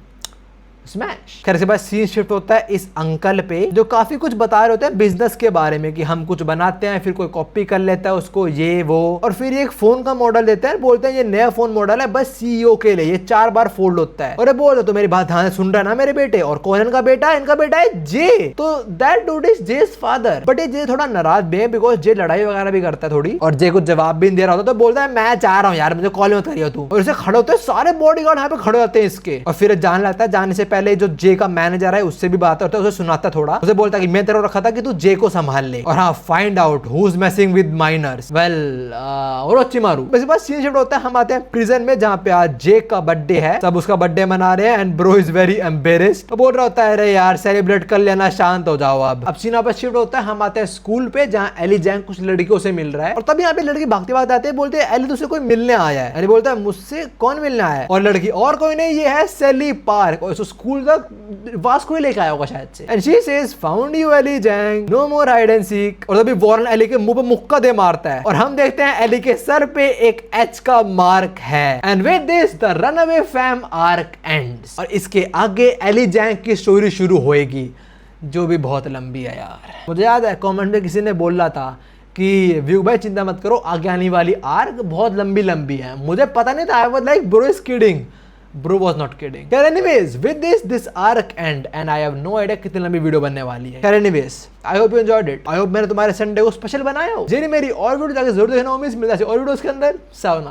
smash. खैर इसके बाद सीन शिफ्ट होता है इस अंकल पे जो काफी कुछ बता रहे होते हैं बिजनेस के बारे में कि हम कुछ बनाते हैं फिर कोई कॉपी कर लेता है उसको ये वो, और फिर एक फोन का मॉडल देते हैं, बोलते हैं ये नया फोन मॉडल है बस सीईओ के लिए, ये 4 बार फोल्ड होता है। और ये बोल तो मेरी बात ध्यान से सुन रहा है ना मेरे बेटे, और कौन इनका बेटा है, इनका बेटा है जे, तो दैट डूड इज जेस फादर। बट ये जे थोड़ा नाराज भी है बिकॉज जे लड़ाई वगैरह भी करता है थोड़ी, और जे कुछ जवाब भी नहीं दे रहा होता, तो बोलता है मैं चाह रहा हूँ यार मुझे कॉल मत करियो तू। और इसे खड़े होते हैं सारे बॉडीगार्ड यहाँ पे खड़े होते हैं इसके, और फिर जान लेता है, जाने से पहले जो जे का मैनेजर है उससे भी बात होता है, उसे सुनाता थोड़ा, उसे बोलता है कि मैं तेरे को रखा था कि तू जे को संभाल ले, और हाँ find out who is messing with minors. Well और अच्छी मारू। इसके बाद सीन शिफ्ट होता है, हम आते हैं प्रिजन में जहाँ पे आज जे का बर्थडे है, सब उसका बर्थडे मना रहे हैं and bro is very embarrassed. तो बोल रहा होता है अरे यार सेलिब्रेट कर लेना, शांत हो जाओ। अब सीन पर शिफ्ट होता है, हम आते हैं स्कूल पे जहाँ एली जैंग कुछ लड़कियों से मिल रहा है, और तभी यहाँ पे लड़की भागती भागती आती है, बोलते हैं एली तुझसे कोई मिलने आया है। एली बोलता है मुझसे कौन मिलने आया है, और लड़की और कोई नहीं ये है सेली पार्क, और स्कूल तक वास्को ही लेके आया होगा शायद से। And she says found you Eli Jang, no more hide and seek. और तभी वॉरेन एली के मुंह पे मुक्का दे मारता है और हम देखते हैं एली के सर पे एक एच का मार्क है। And with this the runaway fam arc ends. और इसके आगे एली जैंग की स्टोरी शुरू होएगी जो भी बहुत लंबी है यार। मुझे याद है कमेंट में किसी ने बोला था कि व्यू भाई चिंता मत करो, आगे आने वाली आर्क बहुत लंबी लंबी है। मुझे पता नहीं था, I was like bro is kidding, bro was not kidding. Anyways with this arc and I have no idea कितनी लंबी वीडियो बनने वाली है। Anyways I hope you enjoyed it. I hope मैंने तुम्हारे संडे को स्पेशल बनाया हो। मेरी और वीडियो जाके जरूर देखना। उम्मीद मिलता है और वीडियोस के अंदर। सायोनारा।